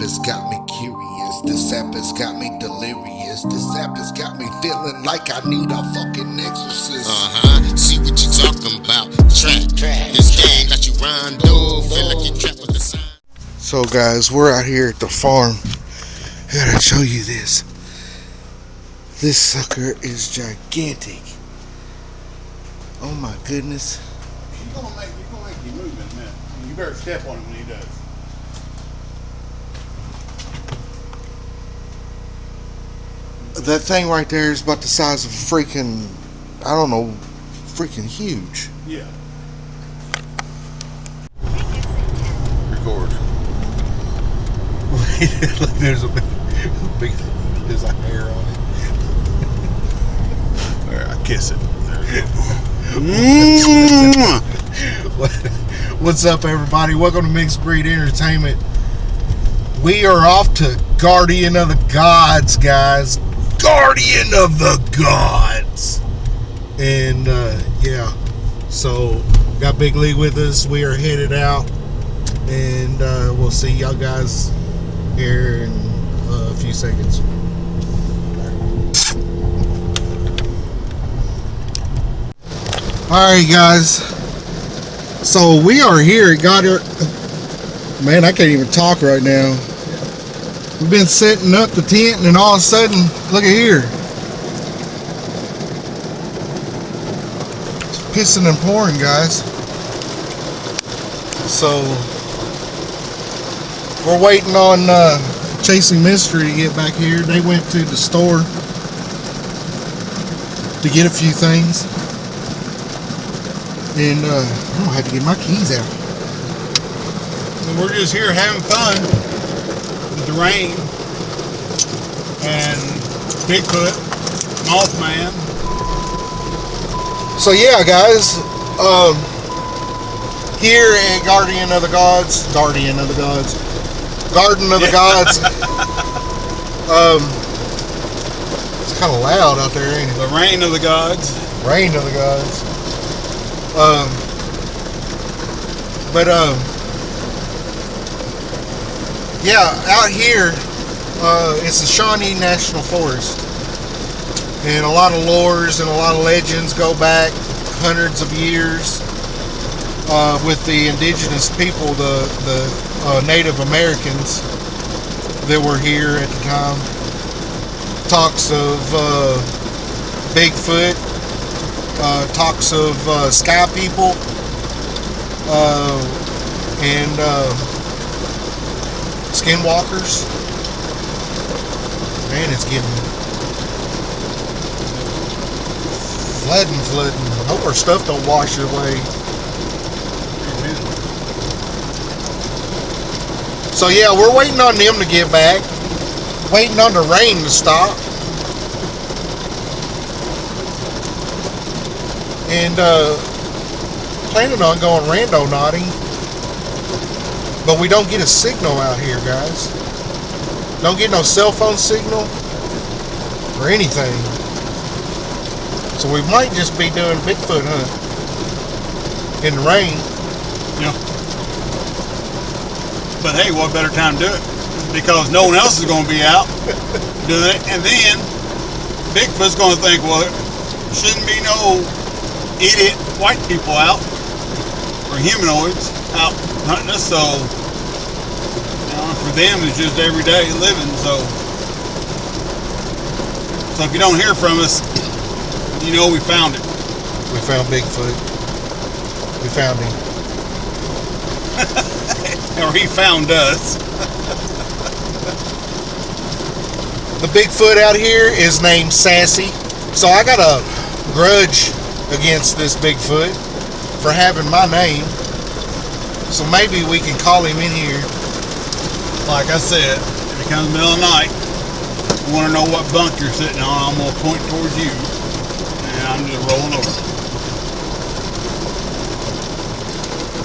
has got me curious. This app has got me delirious. This app has got me feeling like I need a fucking exorcist. See what you talking about. Track. This game got you rondo. Feel like you trapped with the sign. So guys, we're out here at the farm. I gotta show you this. This sucker is gigantic. Oh my goodness. He's gonna make you move in a minute. You better step on him when he does. That thing right there is about the size of a freaking, I don't know, freaking huge. Yeah. Record. Look, there's a big, there's a hair on it. There, I kiss it. There we go. What's up, everybody? Welcome to Mixed Breed Entertainment. We are off to Guardian of the Gods, guys. Guardian of the Gods. And yeah, so got Big Lee with us. We are headed out, and we'll see y'all guys here in a few seconds. Alright, guys, so we are here at Goddard. Man, I can't even talk right now. We've been setting up the tent, and then all of a sudden, look at here, it's pissing and pouring, guys. So we're waiting on Chasing Mystery to get back here. They went to the store to get a few things. And I'm gonna have to get my keys out. And we're just here having fun with the rain and Bigfoot, Mothman. So yeah, guys, here at Garden of the Gods, Garden of the Gods, it's kind of loud out there, ain't it? The rain of the gods. Rain of the Gods. Yeah, out here, it's the Shawnee National Forest, and a lot of lores and a lot of legends go back hundreds of years with the indigenous people, the Native Americans that were here at the time. Talks of Bigfoot, talks of sky people, and skinwalkers. Man, it's getting flooding. I hope our stuff don't wash away. So yeah, we're waiting on them to get back. Waiting on the rain to stop. And planning on going randonauting, but we don't get a signal out here, guys. Don't get no cell phone signal or anything. So we might just be doing a Bigfoot hunt in the rain. Yeah. But hey, what better time to do it? Because no one else is going to be out doing it. And then Bigfoot's going to think, well, there shouldn't be no idiot white people out, or humanoids out hunting us, so for them it's just everyday living. So if you don't hear from us, you know we found it. We found Bigfoot. We found him. Or he found us. The Bigfoot out here is named Sassy, so I got a grudge against this Bigfoot for having my name, so maybe we can call him in here. Like I said, if it comes the middle of the night, you want to know what bunk you're sitting on, I'm going to point towards you, and I'm just rolling over.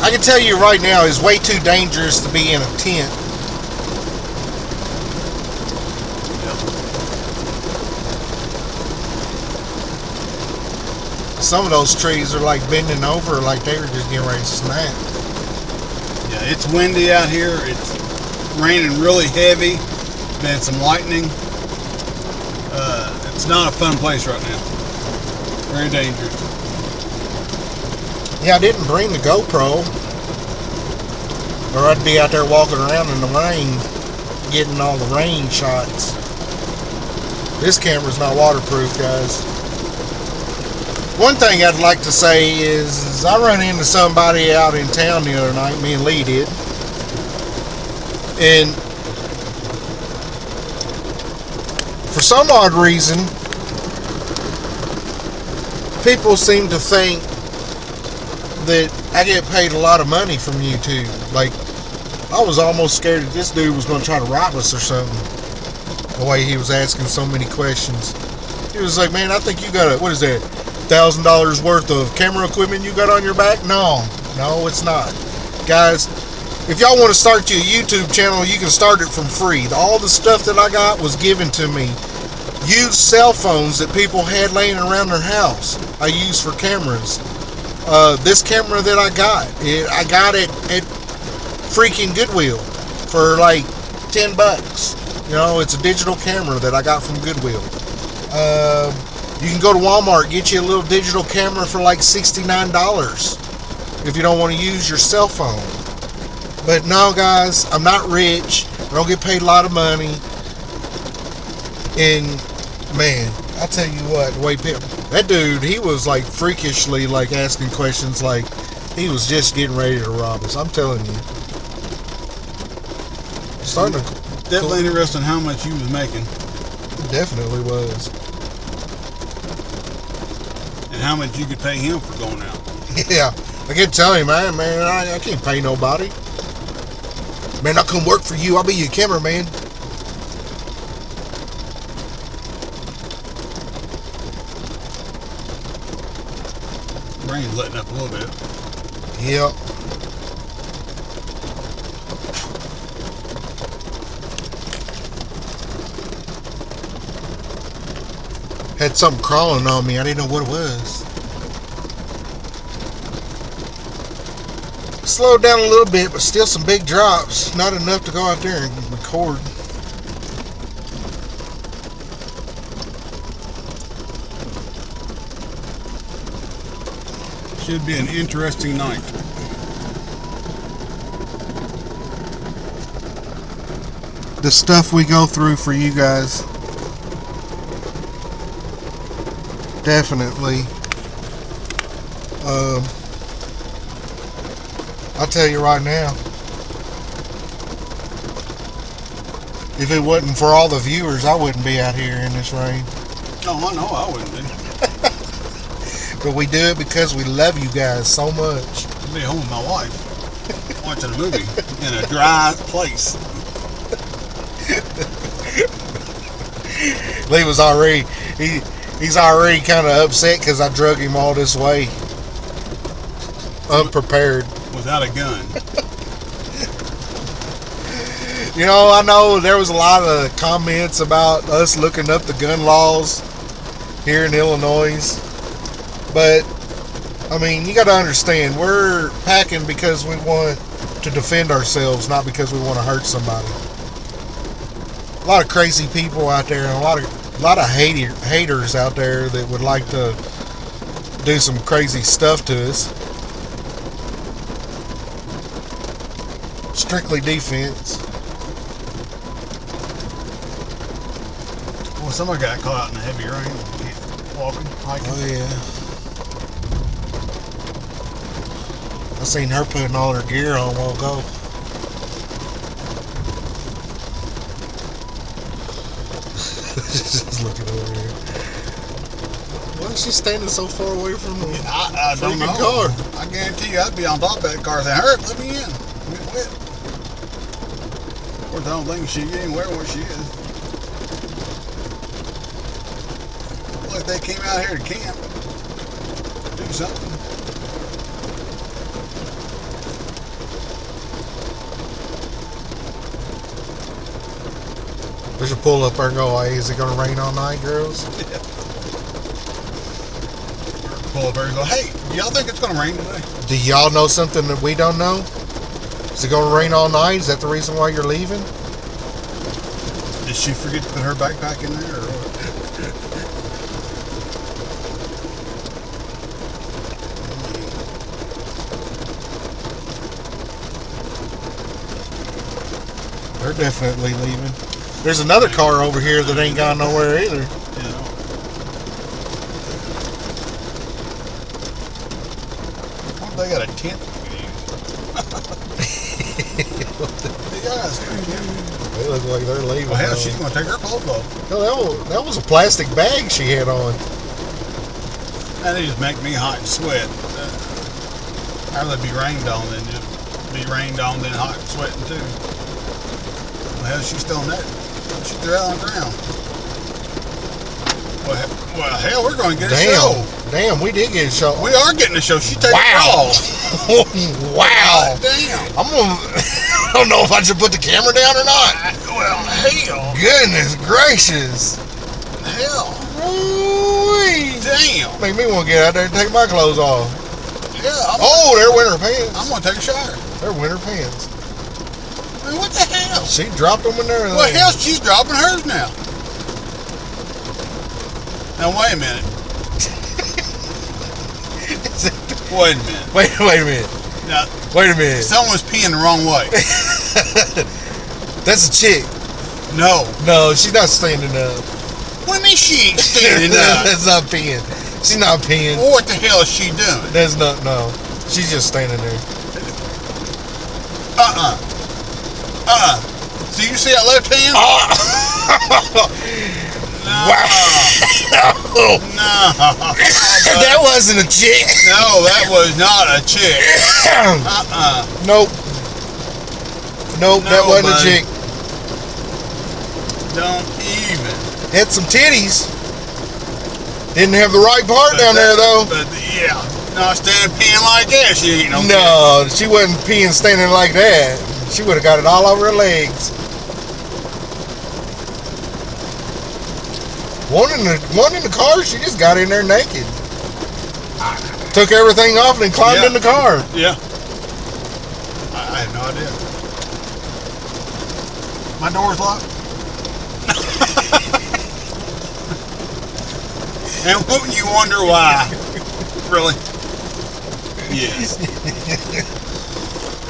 I can tell you right now, it's way too dangerous to be in a tent. Some of those trees are like bending over, like they were just getting ready to snap. Yeah, it's windy out here. It's raining really heavy. Been some lightning. It's not a fun place right now. Very dangerous. Yeah, I didn't bring the GoPro, or I'd be out there walking around in the rain, getting all the rain shots. This camera's not waterproof, guys. One thing I'd like to say is I run into somebody out in town the other night, me and Lee did, and for some odd reason, people seem to think that I get paid a lot of money from YouTube. Like, I was almost scared that this dude was going to try to rob us or something, the way he was asking so many questions. He was like, man, I think you got what is that, $1,000 worth of camera equipment you got on your back? No, it's not. Guys, if y'all want to start your YouTube channel, you can start it from free. All the stuff that I got was given to me. Used cell phones that people had laying around their house, I use for cameras. This camera that I got it at freaking Goodwill for like $10. You know, it's a digital camera that I got from Goodwill. You can go to Walmart, get you a little digital camera for like $69 if you don't want to use your cell phone. But no, guys, I'm not rich. I don't get paid a lot of money. And man, I tell you what, the way people, that dude, he was like freakishly like asking questions like he was just getting ready to rob us. I'm telling you. Starting to Definitely interesting how much you was making. Definitely was. And how much you could pay him for going out. Yeah, I kept telling him, man, I can't pay nobody. Man, I'll come work for you. I'll be your cameraman. Rain's letting up a little bit. Yep. Had something crawling on me. I didn't know what it was. Slowed down a little bit, but still some big drops. Not enough to go out there and record. Should be an interesting night. The stuff we go through for you guys. Definitely. I'll tell you right now, if it wasn't for all the viewers, I wouldn't be out here in this rain. Oh, I know I wouldn't be. But we do it because we love you guys so much. I'd be home with my wife, watching a movie in a dry place. Lee was already, he's already kind of upset because I drug him all this way. Unprepared. Without a gun. You know, I know there was a lot of comments about us looking up the gun laws here in Illinois. But, I mean, you got to understand, we're packing because we want to defend ourselves, not because we want to hurt somebody. A lot of crazy people out there, and a lot of haters out there that would like to do some crazy stuff to us. Strictly defense. Well, somebody got caught out in the heavy rain, walking, hiking. Oh yeah. I seen her putting all her gear on a while ago. Just looking over here. Why is she standing so far away from me? I don't know. Car? I guarantee you I'd be on top of that car saying, hurry up, let me in. Get wet. Of course, I don't think she anywhere where she is. Like they came out here to camp. Do something. We should pull up there and go, hey, is it going to rain all night, girls? Yeah. Pull up there and go, hey, y'all think it's going to rain today? Do y'all know something that we don't know? Is it going to rain all night? Is that the reason why you're leaving? Did she forget to put her backpack in there, or what? They're definitely leaving. There's another car over here that ain't gone nowhere either. Yeah. What, they got a tent? They got a spare tent. They look like they're leaving. Well, hell, she's going to take her clothes off. No, that was a plastic bag she had on. And they just make me hot and sweat. I'd rather be rained on than just be rained on than hot and sweating too. Well, hell, she's still in that. She threw it on the ground. Well, hell, we're going to get a show. Damn, we did get a show. We are getting a show. She takes it Wow. off. Wow. Damn. I'm gonna. I don't know if I should put the camera down or not. Well, hell. Goodness gracious. Hell. Ooh-wee. Damn. Make me want to get out there and take my clothes off. Hell. Oh, they're winter pants. I'm going to take a shower. They're winter pants. I mean, what the hell? She dropped them in there. Well, hell, she's dropping hers now. Now, wait a minute. Wait a minute. Wait a minute. Now, Wait a minute. someone's peeing the wrong way. That's a chick. No. No, she's not standing up. What do you mean she ain't standing up? That's not peeing. She's not peeing. Well, what the hell is she doing? That's not, no. She's just standing there. So you see that left hand? No. Wow. No. That wasn't a chick. No, that was not a chick. Nope. Nope, that No, wasn't buddy. a chick. Don't even. Had some titties. Didn't have the right part down there though. But yeah. No, standing peeing like that, she ain't no No, she wasn't peeing standing like that. She would have got it all over her legs. One in the car, she just got in there naked. Took everything off and then climbed in the car. Yeah. I have no idea. My door's locked. And wouldn't you wonder why? Really? Yes.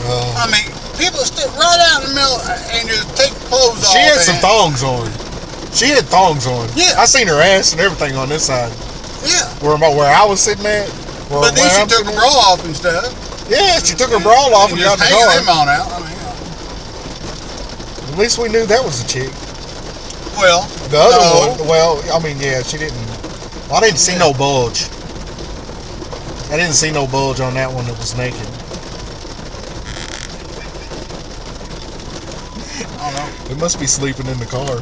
I mean, people stick right out in the middle and just take clothes off. She had some and- thongs on. She had thongs on. Yeah. I seen her ass and everything on this side. Yeah. Where I was sitting at. But then she took her bra off and stuff. Yeah, she took her bra off and got in just the hanging car. them on out. I mean, At least we knew that was a chick. well, The other no. one, well, I mean, yeah, she didn't. I didn't see no bulge. I didn't see no bulge on that one that was naked. I don't know. They must be sleeping in the car.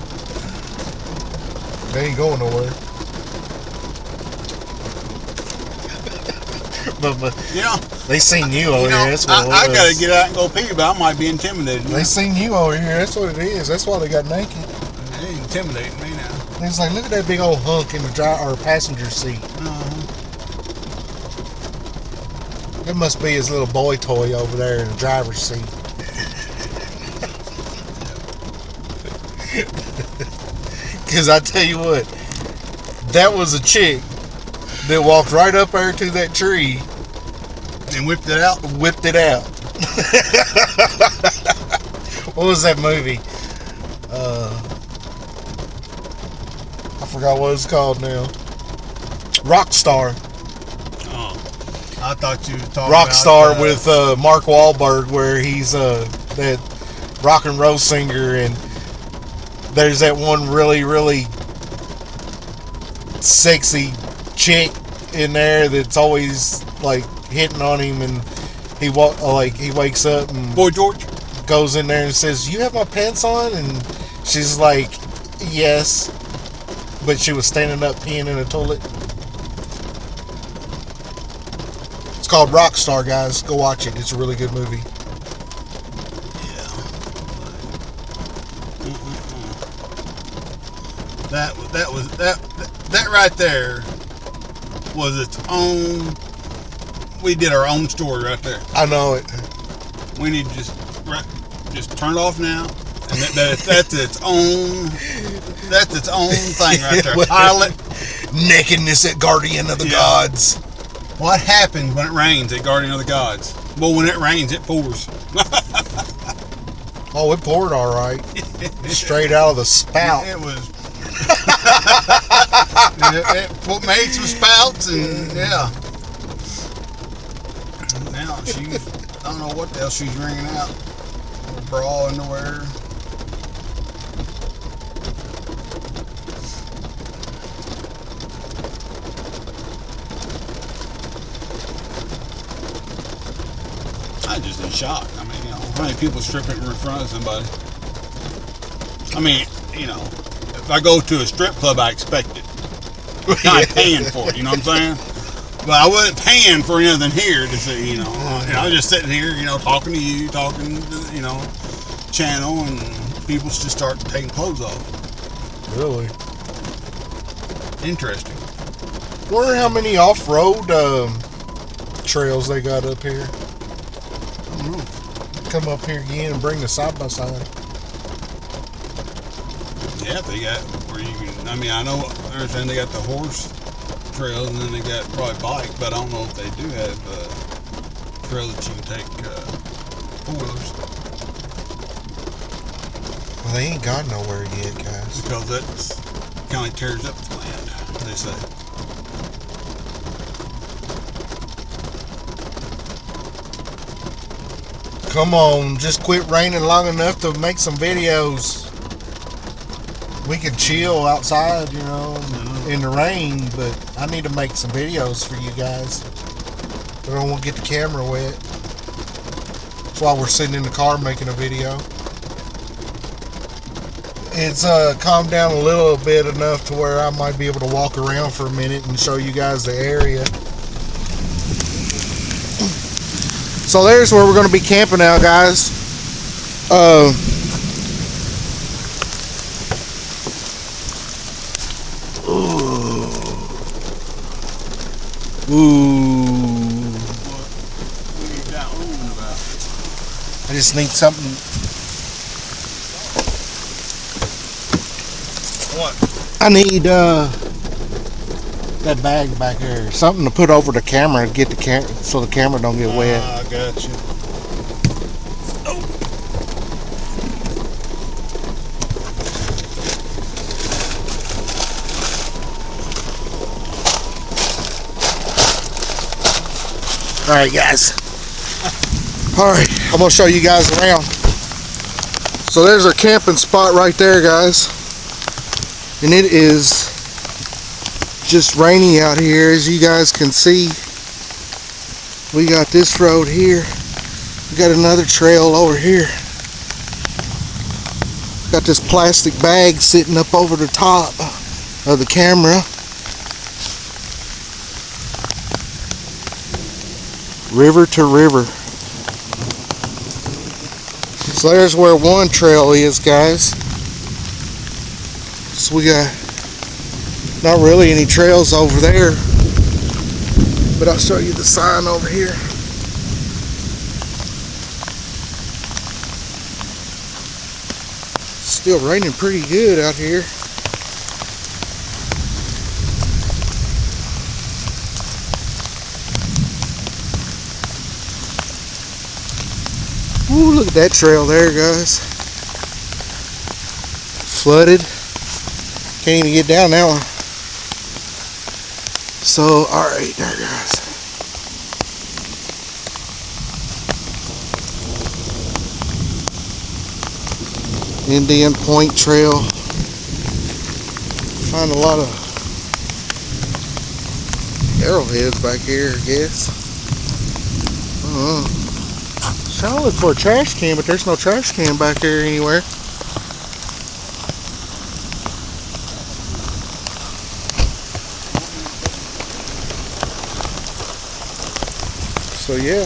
They ain't going nowhere. but Yeah. they seen you over You know, here. That's what it I was. gotta get out and go pee, but I might be intimidated. They seen you over here. That's what it is. That's why they got naked. They intimidating me now. They was like, look at that big old hunk in the passenger seat. There must be his little boy toy over there in the driver's seat. Because I tell you what, that was a chick that walked right up there to that tree, And whipped it out. whipped it out. What was that movie? I forgot what it's called now. Rockstar. Oh. I thought you were talking Rockstar about, with Mark Wahlberg, where he's that rock and roll singer, and there's that one really, really sexy chick in there that's always like hitting on him, and he wakes up and Boy George. goes in there and says, "You have my pants on?" And she's like, "Yes," but she was standing up peeing in a toilet. It's called Rockstar, guys. Go watch it. It's a really good movie. Yeah. That right there was its own. We did our own story right there. I know it. We need to just just turn it off now. And that's its own thing right there. Pilot. Nakedness at Guardian of the Gods. What happens when it rains at Guardian of the Gods? Well, when it rains, it pours. Oh, it poured all right. Straight out of the spout. It was. it made some spouts and yeah. Now she's, I don't know what else she's wringing out. Her bra, underwear. I'm just in shock. I mean, how many people stripping in front of somebody? I mean, if I go to a strip club, I expect it. I'm paying for it, you know what I'm saying? But I wasn't paying for anything here to see, I was just sitting here, talking to you, talking to, channel, and people just start taking clothes off. Really? Interesting. Wonder how many off-road trails they got up here. I don't know. Come up here again and bring the side-by-side. Yeah, they got where you can. I mean, I know. I understand they got the horse trails, and then they got probably bike, but I don't know if they do have trails that you can take four-wheelers. Well, they ain't got nowhere yet, guys. Because that's kind of tears up the land, they say. Come on, just quit raining long enough to make some videos. We can chill outside, in the rain, but I need to make some videos for you guys. I don't want to get the camera wet. That's why we're sitting in the car making a video. It's calmed down a little bit enough to where I might be able to walk around for a minute and show you guys the area. So there's where we're going to be camping out, guys. Ooh. I just need something. What? I need that bag back there. Something to put over the camera to get the so the camera don't get wet. I got you. Alright, guys. Alright, I'm going to show you guys around. So there's our camping spot right there, guys. And it is just rainy out here, as you guys can see. We got this road here. We got another trail over here. Got this plastic bag sitting up over the top of the camera. River to river. So there's where one trail is, guys. So we got not really any trails over there, but I'll show you the sign over here. Still raining pretty good out here. Ooh, look at that trail there, guys. Flooded. Can't even get down that one. So, alright there, guys. Indian Point Trail. Find a lot of arrowheads back here, I guess. Trying to look for a trash can, but there's no trash can back there anywhere. So yeah.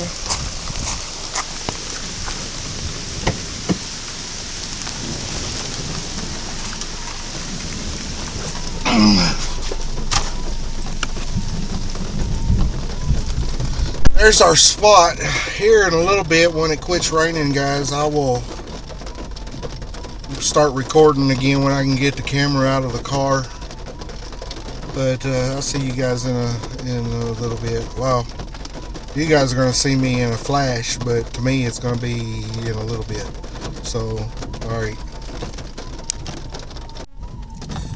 There's our spot. Here in a little bit, when it quits raining, guys, I will start recording again when I can get the camera out of the car. But I'll see you guys in a little bit. Well, you guys are going to see me in a flash, but to me it's going to be in a little bit. So, alright.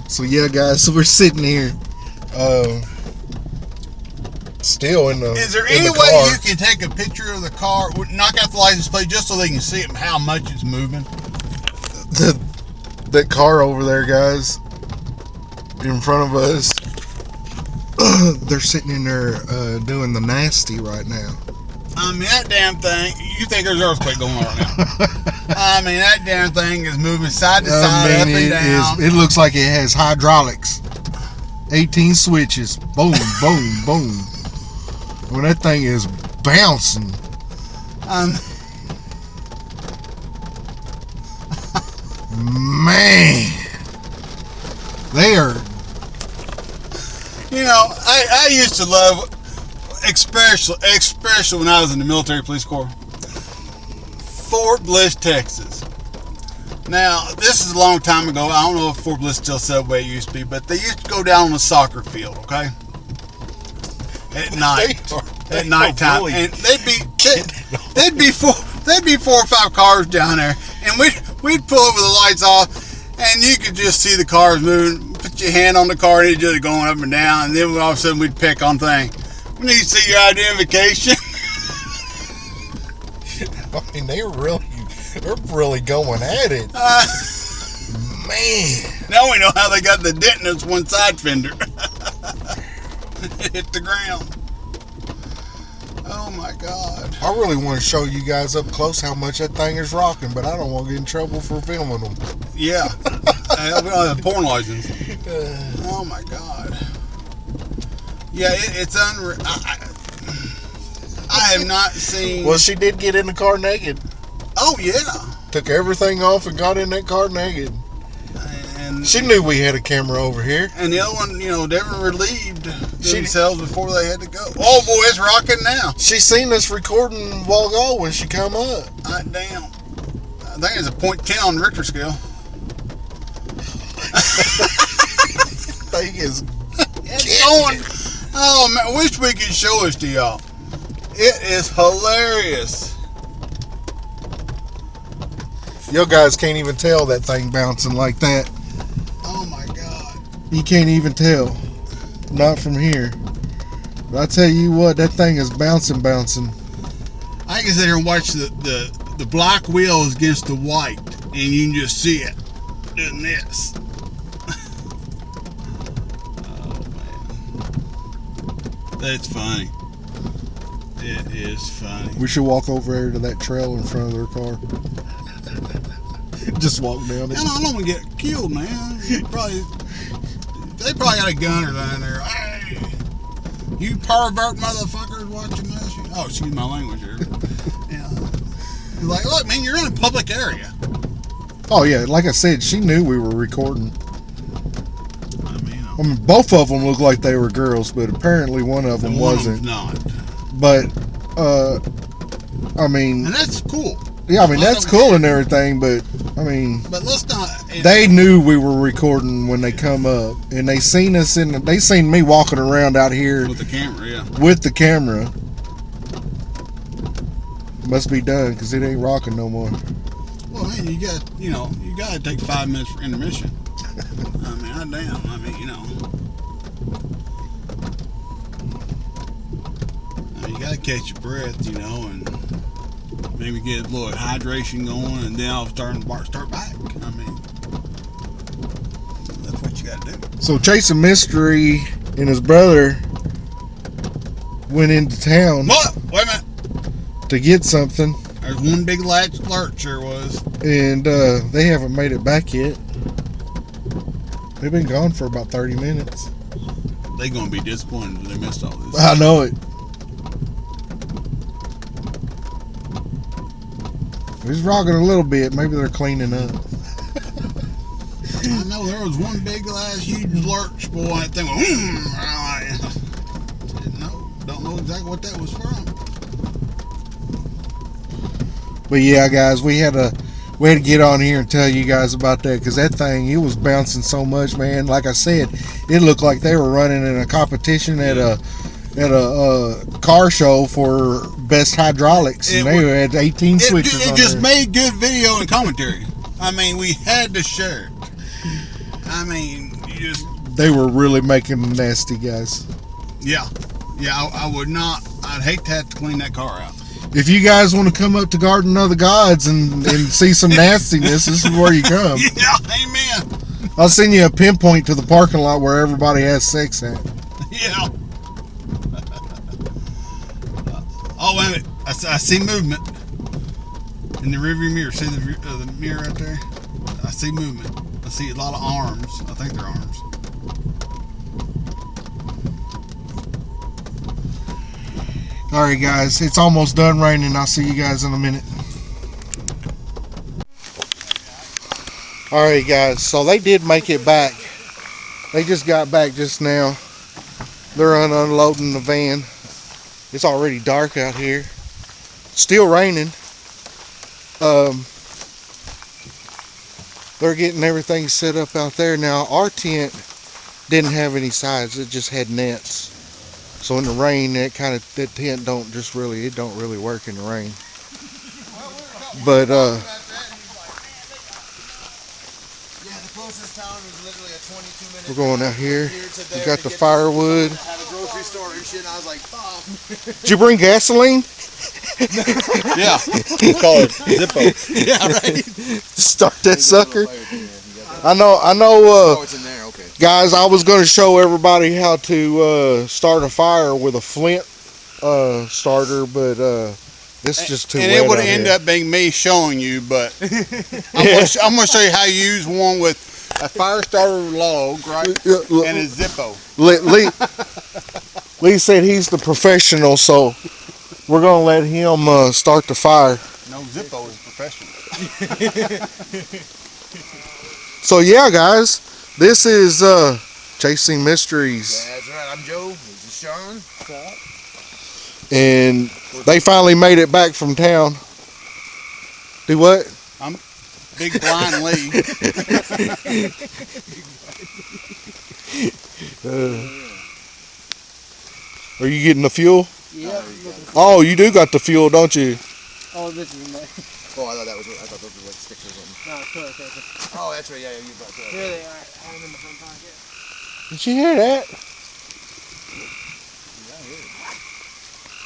So yeah, guys, so we're sitting here still in the Is there in any the way car. you can take a picture of the car, knock out the license plate just so they can see it, how much it's moving? That car over there, guys, in front of us, they're sitting in there doing the nasty right now. I mean, that damn thing, you think there's an earthquake going on right now. I mean, that damn thing is moving side to side, up and down. It looks like it has hydraulics. 18 switches. Boom, boom, boom. When that thing is bouncing. Man. They are. You know, I used to love, especially when I was in the military police corps, Fort Bliss, Texas. Now, this is a long time ago. I don't know if Fort Bliss still Subway used to be, but they used to go down on the soccer field, okay? At night. At nighttime. And they'd be 4 or 5 cars down there, and we'd pull over the lights off, and you could just see the cars moving. Put your hand on the car, and it's just going up and down, and then all of a sudden we'd pick on things. We need to see your identification. I mean, they're really going at it. Man. Now we know how they got the dent in its one side fender. It hit the ground. Oh my God. I really want to show you guys up close how much that thing is rocking, but I don't want to get in trouble for filming them. Yeah. We don't have a porn license. Oh my God. Yeah, it's unreal. I have not seen. Well, she did get in the car naked. Oh yeah. Took everything off and got in that car naked. And She knew we had a camera over here. and the other one, you know, never relieved themselves before they had to go. Oh boy, it's rocking now. She seen us recording a while ago when she come up. Damn. I think it's a .10 on the Richter scale. Thing is It's going. Oh man, I wish we could show this to y'all. It is hilarious. You guys can't even tell that thing bouncing like that. Oh my God. You can't even tell. Not from here. But I tell you what, that thing is bouncing. I can sit here and watch the black wheels against the white, and you can just see it doing this. Oh man, that's funny. It is funny. We should walk over there to that trail in front of their car. Just walk down it. I don't want to get killed, man. They probably got a gunner down there. Hey, you pervert motherfuckers watching this. Oh, excuse my language here. Yeah. You're like, look, man, you're in a public area. Oh yeah, like I said, she knew we were recording. I I mean, both of them looked like they were girls, but apparently one of them wasn't. Not. But, I mean, And that's cool. yeah, I mean, that's cool and everything, but, I mean, But let's not. they knew we were recording when they come up, and they seen us they seen me walking around out here With the camera, yeah. with the camera. Must be done, because it ain't rocking no more. Well, man, you got to take 5 minutes for intermission. I mean, damn. I mean, you got to catch your breath, and maybe get a little hydration going, and then I'll start back. I mean, that's what you got to do. So Chasing Mystery and his brother went into town What? Wait a minute. to get something, There's one big lurch, sure was. and they haven't made it back yet. They've been gone for about 30 minutes. They gonna be disappointed when they missed all this. I know it. It's rocking a little bit. Maybe they're cleaning up. I know there was one big ass huge lurch, boy. That thing went, don't know exactly what that was from. But yeah, guys, we had to get on here and tell you guys about that, because that thing, it was bouncing so much, man. Like I said, it looked like they were running in a competition at a car show for best hydraulics, and they had 18 switches. It just made good video and commentary. I mean, we had to share it. I mean, they were really making them nasty, guys. Yeah. I would not. I'd hate to have to clean that car out. If you guys want to come up to Garden of the Gods and see some nastiness, this is where you come. Yeah, amen. I'll send you a pinpoint to the parking lot where everybody has sex at. Yeah. Oh, wait a minute. I see movement in the rearview mirror. See the mirror right there? I see movement. I see a lot of arms. I think they're arms. Alright, guys, it's almost done raining. I'll see you guys in a minute. Alright, guys, so they did make it back. They just got back just now. They're unloading the van. It's already dark out here. Still raining. They're getting everything set up out there. Now, our tent didn't have any sides. It just had nets. So in the rain, that tent don't really work in the rain. But yeah, the closest town is literally a 22-minute. we're going out here. We got the firewood. Had a grocery store and shit. And I was like, fuck. Did you bring gasoline? Yeah. It's called Zippo. Yeah, right. Start that sucker. I know. Oh, it's in there. Okay. Guys, I was going to show everybody how to start a fire with a flint starter, but it's just too wet. And it would out end here. up being me showing you, but I'm going to show you how you use one with a fire starter log, right? And a Zippo. Lee said he's the professional, so we're going to let him start the fire. No, Zippo is professional. So yeah, guys, this is Chasing Mysteries, That's right. I'm Joe. This is Sean. and they finally made it back from town. Do what? I'm Big Blind Lee. Are you getting the fuel? Yeah. Oh, you do got the fuel, don't you? Oh, this is nice. Oh, I thought those were like stickers on them. No, it's toilet paper. Oh, that's right. Yeah, you brought that. Here they are. I have them in the front pocket. Did you hear that?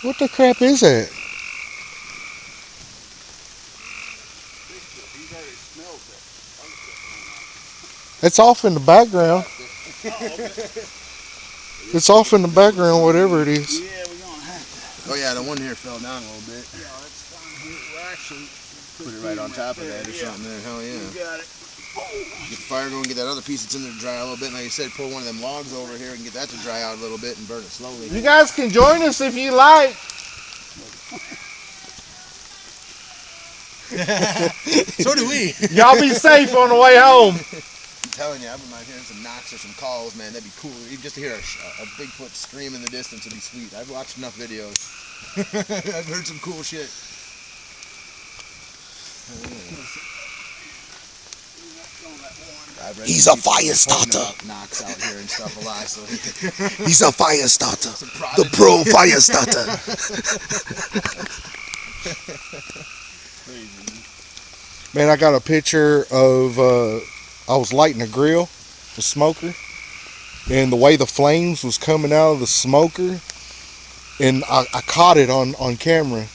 What the crap is that? It's off in the background. It's off in the background, whatever it is. Yeah, we're going to have to. Oh yeah, the one here fell down a little bit. Yeah, it's fine here. We're actually Put it right on top of that or something there. Hell yeah. got it. Get the fire going, get that other piece that's in there to dry out a little bit. Like you said, pull one of them logs over here and get that to dry out a little bit and burn it slowly. You guys can join us if you like. So do we. Y'all be safe on the way home. I'm telling you, I wouldn't mind hearing some knocks or some calls, man. That'd be cool. Even just to hear a Bigfoot scream in the distance would be sweet. I've watched enough videos. I've heard some cool shit. He's a fire starter. Knocks out here and stuff a lot, so he can He's a fire starter. the The pro fire starter. Man, I got a picture of, I was lighting a grill, the smoker, and the way the flames was coming out of the smoker, and I caught it on camera,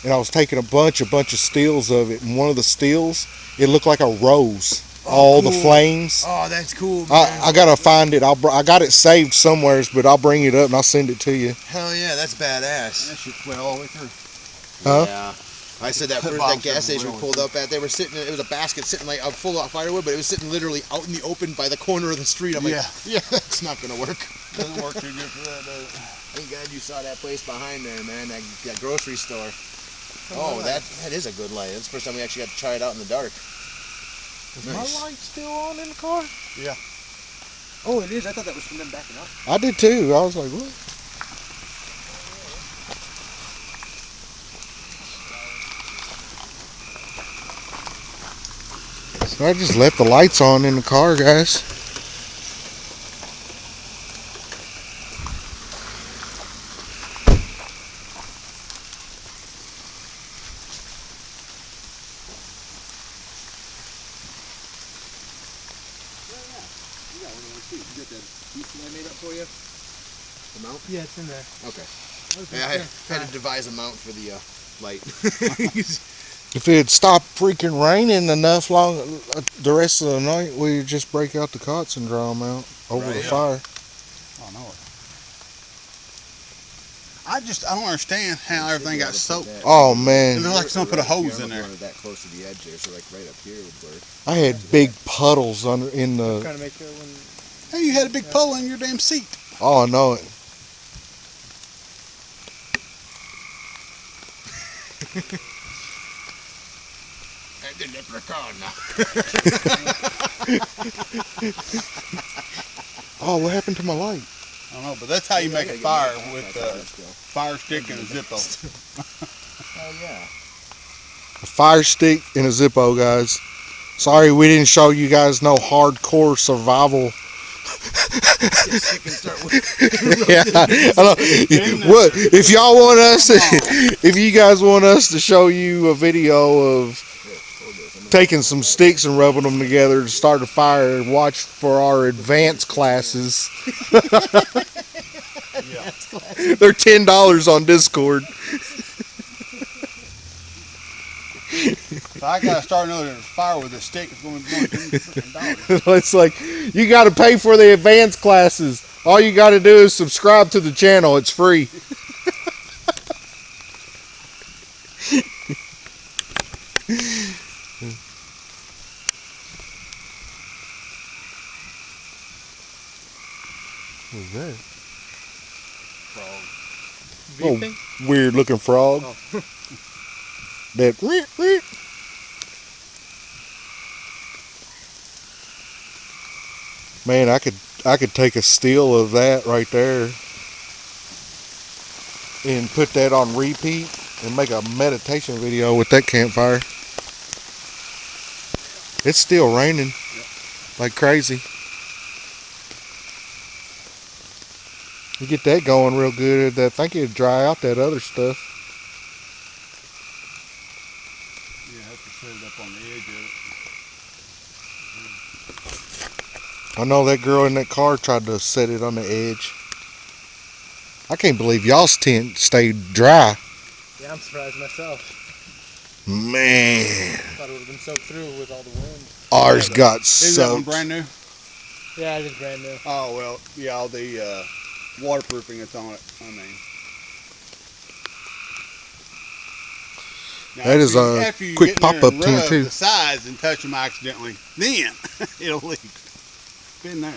and I was taking a bunch of stills of it, and one of the stills, it looked like a rose. All the cool. flames. Oh, that's cool, man. I gotta find it. I got it saved somewheres, but I'll bring it up and I'll send it to you. Hell yeah, that's badass. That shit went all the way through. Huh? Yeah. I said that first, Bob's that gas been station we rolling. pulled up at, they were sitting, it was a basket sitting like full of firewood, but it was sitting literally out in the open by the corner of the street. I'm like, yeah, that's not gonna work. Doesn't work too good for that, does it? Thank God you saw that place behind there, man, that grocery store. Oh, that is a good light. That's the first time we actually got to try it out in the dark. Is Nice. my light still on in the car? Oh, it is. I thought that was from them backing up. I did too. I was like, what? So I just left the lights on in the car, guys. The mount? Yeah, it's in there. Okay. Yeah, I had to devise a mount for the light. If it had stopped freaking raining enough long, the rest of the night, we'd just break out the cots and draw them out over the fire. I know it. I don't understand how everything got soaked. Oh, It man. looks like someone put a hose in there. That close to the edge there, so like right up here would work. I had big puddles under in Trying the. to make sure when. Hey, you had a big pole in your damn seat. Oh, I know it. The leprechaun. Oh, what happened to my light? I don't know, but that's how you make a fire with fire stick and a Zippo. Oh yeah. A fire stick and a Zippo, guys. Sorry we didn't show you guys no hardcore survival. Yeah, I know. What if y'all want us? If you guys want us to show you a video of taking some sticks and rubbing them together to start a fire and watch for our advanced classes, they're $10 on Discord. If I gotta start another fire with a stick, it's going to be $10. It's like you got to pay for the advanced classes. All you got to do is subscribe to the channel. It's free. What's that? Oh, weird looking frog. Oh. That. Man, I could take a still of that right there and put that on repeat and make a meditation video with that campfire. It's still raining like crazy. You get that going real good, I think it'd dry out that other stuff. Yeah, I have to set it up on the edge of I know that girl in that car tried to set it on the edge. I can't believe y'all's tent stayed dry. Yeah, I'm surprised myself. Man, Thought it would have been soaked through with all the wind. ours got Is that one soaked. brand new? Yeah, it is brand new. Oh, well, yeah, all the waterproofing that's on it. I mean. Now, That is a after you quick get in there pop-up and tent, rub too. the sides and touch them accidentally, then it'll leak. Been there.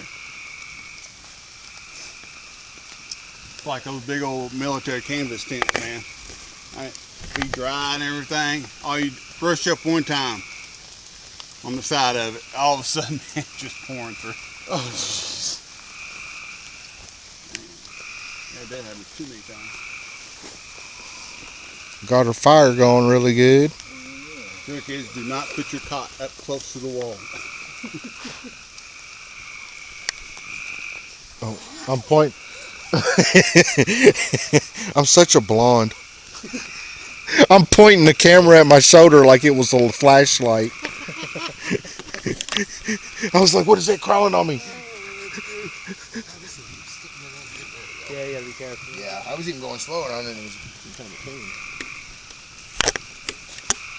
It's like those big old military canvas tents, man. Be dry and everything. All you brush up one time on the side of it, all of a sudden it's just pouring through. Oh, jeez. Yeah, that happened too many times. Got our fire going really good. Trick is, do not put your cot up close to the wall. Oh, I'm pointing. I'm such a blonde. I'm pointing the camera at my shoulder like it was a flashlight. I was like, what is that crawling on me? Yeah, you gotta be careful. Yeah, I was even going slower on it and it was kind of a pain.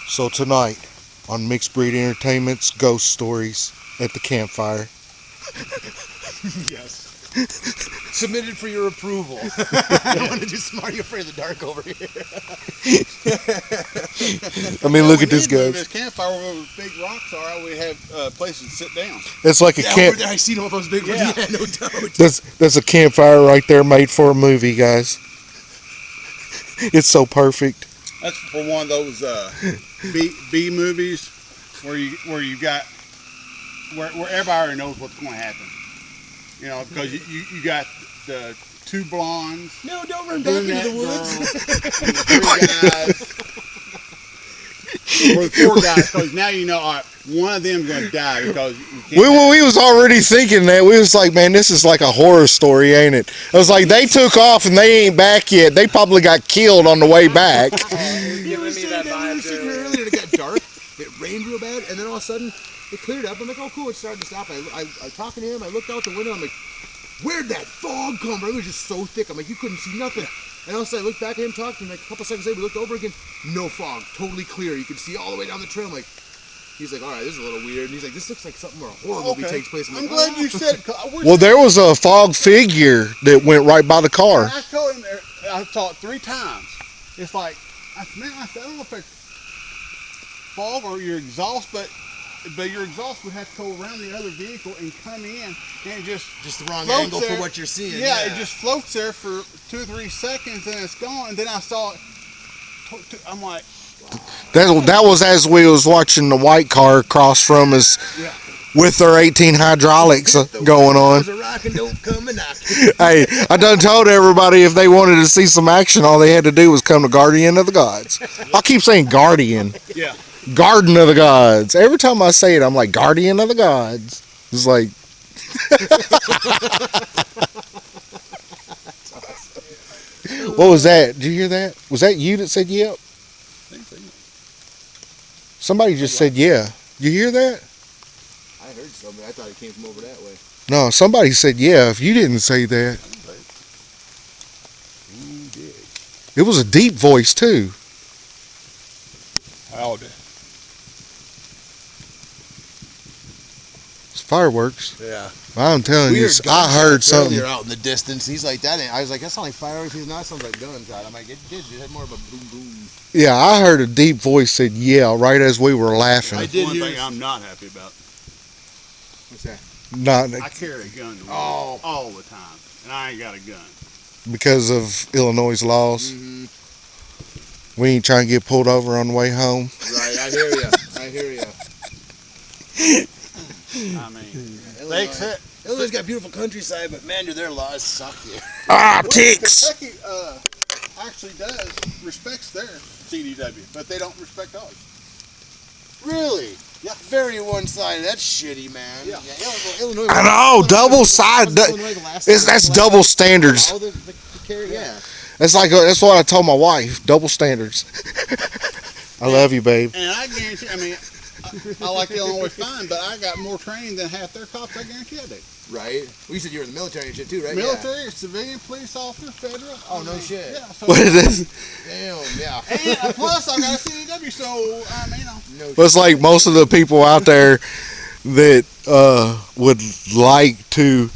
So tonight on Mixed Breed Entertainment's Ghost Stories at the Campfire. Yes. Submitted for your approval. I don't want to do Smarty Afraid of the Dark over here. I mean, look at this, This guys. campfire where those big rocks are, we have places to sit down. It's like a Yeah, camp. over there, I seen all those big ones. Yeah. Yeah, no doubt. That's a campfire right there made for a movie, guys. It's so perfect. That's for one of those B movies where you got where everybody already knows what's going to happen. You know, because you got the two blondes, No, don't run back into brunette the girl, woods. and the three guys, or the four guys. Because now you know, all right, one of them's gonna die because you can't We was already thinking that. We was like, man, this is like a horror story, ain't it? I was like, they took off and they ain't back yet. They probably got killed on the way back. You were sitting here earlier, it got dark, it rained real bad, and then all of a sudden, it cleared up. I'm like, oh, cool, it's starting to stop. I talking to him, I looked out the window, I'm like, where'd that fog come from? It was just so thick. I'm like, you couldn't see nothing. And all of a sudden, I looked back at him, talked to him, like a couple seconds later, we looked over again, no fog, totally clear. You could see all the way down the trail. I'm like, he's like, all right, this is a little weird. And he's like, this looks like something where a horror movie takes place. I'm glad you said it. 'Cause Well, there was a fog figure that went right by the car. I told him, I saw it 3 times. It's like, I said, I don't know if it's fog or your exhaust, but your exhaust would have to go around the other vehicle and come in and just Just the wrong floats angle there. for what you're seeing. Yeah, it just floats there for 2 or 3 seconds and it's gone. And then I saw it. I'm like, That was as we was watching the white car across from us with their 18 hydraulics going on. a rock and don't come and knock. Hey, I done told everybody if they wanted to see some action, all they had to do was come to Guardian of the Gods. I keep saying Guardian. yeah. Garden of the Gods. Every time I say it, I'm like, Guardian of the Gods. It's like... What was that? Did you hear that? Was that you that said yep? Somebody just said yeah. Did you hear that? I heard something. I thought it came from over that way. No, somebody said yeah. If you didn't say that. It was a deep voice too. All day. It's fireworks. Yeah. I'm telling you, heard I heard something. earlier out in the distance. He's like, that ain't. I was like, that sounds like fireworks. He's not. Sounds like gunshot. I'm like, it did. It had more of a boom boom. Yeah, I heard a deep voice said yeah right as we were laughing. That's one thing I'm not happy about. What's that? Not I carry a gun all the time, and I ain't got a gun. because of Illinois laws. Mm-hmm. We ain't trying to get pulled over on the way home. Right. I hear you. I hear you. I mean, Illinois. Illinois got beautiful countryside, but man, do their laws suck here. Ah, ticks! Kentucky actually respects their CDW, but they don't respect ours. Really? Yeah. Very one-sided. That's shitty, man. Yeah. Illinois. I know, double side. That's double standards. Yeah. That's what I told my wife. Double standards. I love you, babe. And I guarantee, I mean, I like Illinois fine, but I got more training than half their cops. I guarantee I do. Right. Well, you said you were in the military and shit too, right? Military, civilian, police officer, federal. Oh, no shit. Yeah. So, What is this? Yeah. Damn. Yeah. and plus, I got a CDW, so I mean, No Well, it's like most of the people out there that would like to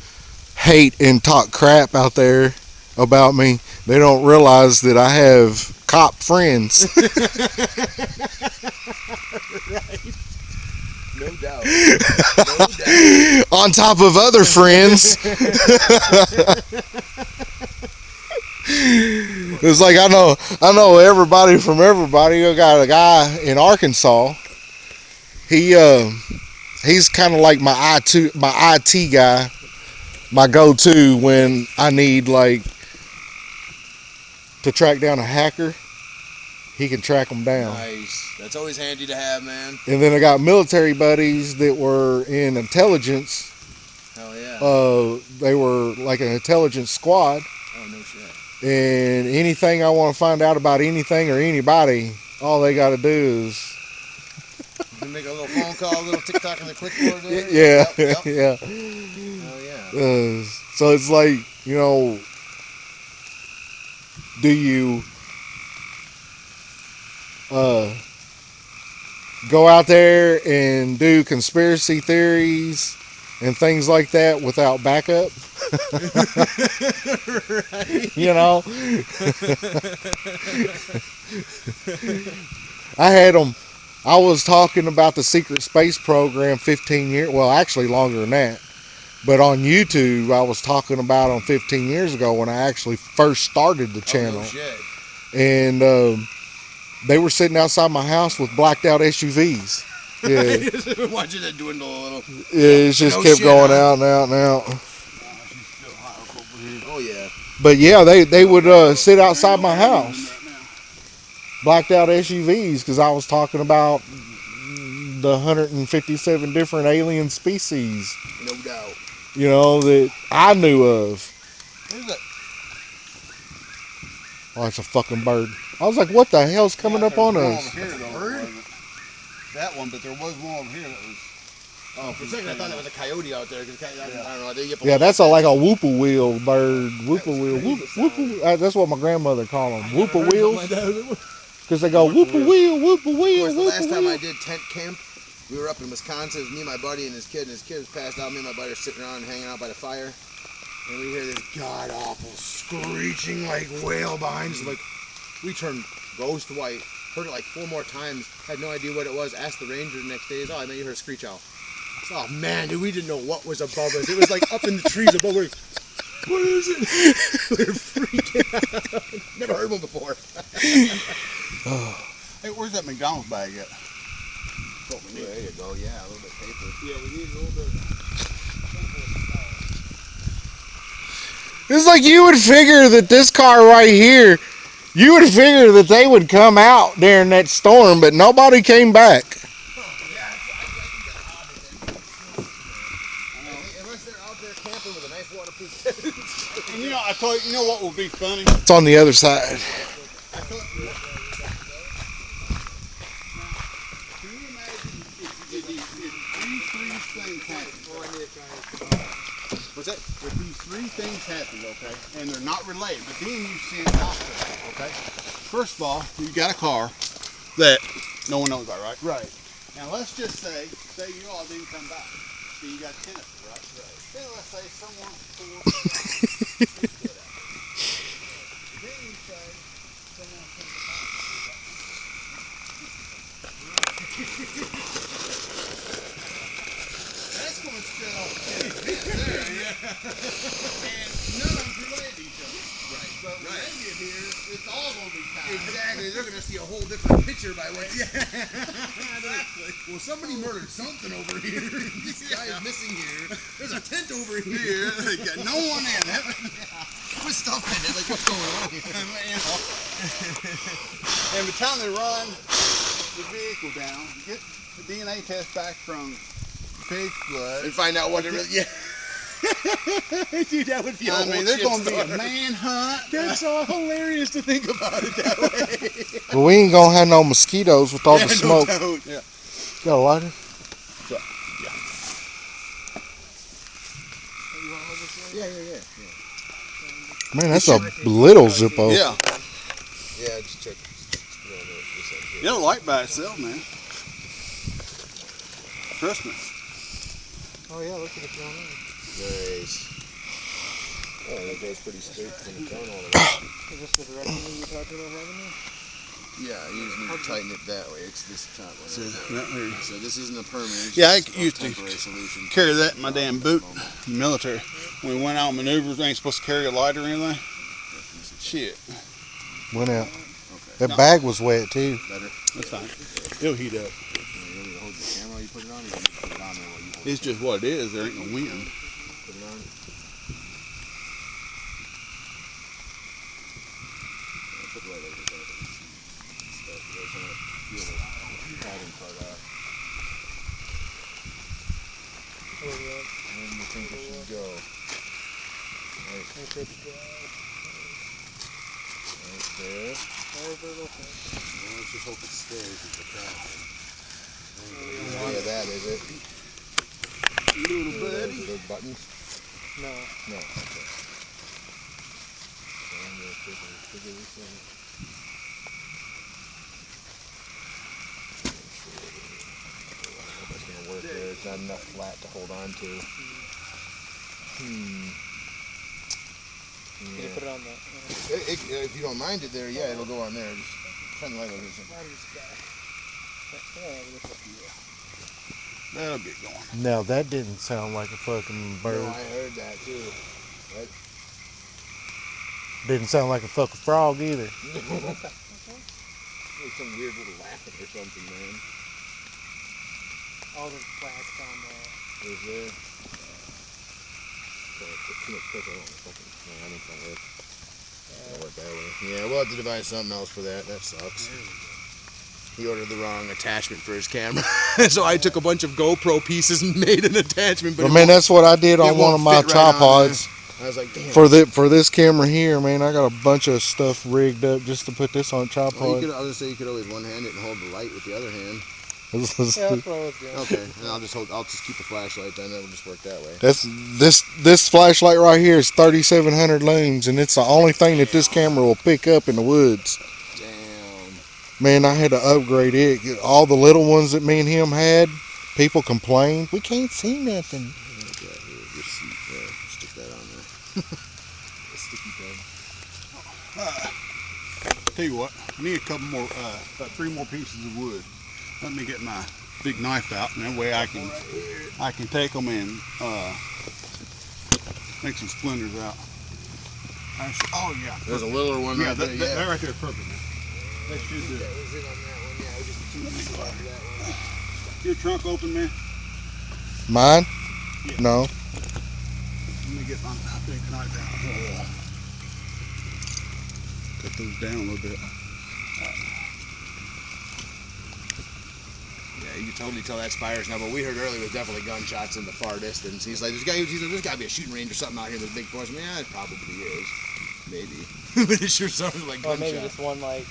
hate and talk crap out there about me. They don't realize that I have cop friends. No doubt. No doubt. On top of other friends. It's like I know everybody from everybody. I got a guy in Arkansas. He's kind of like my IT guy, my go-to when I need like to track down a hacker. He can track them down. Nice. That's always handy to have, man. And then I got military buddies that were in intelligence. Hell yeah. They were like an intelligence squad. Oh, no shit. And anything I want to find out about anything or anybody, all they got to do is... You can make a little phone call, a little TikTok on the clipboard there. Yeah, Yep. yeah. Hell yeah. So it's like, you know, do you go out there and do conspiracy theories and things like that without backup? Right. You know? I was talking about the secret space program 15 years, well, actually longer than that. But on YouTube, I was talking about them 15 years ago when I actually first started the channel. Oh, no shit. And they were sitting outside my house with blacked out SUVs. Yeah, Watching that dwindle a little. it just No kept shit, going huh? out and out and out. Oh, yeah. But yeah, they would sit outside my house, blacked out SUVs, because I was talking about the 157 different alien species, No doubt. you know, that I knew of. Where's that? Oh, it's a fucking bird. I was like, what the hell's coming up on There was us? one over here, though, it wasn't that one, but there was one over here that was. Oh, for a second I thought that was a coyote out there. Cause I don't know. They Yeah, that's like a whippoorwill bird. Whippoorwill. That's what my grandmother called them. Whippoorwills. Because they go whippoorwill, whippoorwill, Of course, the last time I whippoorwill. did tent camp, we were up in Wisconsin. It was me and my buddy and his kid. And his kid was passed out. Me and my buddy were sitting around and hanging out by the fire. And we hear this god awful screeching like wail behind us. Like, we turned ghost white. Heard it like 4 more times. Had no idea what it was. Asked the ranger the next day. Oh, I know you heard a screech owl. Oh man, dude, we didn't know what was above us. It was like up in the trees above. We're like, what is it? We're freaking out. Never heard one before. Hey, where's that McDonald's bag at? Oh, there you go. Yeah, a little bit of paper. Yeah, we need a little bit. It's like you would figure that this car right here, you would figure that they would come out during that storm, but nobody came back. Unless they're out there camping with a nice waterproof tent. And you know, I told you, you know what will be funny? It's on the other side. Can you imagine if these 3 things happen? What's that? If these 3 things happen, okay, and they're not related, but then you send hospital, okay? First of all, you got a car that no one knows about, right? Right. Now let's just say you all didn't come back. So you got tenants, right? Right. Then let's say someone tore then you say someone came to That's going to set off there, yeah. And none of them's related to each other. Right. But when they get here, it's all going to be tied. Exactly. They're going to see a whole different picture by what. Yeah. Exactly. Well, somebody murdered something over here. This guy is missing here. There's a tent over here. They got no one in it. With stuff in it. Like, what's going on here? And by the time they run the vehicle down, get the DNA test back from pig's blood. And find out what it really. Yeah. Dude, that would be a I whole mean, there's shit going to be a story. manhunt. That's so hilarious to think about it that way. Well, we ain't gonna have no mosquitoes with all the smoke. No doubt. Yeah. Got a lighter? Yeah. Man, that's a little Zippo. Yeah. Yeah, just check. It'll light by itself, man. Trust me. Oh yeah, look at it going on. Nice. Oh, that goes pretty straight from the tongue all the way. Is this the direction you were talking about having there? Yeah, you just need to tighten it that way. It's this top one. So, So this isn't a permanent. It's Yeah, I just a used to temporary solution. carry that in my damn boot in the military. When we went out on maneuvers, we ain't supposed to carry a lighter or anything. Shit. Went out. That bag was wet too. Better. That's fine. It'll heat up. You want me to hold the camera while you put it on, or you want me to put it on there while you hold It's just what it is. There ain't no wind. it? Put it on. Put the light over there. Stuff. There's some feel the pattern part out. Where do you think it should go? Right there. Let's just hope it stays at the top. Yeah, that is it. Little buddy. Those buttons? No. No. Okay. So I'm gonna figure this out. I hope it's gonna work there. It's not enough flat to hold on to. Can you put it on the If you don't mind it there, yeah, it'll go on there. Just turn the light over this. That'll get going. Now that didn't sound like a fucking No, bird. I heard that too. Didn't sound like a fucking frog either. There's some weird little laughing or something, man. all the flags on the. Is there? Put too much pressure on the fucking. No, I think that'll work. That'll work that way. Yeah, we'll have to devise something else for that. That sucks. He ordered the wrong attachment for his camera. So I took a bunch of GoPro pieces and made an attachment. But But man, that's what I did on one of my tripods. I was like, damn. For this camera here, man, I got a bunch of stuff rigged up just to put this on a Well, tripod. I was gonna say you could always one-hand it and hold the light with the other hand. Yeah, that's what I was doing. Okay, and I'll just keep a flashlight then. It'll just work that way. This flashlight right here is 3,700 lumens, and it's the only thing that this camera will pick up in the woods. Damn. Man, I had to upgrade it. All the little ones that me and him had, people complained, we can't see nothing. Okay, here, receipt there. Stick that on there. A sticky pen. Tell you what, I need a couple more, about 3 more pieces of wood. Let me get my big knife out, and that way I can take them and make some splinters out. Actually, oh yeah, There's a littler one yeah, right there. that right there is perfect, man. That should do That it. was it on that one. Yeah, it was just the 2 pieces after that one. Your trunk open, man. Mine? Yeah. No. Let me get my big knife out. Cut those down a little bit. Yeah, you can totally tell that's fires now. But we heard earlier was definitely gunshots in the far distance. He's like, there's got to be a shooting range or something out here in this big forest. I mean, yeah, it probably is, maybe. But it sure sounded like Or gunshots. maybe just one like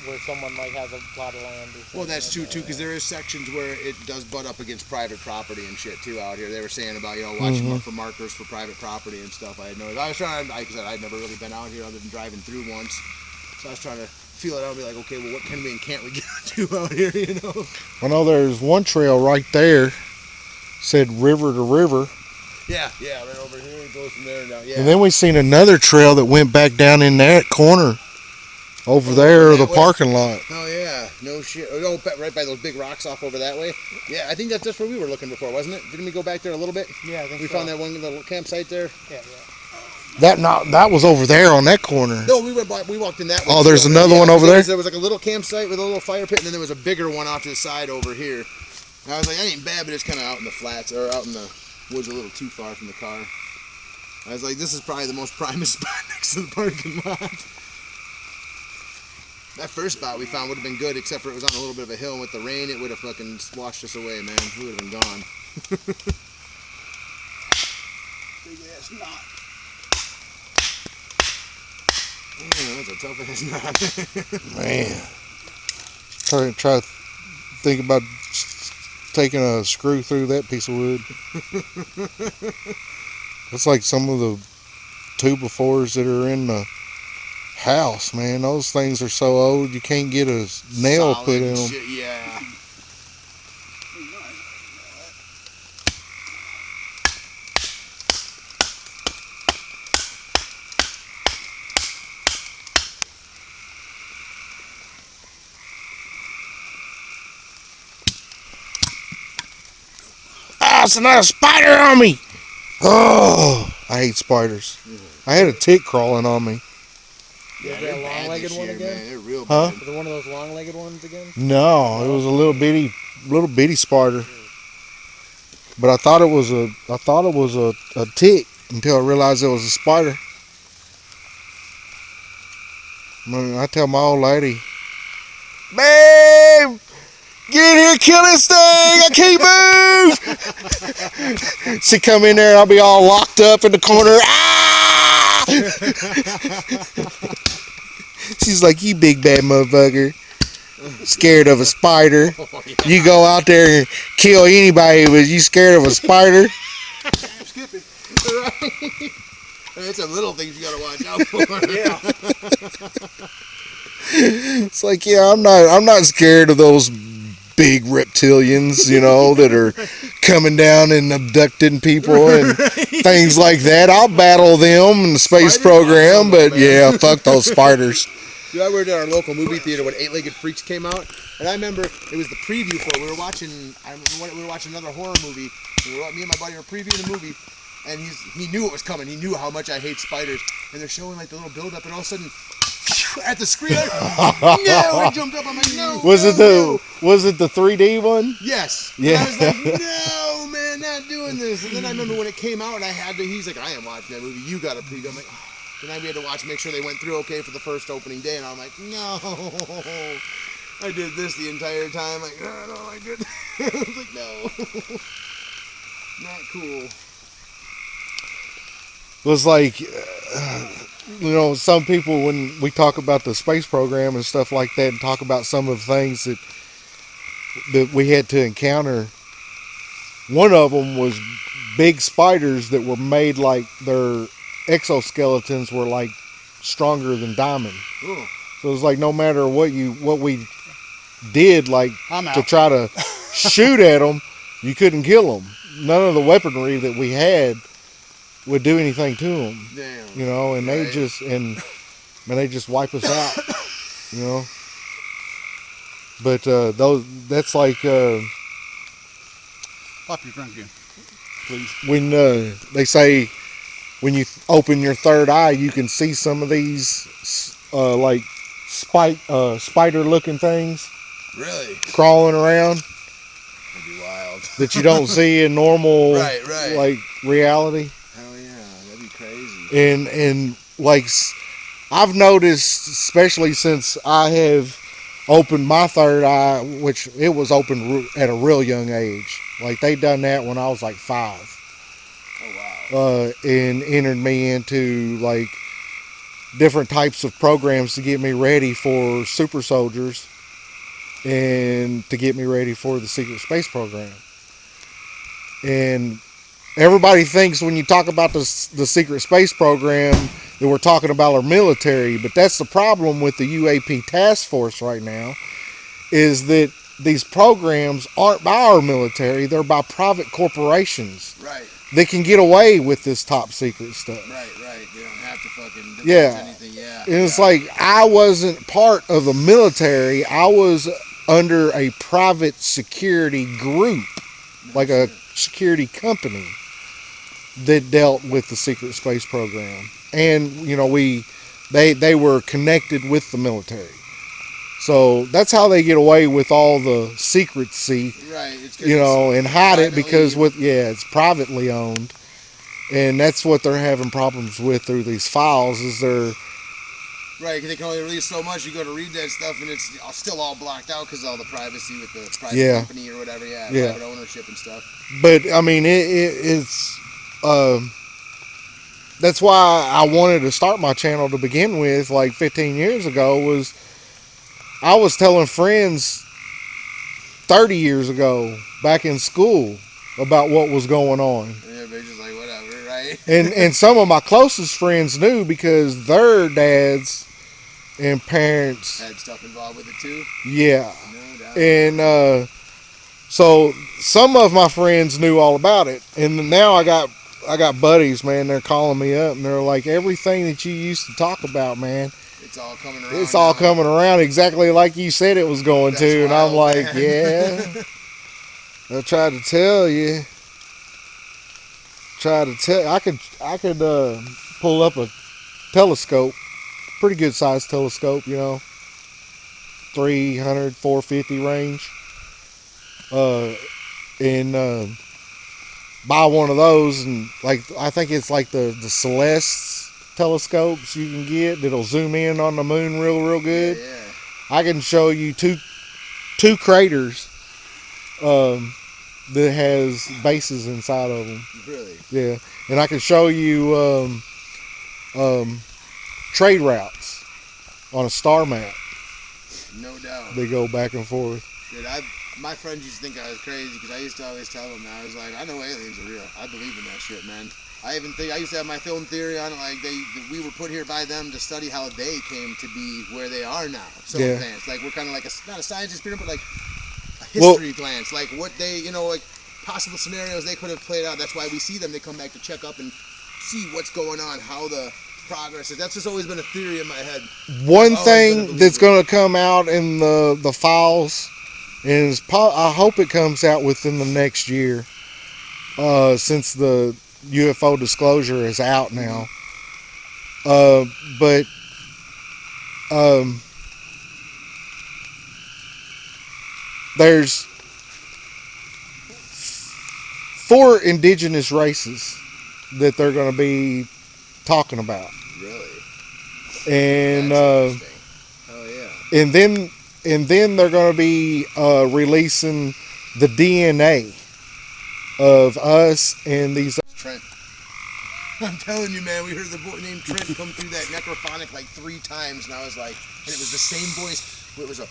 where someone like has a plot of land. Or something Well, that's true like too, that. because there is sections where it does butt up against private property and shit too out here. They were saying about watching out for markers for private property and stuff. I had no. I was trying. Like I said, I'd never really been out here other than driving through once, so I was trying to feel it out and be like, okay, well, what can we and can't we get to out here? You know? I know there's one trail right there, said river to river. Yeah, right over here. It goes from there and down. Yeah. And then we seen another trail that went back down in that corner over there, that the way? parking lot. Oh yeah, no shit. Oh, right by those big rocks off over that way. Yeah, I think that's where we were looking before, wasn't it? Didn't we go back there a little bit? Yeah, I think We so. found that one little campsite there. Yeah. That was over there on that corner. No, we walked in that way. Oh, too, there's over there. another one over there? There was like a little campsite with a little fire pit, and then there was a bigger one off to the side over here. And I was like, that ain't bad, but it's kind of out in the flats or out in the woods, a little too far from the car. I was like, this is probably the most primest spot next to the parking lot. That first spot we found would have been good, except for it was on a little bit of a hill, and with the rain, it would have fucking washed us away, man. We would have been gone. Big ass knot. Yeah, that's a tough ass knot. Man. Try to think about taking a screw through that piece of wood. That's like some of the 2x4s that are in the house, man. Those things are so old you can't get a nail Solid put in them. shit, yeah. Ah, it's another spider on me. Oh, I hate spiders. I had a tick crawling on me. Yeah, Is they're that a bad long-legged this one year, again? man. They're real Huh? bad. Is it one of those long-legged ones again? No, it was a little bitty spider. But I thought it was a tick until I realized it was a spider. I tell my old lady, babe, get in here, kill this thing, I can't move. She come in there, I'll be all locked up in the corner. Ah! She's like, you big bad motherfucker. Scared of a spider. You go out there and kill anybody, but you scared of a spider? Skippy. Right? It's a little things you gotta watch out for. Yeah. It's like, yeah, I'm not scared of those big reptilians, that are coming down and abducting people and things like that. I'll battle them in the space Spiders program, are but awesome, man. yeah, fuck those spiders. Dude, I worked at our local movie theater when Eight-Legged Freaks came out, and I remember it was the preview for it. We were watching another horror movie. Me and my buddy were previewing the movie, and he knew it was coming. He knew how much I hate spiders, and they're showing like the little build up, and all of a sudden, at the screen, no! I jumped up. I'm like, no. Was no. it the 3D one? Yes. Yeah. And I was like, no, man, not doing this. And then I remember when it came out, and he's like, I am watching that movie. You got to preview. I'm like, oh. Then we had to make sure they went through okay for the first opening day, and I'm like, no. I did this the entire time. Like, no, I don't like it. I was like, no. Not cool. It was like, some people, when we talk about the space program and stuff like that, and talk about some of the things that we had to encounter, one of them was big spiders that were made like their exoskeletons were like stronger than diamond. Ooh. So it was like no matter what we did, like I'm to out. try to shoot at them, you couldn't kill them. None of the weaponry that we had would do anything to them. Damn. And Right. they just wipe us out, But that's like Pop your trunk in, please. when they say when you open your third eye, you can see some of these like spider-looking things Really? crawling around That'd be wild. that you don't see in normal Right. like reality. Hell yeah, that'd be crazy. And like I've noticed, especially since I have opened my third eye, which it was opened at a real young age. Like they done that when I was like 5. Oh wow. And entered me into like different types of programs to get me ready for super soldiers and to get me ready for the secret space program. And everybody thinks when you talk about the secret space program that we're talking about our military, but that's the problem with the UAP task force right now, is that these programs aren't by our military, they're by private corporations. Right. They can get away with this top secret stuff. Right. They don't have to fucking do Yeah. anything. Yeah. And it's like I wasn't part of the military. I was under a private security group, like a security company that dealt with the secret space program. And they were connected with the military. So that's how they get away with all the secrecy, Right. It's 'cause and hide it privately- because it's privately owned. And that's what they're having problems with through these files is they're Right, because they can only release so much. You go to read that stuff, and it's still all blocked out because of all the privacy with the private Yeah. company or whatever. Yeah, Yeah. private ownership and stuff. But I mean, it's that's why I wanted to start my channel to begin with, like 15 years ago. Was I was telling friends 30 years ago back in school about what was going on, And everybody's just like, whatever, right? and some of my closest friends knew because their dads and parents, Had stuff involved with it too. yeah. No doubt. And so some of my friends knew all about it, and now I got buddies, man. They're calling me up and they're like, everything that you used to talk about, man, It's all coming around. it's all now. coming around exactly like you said it was going That's to. And I'm wild, like, man. yeah, I tried to tell you. I could pull up a telescope, pretty good sized telescope, 300, 450 range. And buy one of those, and like I think it's like the Celeste telescopes you can get that'll zoom in on the moon real good. Yeah. I can show you two craters that has bases inside of them. Really. Yeah, and I can show you trade routes on a star map. No doubt. They go back and forth. Dude, my friends used to think I was crazy because I used to always tell them, I was like, I know aliens are real. I believe in that shit, man. I used to have my film theory on it, like we were put here by them to study how they came to be where they are now. So Yeah. advanced. Like we're kind of like not a science experiment, but like a Well- history glance. Like what they, like possible scenarios they could have played out. That's why we see them. They come back to check up and see what's going on, how the progress is. That's just always been a theory in my head. One Oh, I thing couldn't that's believe going to come out in the files is I hope it comes out within the next year, since the UFO disclosure is out now. But there's 4 indigenous races that they're going to be talking about. Really. And That's interesting. Oh yeah. and then and then they're going to be releasing the DNA of us and these. Trent. I'm telling you, man, we heard the name Trent come through that necrophonic like 3 times, and I was like, and it was the same voice. It was a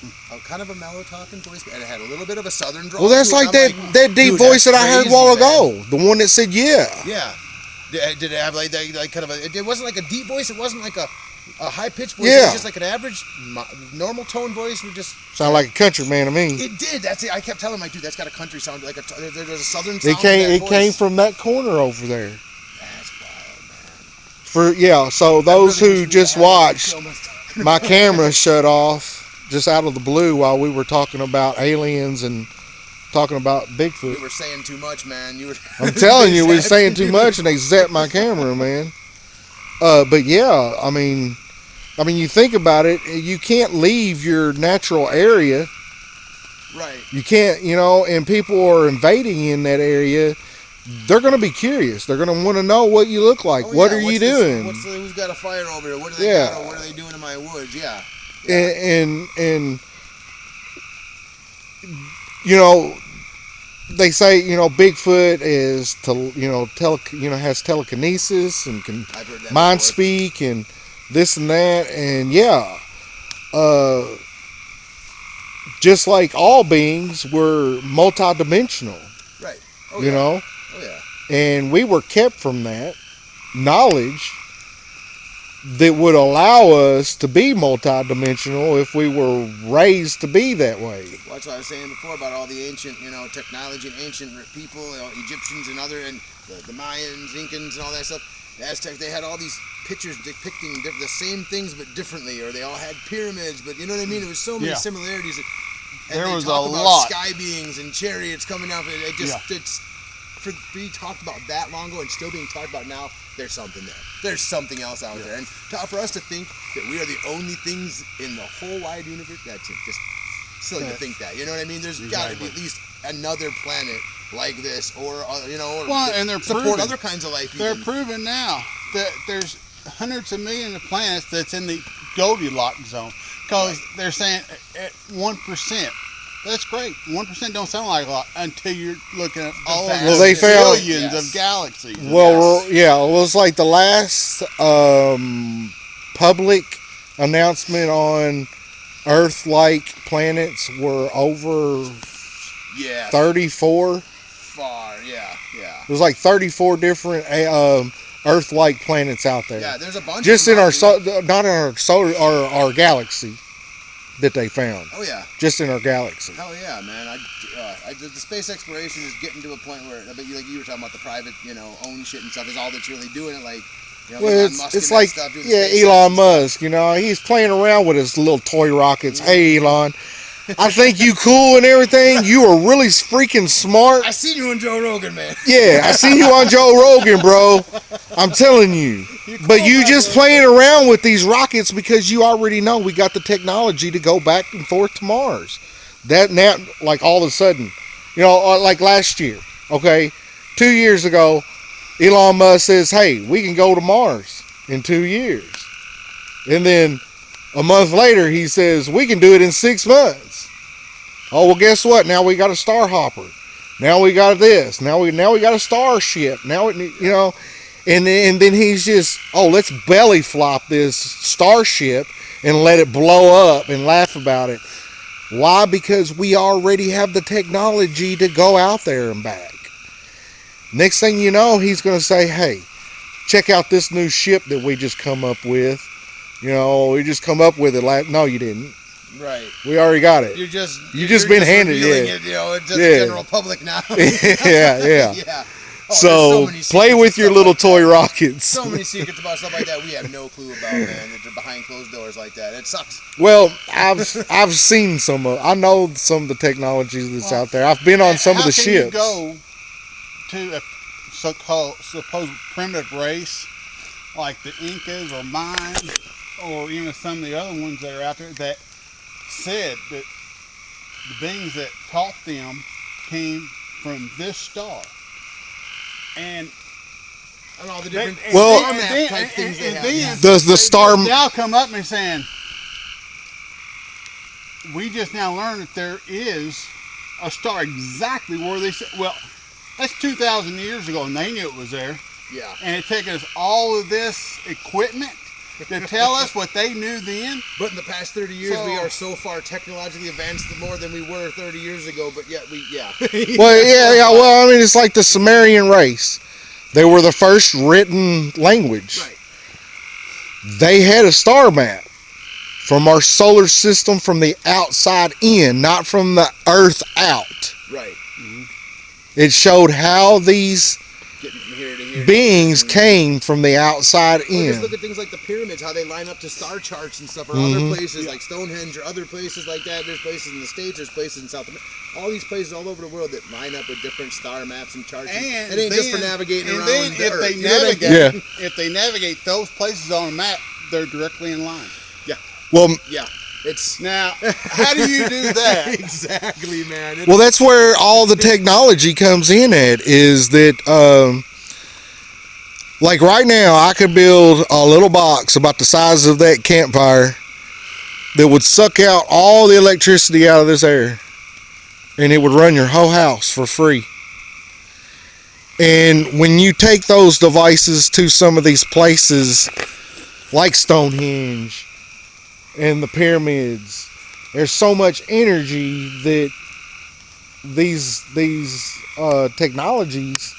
kind of a mellow talking voice, and it had a little bit of a southern drawl. Well, that's to it, like that deep dude, voice that that's I heard a crazy, while man. ago. The one that said, yeah. Yeah. Did it have like kind of a? It wasn't like a deep voice. It wasn't like a high pitched voice. It Yeah. was just like an average, normal tone voice. We just. Sound like a country man to me. It did. That's it. I kept telling my dude, that's got a country sound. Like there's a southern It sound. came from that corner over there. That's wild, man. So those I really who wish we just had watched, so much talking my about camera shut off just out of the blue while we were talking about aliens and talking about Bigfoot. You were saying too much, man. You were. I'm telling you, we were saying too much and they zapped my camera, man. But yeah, I mean, you think about it, you can't leave your natural area. Right. You can't, and people are invading in that area. They're going to be curious. They're going to want to know what you look like. Oh, what yeah, are you what's this- doing? who's got a fire over here? What do they Yeah. got? Or what are they doing in my woods? Yeah. And they say Bigfoot is has telekinesis and can I've heard that mind before. speak and this and that, and just like all beings, we're multidimensional, Right. Oh, you yeah. know, Oh yeah. and we were kept from that knowledge that would allow us to be multidimensional if we were raised to be that way. Well, that's what I was saying before about all the ancient, technology and ancient people, Egyptians and the Mayans, Incans, and all that stuff. The Aztecs, they had all these pictures depicting the same things but differently, or they all had pyramids, but you know what I mean? There was so many Yeah. similarities. And There they was talk a about lot. sky beings and chariots coming down. It's for being talked about that long ago and still being talked about now. There's something there. There's something else out there, and for us to think that we are the only things in the whole wide universe, that's just silly to think that. You know what I mean? There's got to be at least another planet like this, or Well, and they're support proving- other kinds of life. They're even. proving now that there's hundreds of millions of planets that's in the Goldilocks zone, because they're saying at 1%. That's great. 1% don't sound like a lot until you're looking at all vast- of Well, they the found- billions Yes. of galaxies. Well, yeah, it was like the last public announcement on Earth-like planets were over Yeah, 34. far. Yeah. There's like 34 different Earth-like planets out there. Yeah, there's a bunch. Just of in them, not in our solar, our galaxy that they found. Oh yeah. Just in our galaxy. Hell yeah, man! The space exploration is getting to a point where, but like you were talking about the private, own shit and stuff is all that's really doing it. Like, Well, Elon Musk it's and like, that stuff, doing yeah, SpaceX Elon and stuff. Musk, he's playing around with his little toy rockets. Hey, Elon, I think you cool and everything. You are really freaking smart. I seen you on Joe Rogan, man. Yeah, I seen you on Joe Rogan, bro. I'm telling you. But you just playing around with these rockets because you already know we got the technology to go back and forth to Mars. That now, like all of a sudden, like last year, okay, 2 years ago, Elon Musk says, hey, we can go to Mars in 2 years. And then a month later, he says, we can do it in 6 months. Oh, well, guess what? Now we got a Star Hopper. Now we got this. Now we got a Starship. Now and then he's just, let's belly flop this Starship and let it blow up and laugh about it. Why? Because we already have the technology to go out there and back. Next thing you know, he's going to say, hey, check out this new ship that we just come up with. We just come up with it. No, you didn't. Right. We already got it. You're just been handed, revealing yeah. it, to the Yeah. general public now. yeah. Yeah. So many play secrets with your and little stuff like toy that. rockets. So many secrets about stuff like that we have no clue about, man. That are behind closed doors like that. It sucks. Well, I've seen some of. I know some of the technologies that's out there. I've been on some of the How ships. can you go to a so-called supposed primitive race like the Incas or Mayans or some of the other ones that are out there that said that the beings that taught them came from this star, and all the different Well- star map type things they have. Does the star? now come up and saying, we just now learned that there is a star exactly where they said. Well, that's 2,000 years ago, and they knew it was there. Yeah. And it took us all of this equipment to tell us what they knew then. But in the past 30 years, So- we are so far technologically advanced more than we were 30 years ago. But yet yeah. Well, yeah. Well, I mean, it's like the Sumerian race. They were the first written language. Right. They had a star map from our solar system from the outside in, not from the Earth out. Right. It showed how these Getting from here to here. beings came from the outside Well, just in. look at things like the pyramids, how they line up to star charts and stuff, or other places like Stonehenge or other places like that. There's places in the States, there's places in South America, all these places all over the world that line up with different star maps and charts. And it ain't just for then- navigating and around then the if Earth. they You know what I mean? navigate, Yeah. if they navigate those places on a map, they're directly in line. Well, Yeah, it's Now, how do you do that? exactly, man. well, that's where all the technology comes in at, is that, like right now, I could build a little box about the size of that campfire that would suck out all the electricity out of this air, and it would run your whole house for free. And when you take those devices to some of these places like Stonehenge and the pyramids, there's so much energy that these technologies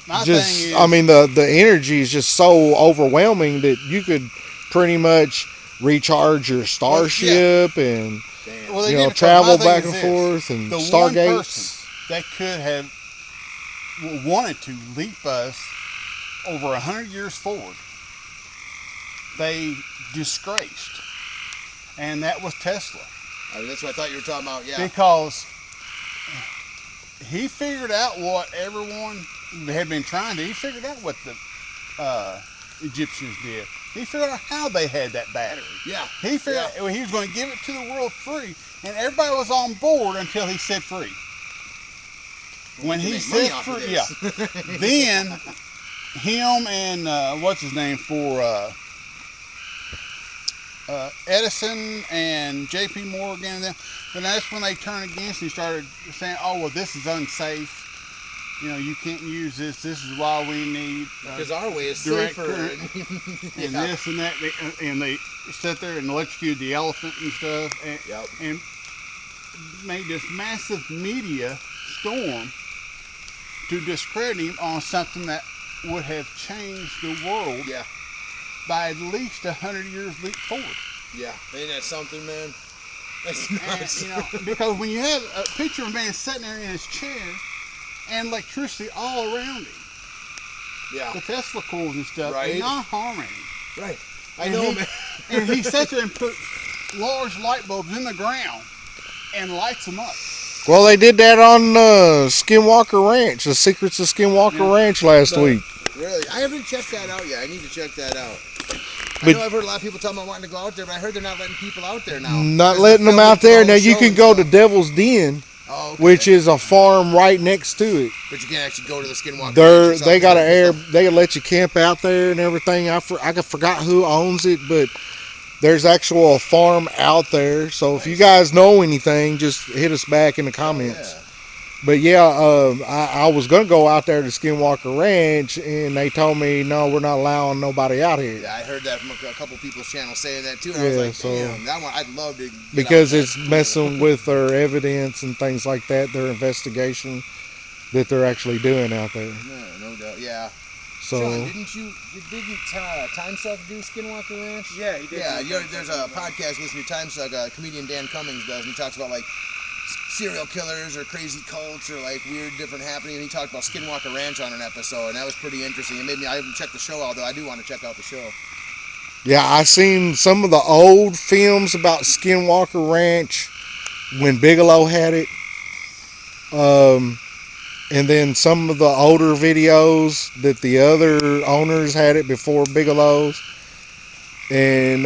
My just, thing is, I mean, the energy is just so overwhelming that you could pretty much recharge your starship and well, they you did know, it 'cause travel my thing back is and this. forth and The one stargates. person that could have wanted to leap us over 100 years forward, they disgraced, and that was Tesla, I mean, that's what I thought you were talking about. Yeah, because he figured out what everyone had been trying to. He figured out what the Egyptians did. He figured out how they had that battery. yeah. He figured out he was going to give it to the world free, and everybody was on board until he said free. When he make money said off of free, yeah, this. then him and what's his name for Edison and J.P. Morgan and them, then that's when they turned against and started saying, "Oh, well, this is unsafe. You know, you can't use this. This is why we need Because our way is direct safer. current. and this and that." And they sat there and electrocuted the elephant and stuff, and, Yep. and made this massive media storm to discredit him on something that would have changed the world Yeah, by at least 100 years leap forward. yeah. Ain't that something, man? That's And, nuts. you know, because when you have a picture of a man sitting there in his chair and electricity all around him, yeah, the Tesla coils and stuff, Right. and not harming him. right. I And know, he- man. And he sits there and put large light bulbs in the ground and lights them up. Well, they did that on Skinwalker Ranch, the Secrets of Skinwalker Ranch last week. Really, I haven't checked that out yet. I need to check that out. I But- know I've heard a lot of people talking about wanting to go out there, but I heard they're not letting people out there now. Not Because letting they're them out filming there. the Now whole you show can and go to stuff. Devil's Den, Oh, okay. which is a farm right next to it. But you can't actually go to the Skinwalker. They Ranch itself got an and air. stuff. They let you camp out there and everything. I forgot who owns it, but there's actual farm out there. So if you guys know anything, just hit us back in the comments. Yeah. But yeah, I was gonna go out there to Skinwalker Ranch, and they told me no, we're not allowing nobody out here Yeah, I heard that from a couple people's channels saying that too. And I was Yeah, like, so- damn, that one I'd love to. Get because out it's messing with their evidence and things like that. Their investigation that they're actually doing out there. No, no doubt. Yeah. So Sean, didn't Time Suck do Skinwalker Ranch? Yeah, he did. Yeah, there's a podcast listening to Time Suck, comedian Dan Cummings does, and he talks about like serial killers or crazy cults or like weird different happenings. And he talked about Skinwalker Ranch on an episode, and that was pretty interesting. It made me. I haven't checked the show out though. I do want to check out the show. yeah, I seen some of the old films about Skinwalker Ranch when Bigelow had it. And then some of the older videos that the other owners had it before Bigelow's. And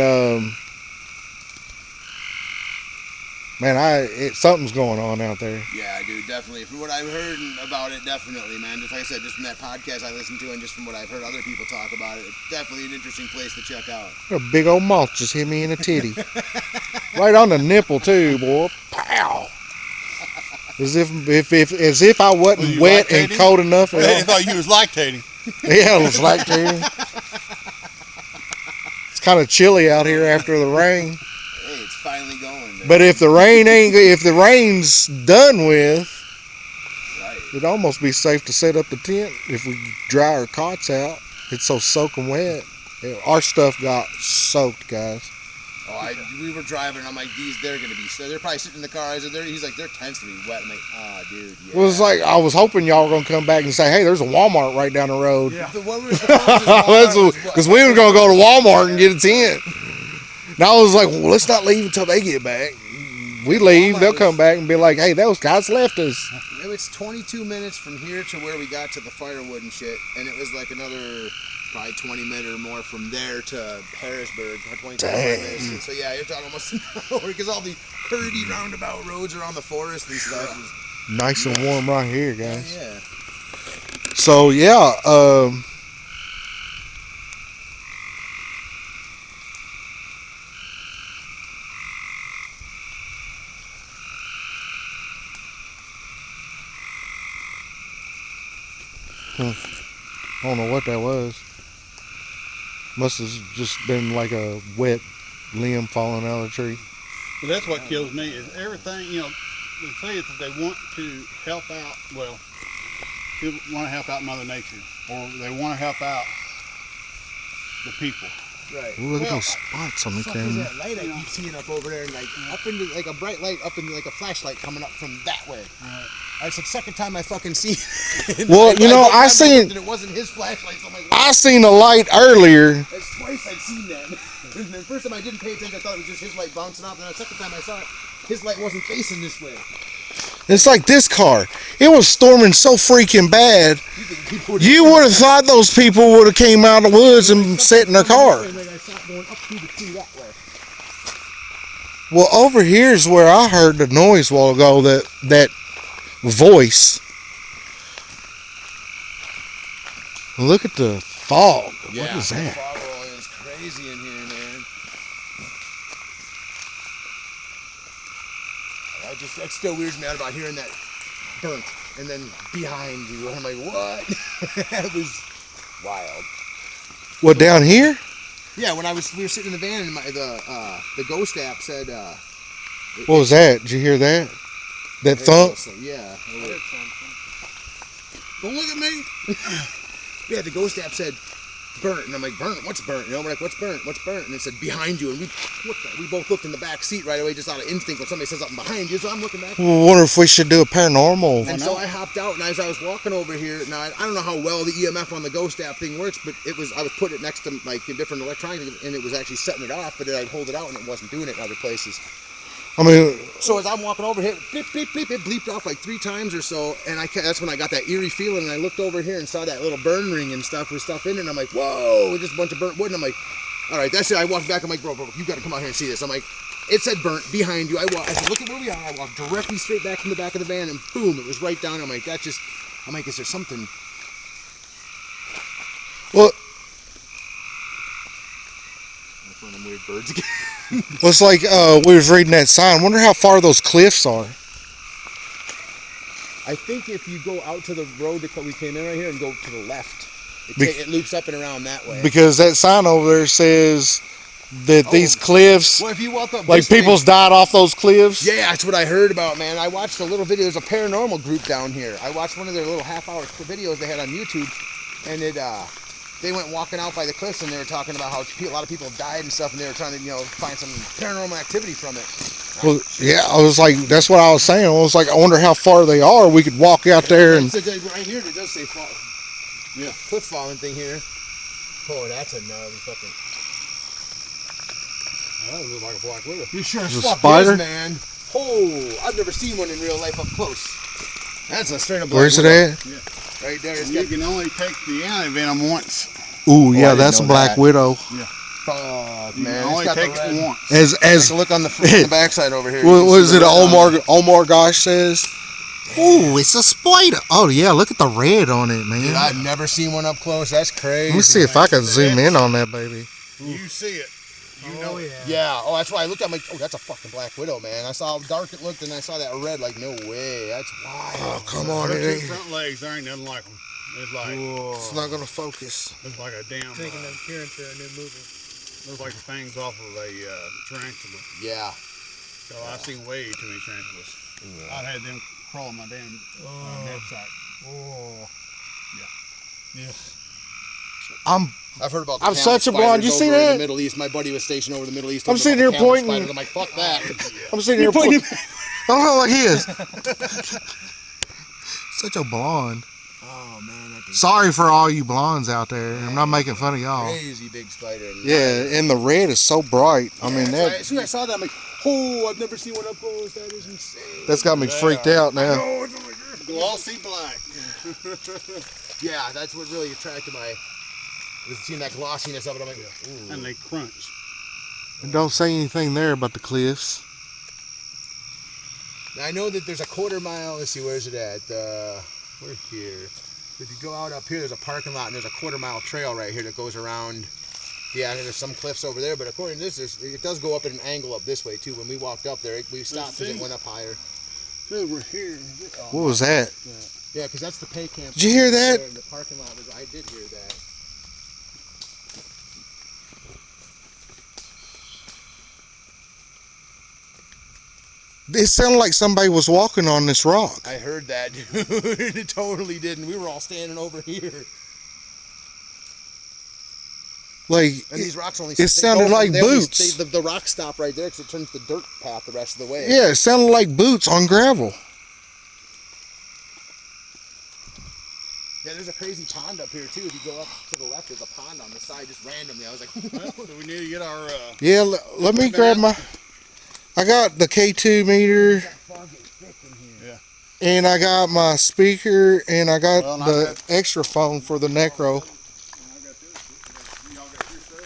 Man, something's going on out there. Yeah, dude, definitely. From what I've heard about it, definitely, man. Just like I said, just from that podcast I listened to and just from what I've heard other people talk about it, it's definitely an interesting place to check out. A big old moth just hit me in the titty. Right on the nipple, too, boy. Pow! As if I wasn't wet and cold enough. I thought you was lactating. Yeah, it was lactating. It's kind of chilly out here after the rain. Hey, it's finally going. Man. But if the rain's done with, Right. it'd almost be safe to set up the tent if we dry our cots out. It's so soaking wet. Our stuff got soaked, guys. Oh, we were driving, and I'm like, they're gonna be. So they're probably sitting in the car. He's like, their tent's gonna be wet. I'm like, dude. Yeah. It was like I was hoping y'all were gonna come back and say, "Hey, there's a Walmart right down the road." Yeah. Because we were gonna go to Walmart and get a tent. Now I was like, well, let's not leave until they get back. We leave, they'll come back and be like, "Hey, those guys left us." It's 22 minutes from here to where we got to the firewood and shit, and it was like another probably 20 minutes or more from there to Harrisburg. 25 minutes. So yeah, you're talking almost an hour because all the curdy roundabout roads around the forest and stuff. Nice and warm right here, guys. Yeah. So yeah, I don't know what that was. Must have just been like a wet limb falling out of the tree. But that's what kills me is everything, they say that they want to help out, well, people want to help out Mother Nature, or they want to help out the people. Right. Ooh, look at those spots on the What is camera. that light I keep seeing up over there, and like up into like a bright light up into like a flashlight coming up from that way. Right. It's the second time I fucking seen it. Well, I seen it wasn't his flashlight. So I'm like, I seen a light earlier. That's twice I've seen that. And the first time I didn't pay attention, I thought it was just his light bouncing off. And then the second time I saw it, his light wasn't facing this way. It's like this car. It was storming so freaking bad. You would have thought those people would have came out of the woods and sat in their car. And then I saw it going up through the tree that way. Well, over here's where I heard the noise a while ago. That voice. Look at the fog. What is The that? fog roll is crazy in here, man. That still weirds me out about hearing that burnt and then behind you. And I'm like, what? That was wild. What, down here? Yeah, when we were sitting in the van and the ghost app said, What was that? Did you hear that? That thump? Yeah. Don't look at me. Yeah, the ghost app said burnt, and I'm like, burnt? What's burnt? We're like, what's burnt? What's burnt? And it said behind you, and we both looked in the back seat right away, just out of instinct when somebody says something behind you. So I'm looking back. Well, I wonder if we should do a paranormal. And so I hopped out, and as I was walking over here, now I don't know how well the EMF on the ghost app thing works, but I was putting it next to like a different electronics, and it was actually setting it off, but then I'd hold it out, and it wasn't doing it in other places. I mean, So as I'm walking over here, bleep, bleep, bleep, it bleeped off like 3 times or so, and that's when I got that eerie feeling, and I looked over here and saw that little burn ring and stuff with stuff in it, and I'm like, whoa, just a bunch of burnt wood, and I'm like, all right, that's it. I walked back, I'm like, bro, you got to come out here and see this. I'm like, it said burnt behind you. I said, look at where we are. I walked directly straight back from the back of the van, and boom, it was right down. I'm like, is there something? well, That's one of them weird birds again. it's like we was reading that sign. Wonder how far those cliffs are. I think if you go out to the road that we came in right here and go to the left, Be- it loops up and around that way. Because that sign over there says that these cliffs, Well, if you walk up like this way- people's died off those cliffs. Yeah, that's what I heard about, man. I watched a little video. There's a paranormal group down here. I watched one of their little half-hour videos they had on YouTube, and they went walking out by the cliffs, and they were talking about how a lot of people died and stuff, and they were trying to, find some paranormal activity from it. Well, yeah, I was like, that's what I was saying. I was like, I wonder how far they are. We could walk out there and. Right here, it does say fall. Yeah, cliff falling thing here. Oh, that's a gnarly fucking. That looks like a black widow. You sure as Is it a fuck spider? is, man. Oh, I've never seen one in real life up close. That's a straight up black Where's it widow. at? Right there. It's You got, can only take the antivenom once. Ooh, I yeah, didn't that's a know black that. widow. Fuck, You man. can only It's got the take red. it once. As Take a look on the backside over here. what You can was see it? the red on Omar Gosh says. Ooh, it's a spider. Oh yeah, look at the red on it, man. Dude, I've never seen one up close. That's crazy. Let me see if I can zoom in on that baby. You see it. You know it. Yeah. Oh, that's why I looked at. I'm like, oh, that's a fucking black widow, man. I saw how dark it looked, and I saw that red. Like, no way. That's wild. Oh come on, Her it two ain't. front legs, there ain't nothing like them. It's like It's not gonna focus. it's like a damn. Making an appearance in a new movie. Looks like the fangs off of a tarantula. Yeah. So I've seen way too many tarantulas. I've had them crawl my damn knapsack. Oh. I've heard about. I'm camel such a blonde. You spiders see over in that? the Middle East. My buddy was stationed over the Middle East. I'm told me sitting about here the camel pointing- spiders. I'm like, fuck that. I'm sitting here pointing. Oh, like he is. Such a blonde. Oh man, that thing's Sorry for all you blondes out there. I'm not making fun of y'all. crazy big spider. Yeah, and the red is so bright. I mean That's why, that as soon as I saw that, I'm like, oh, I've never seen one up close. That is insane. that's got me freaked out now. Glossy black. Yeah, that's what really attracted my. Was seeing that glossiness of it. I'm like, ooh. And they crunch. Don't say anything there about the cliffs. Now I know that there's a quarter mile. Let's see, where's it at? We're here. If you go out up here, there's a parking lot, and there's a quarter-mile trail right here that goes around. Yeah, and there's some cliffs over there, but according to this, it does go up at an angle up this way too. When we walked up there, we stopped because it went up higher. Dude, we're here. What was that? Yeah, because that's the pay camp. Did you hear that? The parking lot was. I did hear that. It sounded like somebody was walking on this rock. I heard that, dude. It totally did, and we were all standing over here. Like And these rocks only. it sounded like boots. The rocks stop right there because it turns the dirt path the rest of the way. yeah, it sounded like boots on gravel. Yeah, there's a crazy pond up here too. If you go up to the left, there's a pond on the side just randomly. I was like, Well, do we need to get our Yeah, let me grab my. I got the K2 meter. And I got my speaker, and I got Well, and the I got- extra phone for the Necro. y'all got your stuff?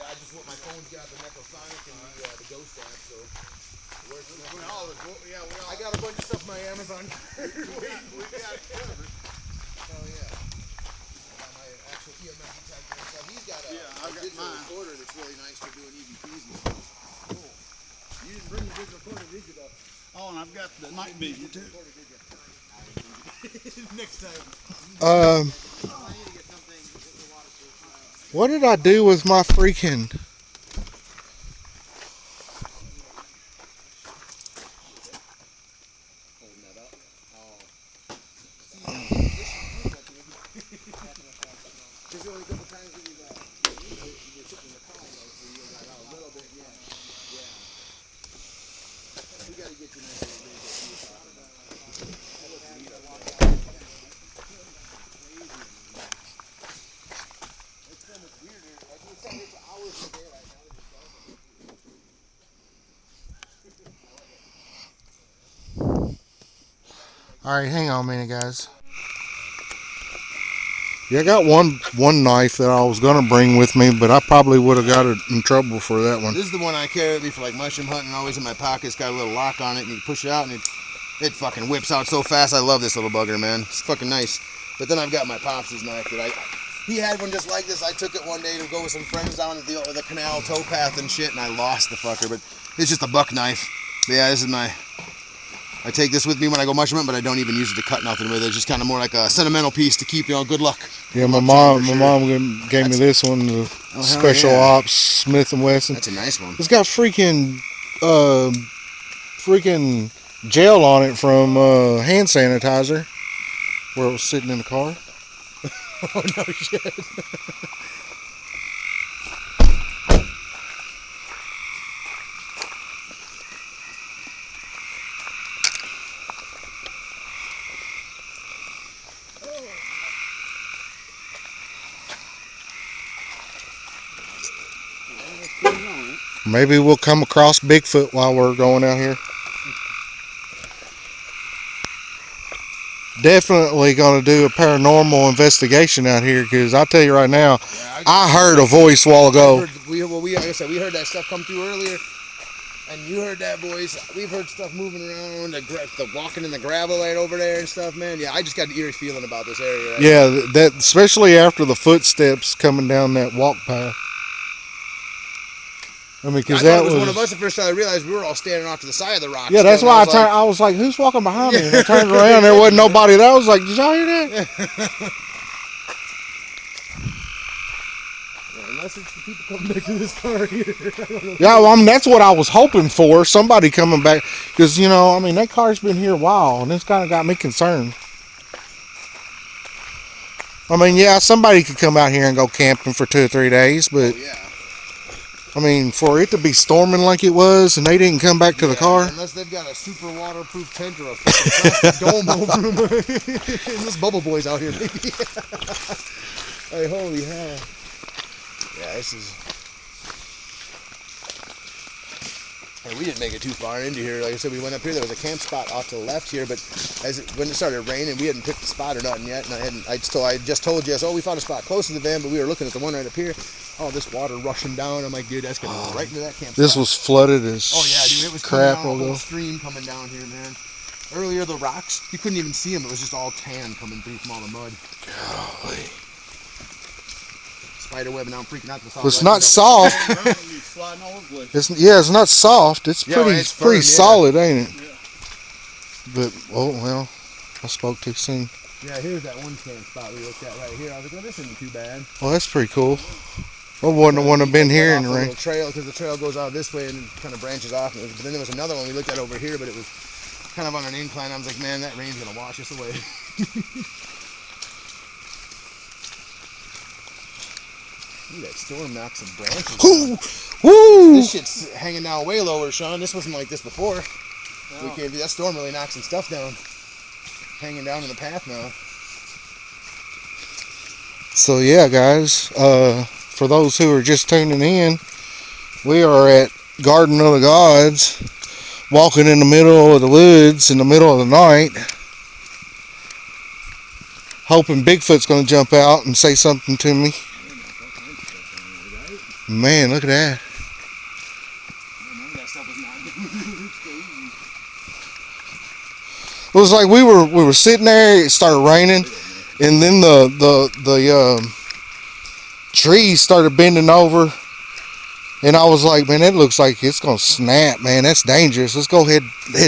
I just want my phone's got the Necrosonic and the Ghost app, so it works. I got a bunch of stuff on my Amazon. we got it covered. Oh yeah. I got my actual EMF detector and stuff. He's got a I've got digital mine. recorder that's really nice for doing EVPs and stuff. Cool. You didn't bring your digital recorder, did you though? Oh, and I've got the night vision too. Next time. What did I do with my freaking? There's only a couple times when you're sitting in the car, so you got a little bit, yeah. We gotta get you next to All right, hang on a minute, guys. Yeah, I got one knife that I was gonna bring with me, but I probably would have got in trouble for that one. This is the one I carry with me for like mushroom hunting, always in my pocket. It's got a little lock on it, and you push it out, and it fucking whips out so fast. I love this little bugger, man. It's fucking nice. But then I've got my pops' knife that he had one just like this. I took it one day to go with some friends down the canal towpath and shit, and I lost the fucker. But it's just a buck knife. But yeah, this is I take this with me when I go mushroom hunting, but I don't even use it to cut nothing with it. It's just kind of more like a sentimental piece to keep, good luck. Yeah, my Luck charm mom for sure. gave me this one, the hell Special yeah. Ops Smith and Wesson. That's a nice one. It's got freaking gel on it from hand sanitizer where it was sitting in the car. Oh no shit. Maybe we'll come across Bigfoot while we're going out here. definitely going to do a paranormal investigation out here, because I tell you right now, I heard a voice a while ago. Like I said, we heard that stuff come through earlier, and you heard that voice. We've heard stuff moving around, the walking in the gravel right over there and stuff, man. Yeah, I just got an eerie feeling about this area. Right Yeah, that especially after the footsteps coming down that walk path. I mean, because I thought that it was one of us the first time I realized we were all standing off to the side of the rock. Yeah, that's why I turned. I was like, "Who's walking behind me?" And I turned around, there wasn't nobody there. I was like, "Did y'all hear that?" Unless it's the people coming back to this car here. Yeah, well, I mean, that's what I was hoping for. Somebody coming back, because I mean, that car's been here a while, and it's kind of got me concerned. I mean, yeah, somebody could come out here and go camping for 2 or 3 days, but. Oh, yeah. I mean, for it to be storming like it was and they didn't come back to the car. Unless they've got a super waterproof tent or a plastic dome over them. This Bubble Boy's out here, maybe. Hey, holy hell. Yeah, this is... Hey, we didn't make it too far into here. Like I said, we went up here. There was a camp spot off to the left here, but when it started raining, we hadn't picked the spot or nothing yet. And I just told you, we found a spot close to the van, but we were looking at the one right up here. Oh, this water rushing down. I'm like, dude, that's going to go right into that camp This spot. was flooded as Oh, yeah, dude. It was crap. coming down, a whole stream coming down here, man. Earlier, the rocks, you couldn't even see them. It was just all tan coming through from all the mud. Golly. Spiderweb, and I'm freaking out. Well, it's not soft. It's not soft. It's Yeah, pretty, it's firm, pretty yeah. solid, ain't it? But, oh, well, I spoke too soon. Yeah, here's that one camp spot we looked at right here. I was like, well, this isn't too bad. Well, that's pretty cool. I wouldn't have been here in the rain. Trail, because the trail goes out this way and kind of branches off. But then there was another one we looked at over here, but it was kind of on an incline. I was like, man, that rain's gonna wash us away. Ooh, that storm knocked some branches down. Woo! This shit's hanging down way lower, Sean. This wasn't like this before. We came, that storm really knocked some stuff down. Hanging down in the path now. So yeah, guys, for those who are just tuning in, we are at Garden of the Gods, walking in the middle of the woods in the middle of the night, hoping Bigfoot's going to jump out and say something to me. Man, look at that. It was like we were sitting there, it started raining, and then the trees started bending over, and I was like, man, that looks like it's gonna snap, man. That's dangerous. Let's go head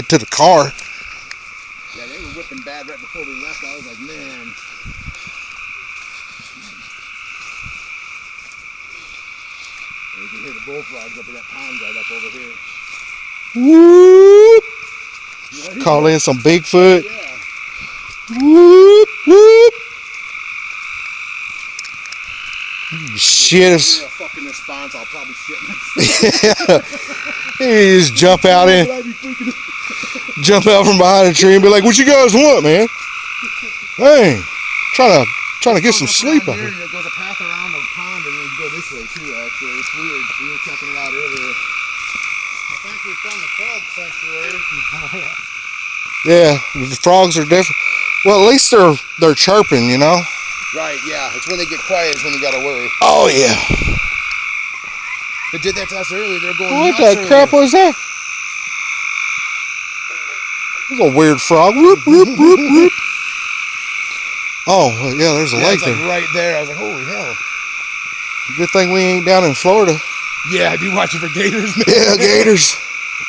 to the car. Yeah, they were whipping bad right before we left. I was like, man. And you can hear the bullfrogs up in that pond right up over here. Whoop! Call in some Bigfoot. Yeah. Whoop whoop! Shit! If you're a fucking response, I'll probably shit myself. You just jump out from behind a tree and be like, "What you guys want, man?" Hey, trying to get some sleep out here. It goes a path around the pond and then you go this way too. Actually, it's weird. We were checking it out earlier. I think we found the frog sanctuary. Yeah, the frogs are different. Well, at least they're chirping, you know. Right, yeah. It's when they get quiet is when you gotta worry. Oh yeah. They did that to us earlier. They're going What nuts the crap earlier. was that? It was a weird frog. Whoop whoop whoop whoop. Oh yeah, there's a Yeah, lake it's like there. right there. I was like, holy hell. Good thing we ain't down in Florida. Yeah, I'd be watching for gators, man. Yeah, gators.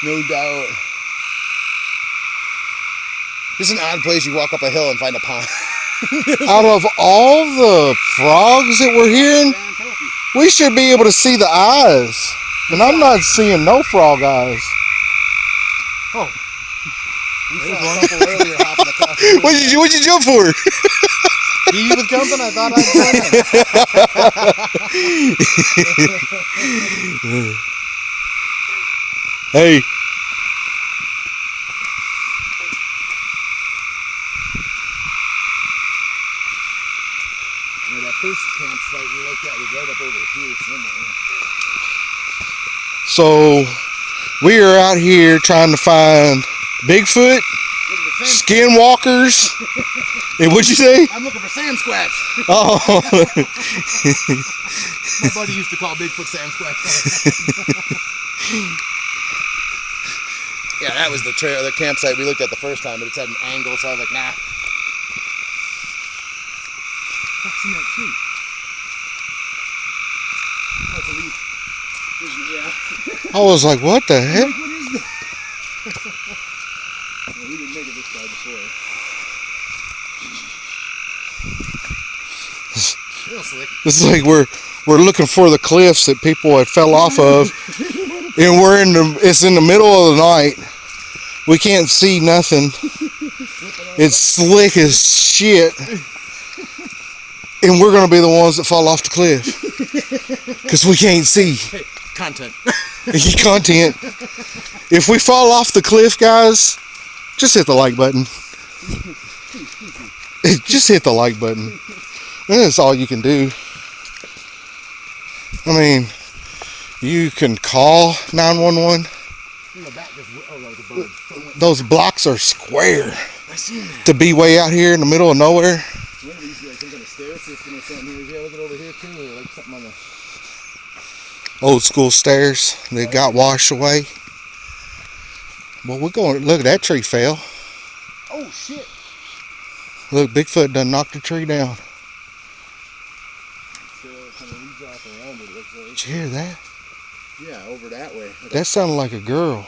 No doubt. This is an odd place. You walk up a hill and find a pond. Out of all the frogs that we're hearing, we should be able to see the eyes. And I'm not seeing no frog eyes. Oh. There was one up earlier hopping across the What'd you jump for? He was jumping. I thought I'd join in. Hey. Yeah, that first campsite we looked at was right up over here somewhere. So we are out here trying to find Bigfoot, skinwalkers, Hey, what'd you say? I'm looking for Sam Squatch. Oh. My buddy used to call Bigfoot Sam Squatch. Yeah, that was the trail, the campsite we looked at the first time, but it's at an angle, so I was like, nah. What's in that tree? Oh, it's a leaf. Yeah. I was like, what the heck? What is that? Yeah, we didn't make it this far before. Real slick. It's like we're looking for the cliffs that people had fell off of, and it's in the middle of the night. We can't see nothing. It's slick as shit, and we're gonna be the ones that fall off the cliff because we can't see. Hey, content. Content. If we fall off the cliff, guys, just hit the like button. Just hit the like button. That's all you can do. I mean, you can call 911. Those blocks are square. I seen that. To be way out here in the middle of nowhere. One of these, I think, on a stair system or something here. Yeah, look at over here too. Or like something on the. Old school stairs. They got washed away. Well, we're going. Look, that tree fell. Oh shit! Look, Bigfoot done knocked the tree down. So kind of leads off around it. Looks like. Did you hear that? Yeah, over that way. That sounded like a girl.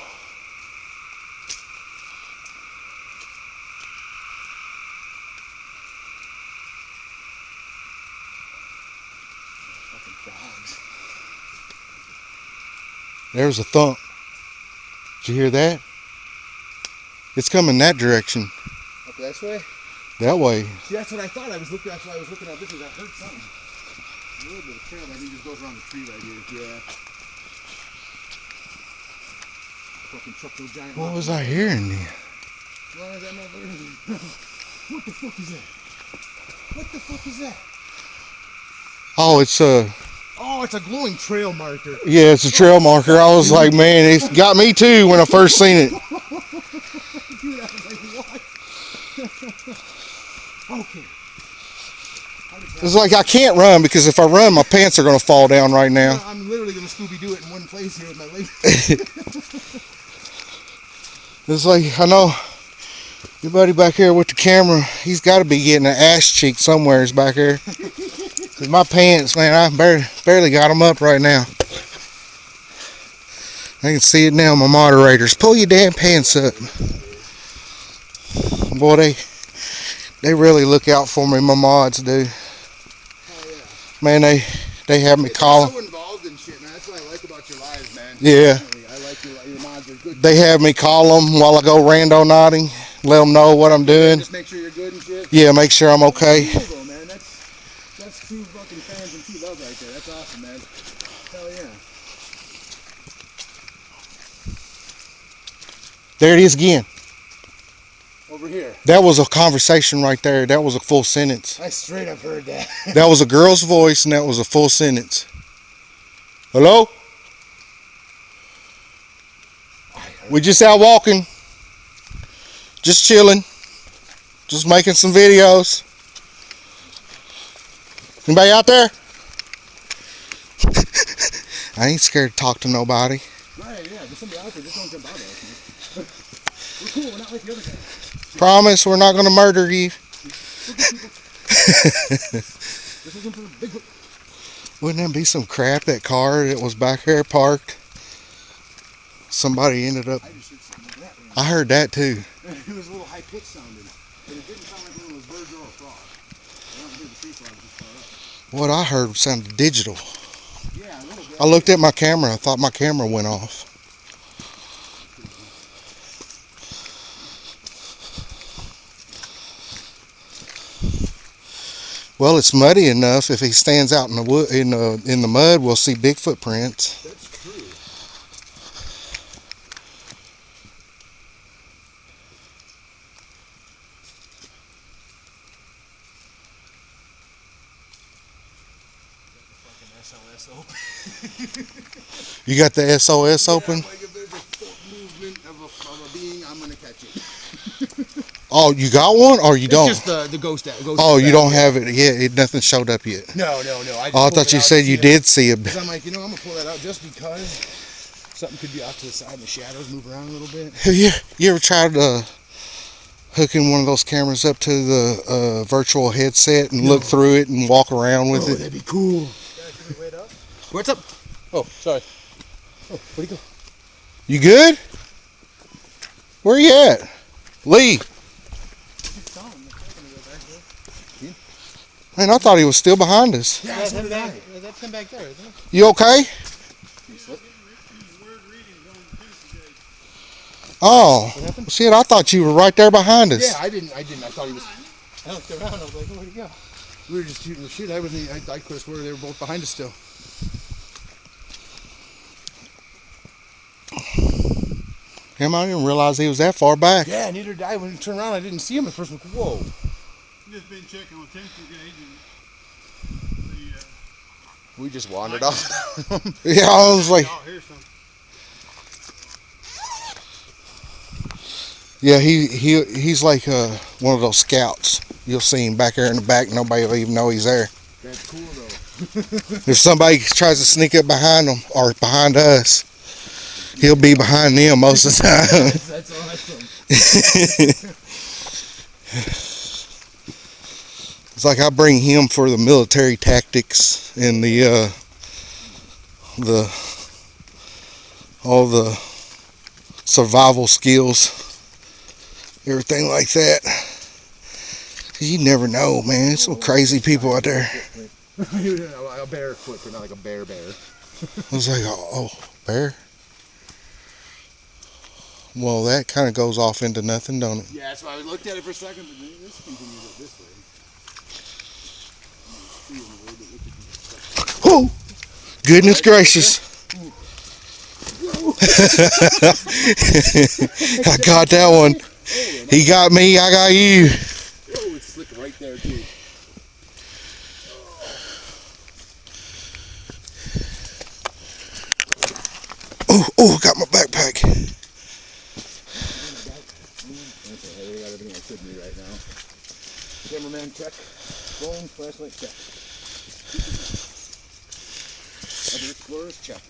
Fucking frogs. There's a thump. Did you hear that? It's coming that direction. Up this way. That way. See, that's what I thought. I was looking. That's why I was looking at this. I heard something. A little bit of trail. I think just goes around the tree right here. Yeah. Fucking truck those giant. What rocks. was I hearing then? Why is that motherfucker? What the fuck is that? What the fuck is that? Oh, it's a Oh, it's a glowing trail marker. yeah, it's a trail marker. I was like, man, it's got me too when I first seen it. Dude, I was like, what? Okay. It's like I can't run because if I run, my pants are gonna fall down right now. I'm literally gonna Scooby-Doo it in one place here with my legs. It's like I know your buddy back here with the camera. He's got to be getting an ass cheek somewheres back here. Cause my pants, man, I barely got them up right now. I can see it now. My moderators, pull your damn pants up. Boy, they really look out for me. My mods do. Man, they have me call So involved in shit, man. That's what I like about your lives, man. Yeah. Definitely. I like your mods are good. They have me call them while I go rando nodding, let them know what I'm doing. Just make sure you're good and shit. Yeah, make sure I'm okay. Cool though, man. That's true fucking fans and true love right there. That's awesome, man. Hell yeah. There it is again. Over here. That was a conversation right there. That was a full sentence. I straight up heard that. That was a girl's voice, and that was a full sentence. Hello? We just out walking. Just chilling. Just making some videos. Anybody out there? I ain't scared to talk to nobody. Right, yeah. There's somebody out there. Just don't jump out at us, man. We're cool. We're not like the other guys. Promise we're not going to murder you. This isn't for Bigfoot. Wouldn't that be some crap, that car that was back there parked? Somebody ended up... I just heard something like that. I heard that too. It was a little high pitched sounding. But it didn't sound like one of those birds or a frog. I don't hear the tree frog just far up. What I heard sounded digital. Yeah, a little bit. I looked at my camera. I thought my camera went off. Well, it's muddy enough. If he stands out in the wood, in the mud, we'll see big footprints. That's true. SOS open. You got the SOS open? Like if there's a movement of a being thing, I'm gonna catch it. Oh, you got one or you It's don't? just the ghost. Oh, you don't have it yet. Nothing showed up yet. No. Oh, I thought you said you did see it. Because I'm like, I'm gonna pull that out just because something could be off to the side and the shadows move around a little bit. Have you ever tried hooking one of those cameras up to the virtual headset and look through it and walk around with it? That'd be cool. Wait up. What's up? Oh, sorry. Oh, where'd he go? You good? Where you at? Lee. Man, I thought he was still behind us. Yeah, so did I. That's him back there, isn't it? You okay? Oh, shit, I thought you were right there behind us. Yeah, I didn't. I thought he was. I looked around. I was like, where'd he go? We were just shooting the shit. I could have swore they were both behind us still. Him, I didn't realize he was that far back. Yeah, neither did I. When I turned around, I didn't see him at first. I'm like, whoa. Just been checking on temperature gauge and We just wandered off. Yeah, I was like, here's some. yeah, he's like one of those scouts. You'll see him back there in the back. Nobody will even know he's there. That's cool though. If somebody tries to sneak up behind them or behind us, he'll be behind them most of the time. That's awesome. It's like I bring him for the military tactics and all the survival skills, everything like that. You never know, man. There's some crazy people out there. A bear footprint, not like a bear. I was like, oh, bear? Well, that kind of goes off into nothing, don't it? Yeah, that's why I looked at it for a second, but then this continues up this way. Oh, goodness gracious. I got that one. He got me, I got you. Oh, it's slick right there, too. Oh, got my backpack. Okay, I got everything I should need right now. Cameraman, check. Phone, flashlight, check. Other explorers, check.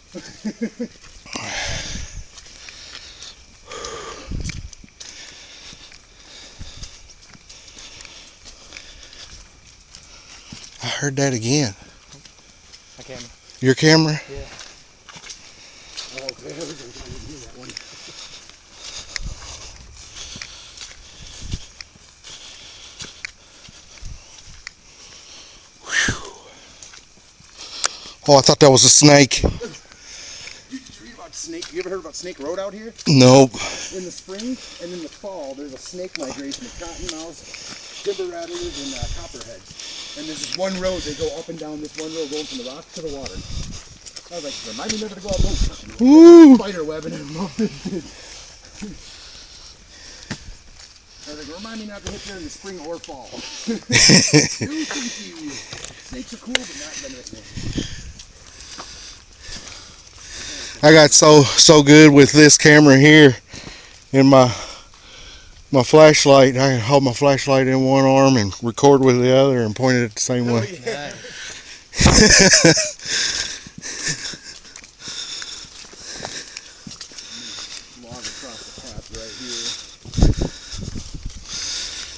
I heard that again. My camera. Your camera? Yeah. Oh, okay, I was going to hear that one. Oh, I thought that was a snake. Did you read about snake? You ever heard about Snake Road out here? Nope. In the spring and in the fall, there's a snake migration of cottonmouths, timber rattlers, and copperheads. And there's this one road, they go up and down this one road, going from the rock to the water. I was like, remind me never to go out boat. Woo! Spider webbing and muffin. I was like, remind me not to hit there in the spring or fall. Too confused. Snakes are cool, but not venomous. I got so good with this camera here and my flashlight. I can hold my flashlight in one arm and record with the other and point it at the same way. Yeah. Log across the path right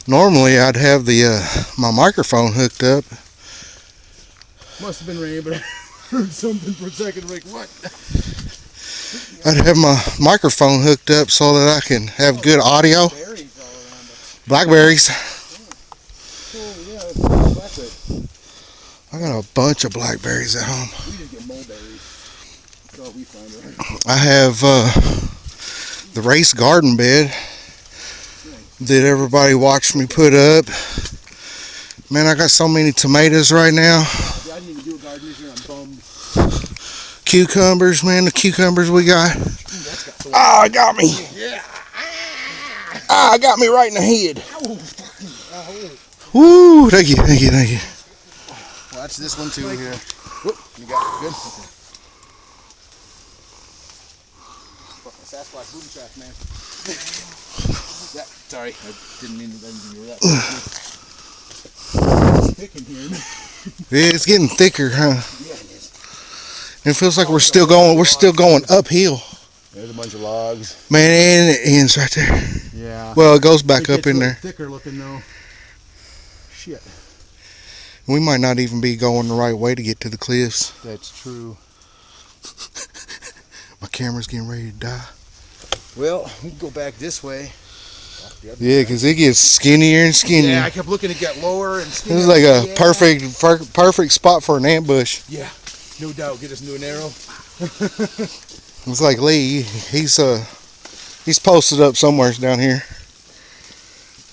here. Normally I'd have the my microphone hooked up. Must have been rain, but I heard something for a second. Like, what? I'd have my microphone hooked up so that I can have good audio. Berries all around us. Blackberries. Oh, yeah, it's blackberry. I got a bunch of blackberries at home. We just get mulberries. That's all we find, right? I have the raised garden bed that everybody watched me put up. Man, I got so many tomatoes right now. Yeah, I didn't even do a garden this year. I'm bummed. Cucumbers, man, the cucumbers we got. Ooh, that's got the Ah, it got me. Yeah. Ah, it got me right in the head. Ow. Woo, thank you. Watch this one too here. Whoop, you got it. Good. Okay. Fuck Sasquatch booby trap, man. Yeah, sorry, I didn't mean to do that. It's thick in here. Yeah, it's getting thicker, huh? Yeah, it is. It feels like we're still going uphill. There's a bunch of logs. Man, and it ends right there. Yeah. Well, it goes back up in there. Thicker looking though. Shit. We might not even be going the right way to get to the cliffs. That's true. My camera's getting ready to die. Well, we can go back this way. Yeah, because it gets skinnier and skinnier. Yeah, I kept looking to get lower and skinnier. This is like a perfect spot for an ambush. Yeah, no doubt. Get us into an arrow. It's like Lee. He's posted up somewhere down here,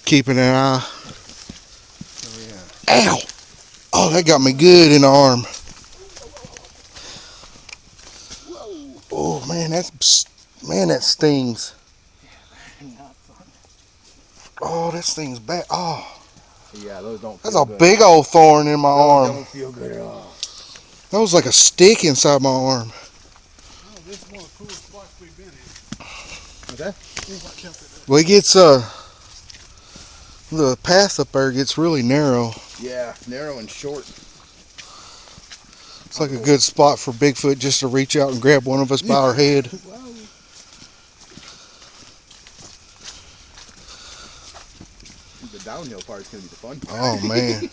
keeping an eye. Oh yeah. Ow! Oh, that got me good in the arm. Oh man, that stings. Oh, that stings bad. Oh, Yeah, those don't. that's feel a good. big old thorn in my Those arm. don't feel good at all. That was like a stick inside my arm. Oh, this is one of the coolest spots we've been in. What's that? Well, it gets the path up there gets really narrow. Yeah, narrow and short. It's like a good spot for Bigfoot just to reach out and grab one of us by our head. The downhill part's gonna be the fun part. Oh man. I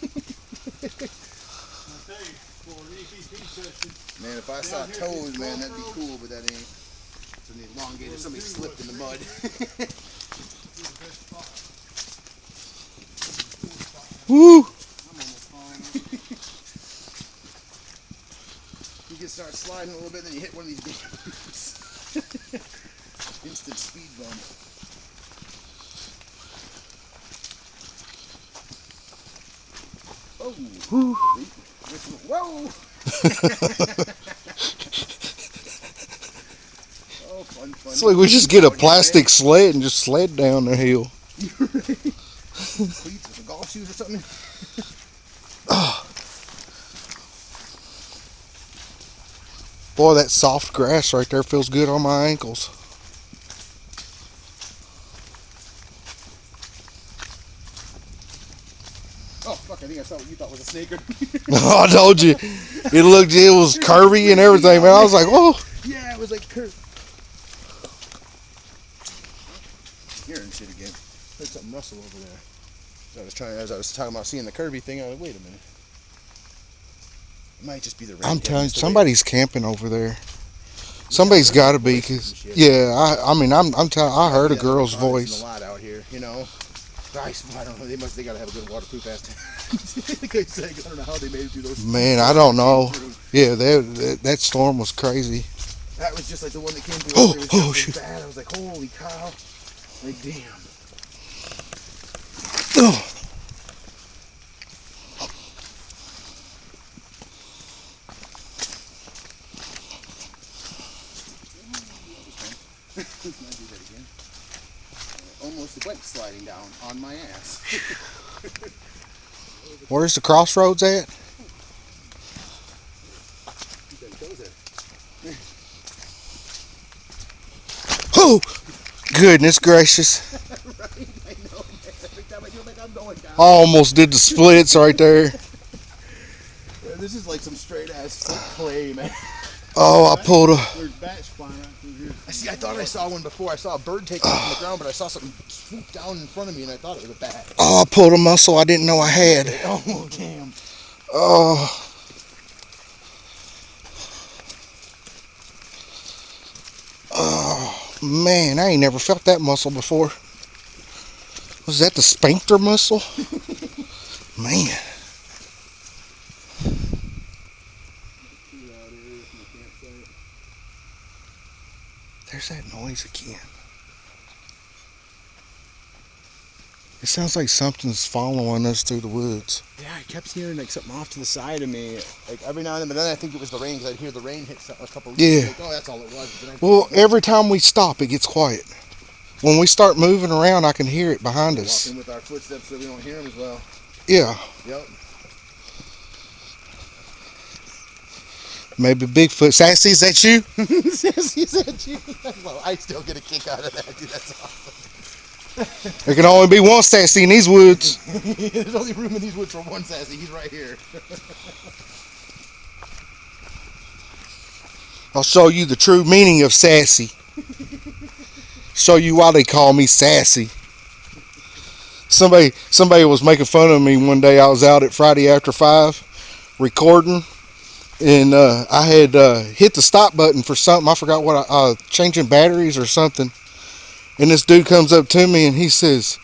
tell you, for an EPP session, Man, if I saw toes, man, that'd be cool, but that ain't. It's an elongated. Somebody slipped in the mud. Woo! You can start sliding a little bit, then you hit one of these big boots. Instant speed bump. Oh! Whoa! Oh, fun. It's like we just get a plastic sled and just sled down the hill. Cleats with the golf shoes or something. Boy, that soft grass right there feels good on my ankles. Oh, fuck, I think I saw what you thought was a snake. I told you. It was curvy and everything, man. I was like, oh. Yeah, it was like curved. Hearing shit again. Heard something rustle over there. As I was talking about seeing the curvy thing, I was like, wait a minute. It might just be the rain. I'm telling you, somebody's camping over there. Somebody's got to be, cause yeah, I mean, I'm telling. I heard a girl's voice. A lot out here, you know. I don't know. They gotta have a good waterproof ass. I don't know how they made it through those. Man, I don't know. Yeah, that storm was crazy. That was just like the one that came through. Oh, It was oh, just shoot. bad. I was like, holy cow! Like, damn. Oh. Might do that again. Almost went sliding down on my ass. Where's the crossroads at? Oh, goodness gracious! Right? I know, man. Every time I feel like I'm going down. I almost did the splits right there. Yeah, this is like some straight ass clay, man. Oh, I pulled a. there's bats flying right through here. I thought I saw one before. I saw a bird take off from the ground, but I saw something swoop down in front of me, and I thought it was a bat. Oh, I pulled a muscle I didn't know I had. Oh, damn. Oh. Oh, man, I ain't never felt that muscle before. Was that the sphincter muscle? Man. There's that noise again. It sounds like something's following us through the woods. Yeah, I kept hearing like something off to the side of me, like every now and then. But then I think it was the rain because I'd hear the rain hit a couple. Yeah. Like, oh, that's all it was. But then Well, every time we stop, it gets quiet. When we start moving around, I can hear it behind us. walking with our footsteps so we don't hear them as well. Yeah. Yep. Maybe Bigfoot. Sassy, is that you? He said you. Well, I still get a kick out of that, dude. That's awesome. There can only be one Sassy in these woods. There's only room in these woods for one sassy. He's right here. I'll show you the true meaning of sassy. Show you why they call me sassy. Somebody was making fun of me one day. I was out at Friday After 5 recording, and I had hit the stop button for something. I forgot what changing batteries or something. And this dude comes up to me and he says,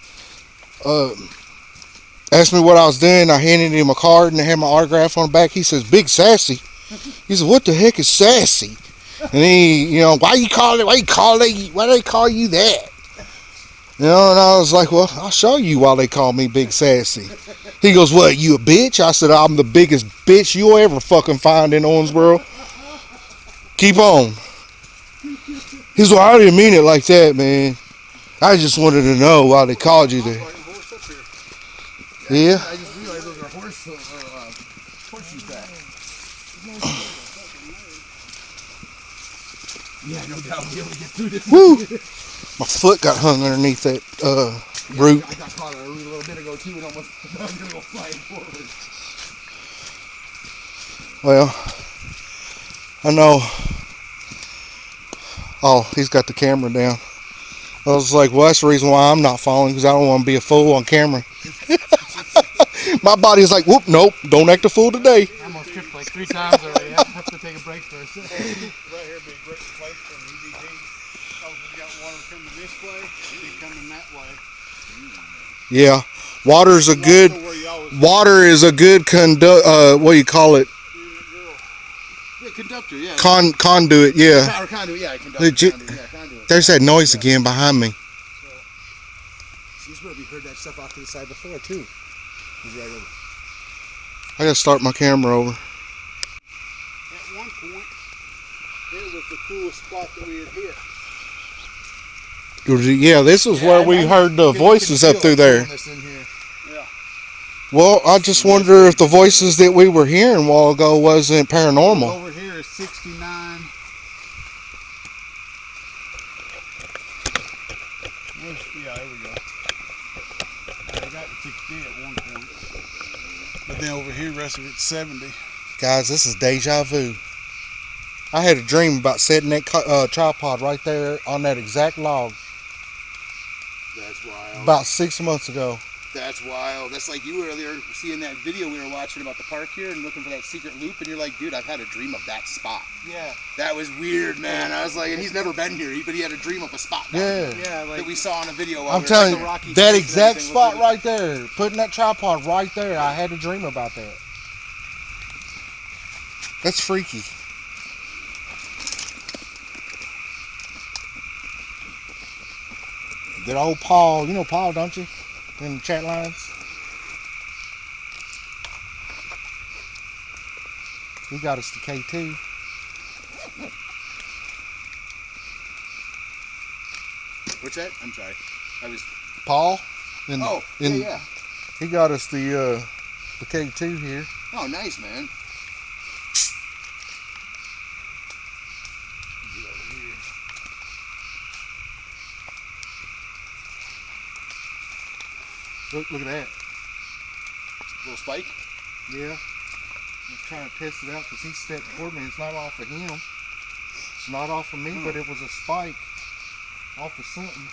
asked me what I was doing. I handed him a card and it had my autograph on the back. He says, "Big Sassy." He said, "What the heck is sassy?" And he, why do they call you that? And I was like, well, I'll show you why they call me Big Sassy. He goes, "What, you a bitch?" I said, "I'm the biggest bitch you'll ever fucking find in Owensboro. Keep on." He's like, "I didn't mean it like that, man. I just wanted to know why they called you that." Yeah. I just realized those are horseshoe tracks. Yeah, no doubt we'll be able to get through this. Woo! My foot got hung underneath that root. I got caught on a root a little bit ago too, and almost I was gonna go flying forward. Well, I know. Oh, he's got the camera down. I was like, well, that's the reason why I'm not following, because I don't want to be a fool on camera. My body's like, whoop, nope, don't act a fool today. I almost tripped like 3 times already. I have to take a break for a second. Right here would be a great place for an EVP. Because we got water coming this way and coming that way. Yeah, water is a good what do you call it? Yeah, conductor, yeah. Conduit, yeah. Power conduit, yeah. Conductor, Legit. conduit, yeah, conduit. There's that noise again behind me. She's probably heard that stuff off to the side before too. He's right over. I gotta start my camera over. At one point, it was the coolest spot that we had hit. Yeah, this is where we heard the voices up through there. Yeah. Well, I just wonder if the voices that we were hearing a while ago wasn't paranormal. Over here is 69. Yeah, there we go. I got to 60 at one point. But then over here, the rest of it's 70. Guys, this is deja vu. I had a dream about setting that tripod right there on that exact log That's wild. about 6 months ago. That's wild. That's like you earlier seeing that video we were watching about the park here and looking for that secret loop, and you're like, dude, I've had a dream of that spot. Yeah. That was weird, man. I was like, and he's never been here, but he had a dream of a spot down Yeah. here Yeah, like that we saw on a video. I'm telling you, Rocky that Face and exact everything spot was right there, putting that tripod right there, I had a dream about that. That's freaky. Good old Paul, you know Paul, don't you? In the chat lines. He got us to K2. What's that? I'm sorry. I was. Paul? Yeah. He got us the K2 here. Oh, nice, man. Look at that. Little spike. Yeah. I'm trying to test it out because he stepped toward me. It's not off of him. It's not off of me, but it was a spike off of something.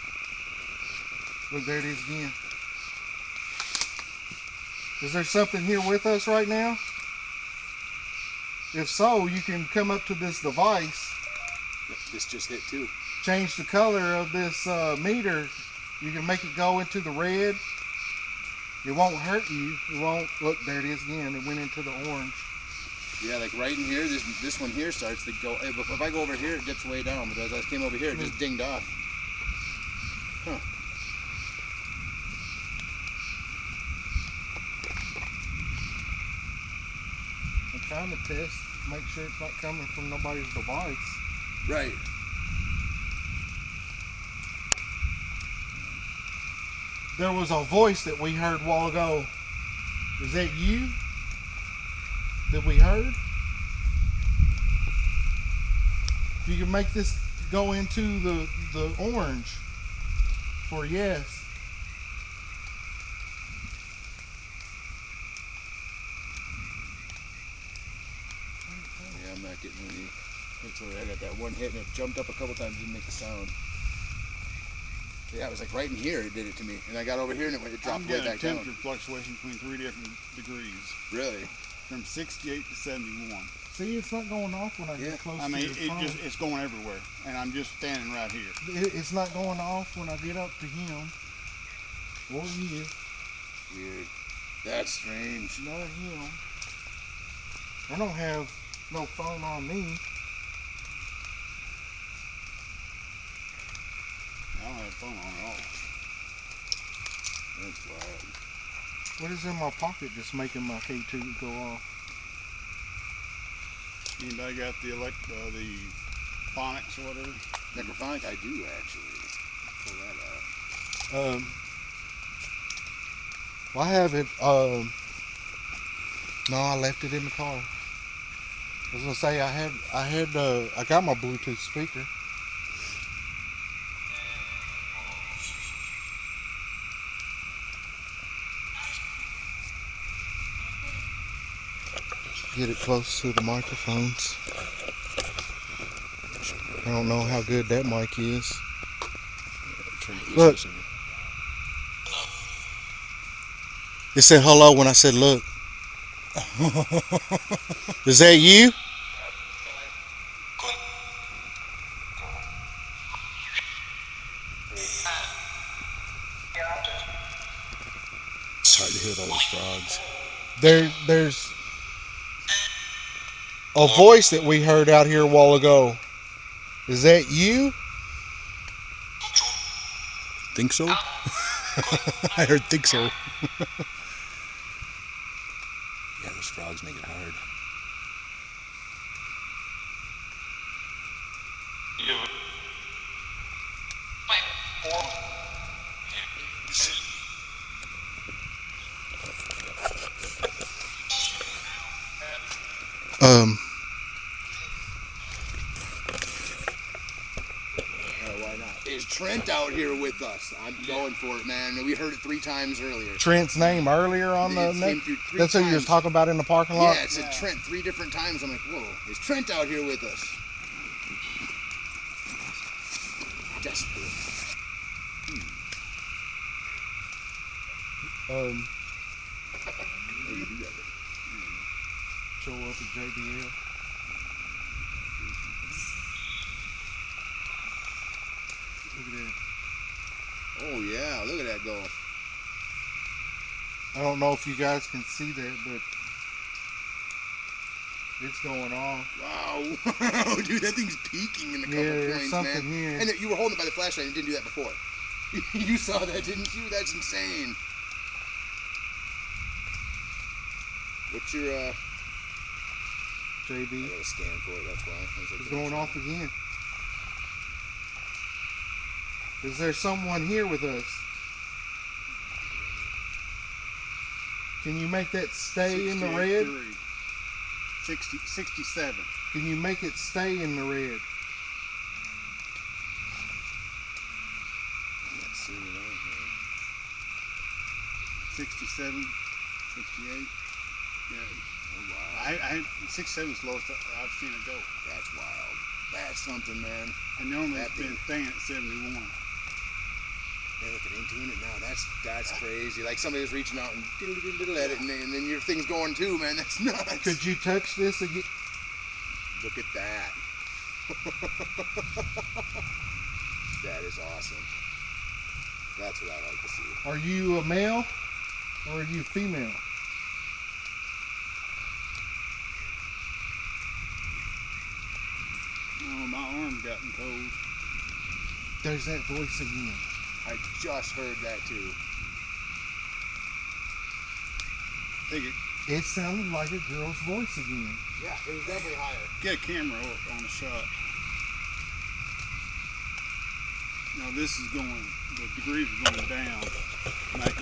Look, there it is again. Is there something here with us right now? If so, you can come up to this device, This just hit too. change the color of this meter. You can make it go into the red. It won't hurt you. It won't. Look, there it is again. It went into the orange. Yeah, like right in here, this one here starts to go. If I go over here, it dips way down. But as I came over here, it just dinged off. Huh. I'm trying to test, make sure it's not coming from nobody's device. Right. There was a voice that we heard a while ago. Is that you? That we heard? If you can make this go into the orange for yes. Yeah, I'm not getting any. I got that one hit and it jumped up a couple times, didn't make the sound. Yeah, it was like right in here it did it to me. And I got over here and it dropped way back down. Temperature fluctuation between 3 different degrees. Really? From 68 to 71. See, it's not going off when I get close to your phone. It's going everywhere. And I'm just standing right here. It's not going off when I get up to him. Or you. Weird. That's strange. Not him. I don't have no phone on me. I don't have phone on at all. That's wild. What is in my pocket just making my K2 go off? Anybody got the phonics or whatever? Necrophonic, I do actually. Pull that out. Well, I have it. No, I left it in the car. I was gonna say I got my Bluetooth speaker. Get it close to the microphones. I don't know how good that mic is. Look. It said hello when I said look. Is that you? It's hard to hear those frogs. There's a voice that we heard out here a while ago. Is that you? Think so? I heard think so. Yeah, those frogs make it hard. Why not? Is Trent out here with us? I'm going for it, man. We heard it 3 times earlier. Trent's name earlier on the came through 3 That's who you was times. talking about in the parking lot? Yeah, it said Trent 3 different times. I'm like, whoa, is Trent out here with us? Desperate. Oh, you do that. Show up at JBL. Look at that. Oh yeah, look at that go. I don't know if you guys can see that, but it's going on. Wow, dude, that thing's peaking in a couple There's points, something man. here. And you were holding it by the flashlight and didn't do that before. You saw that, didn't you? That's insane. What's your JB. I gotta scan for it, that's why. It's going off again. Is there someone here with us? Can you make that stay in the red? 67. Can you make it stay in the red? I'm not seeing it on here. 67, 68. Yeah. Oh wow. I 67 is the lowest I've seen it go. That's wild. That's something, man. And normally That it's been thing. staying at 71. Hey, look, it ain't doing it now. That's crazy. Like somebody was reaching out and diddle at it, and then your thing's going too, man. That's nuts. Could you touch this again? Look at that. That is awesome. That's what I like to see. Are you a male or are you female? Oh, my arm's gotten cold. There's that voice again. I just heard that too. Take it. It sounded like a girl's voice again. Yeah, it was definitely higher. Get a camera on the shot. Now this is going, the degrees are going down.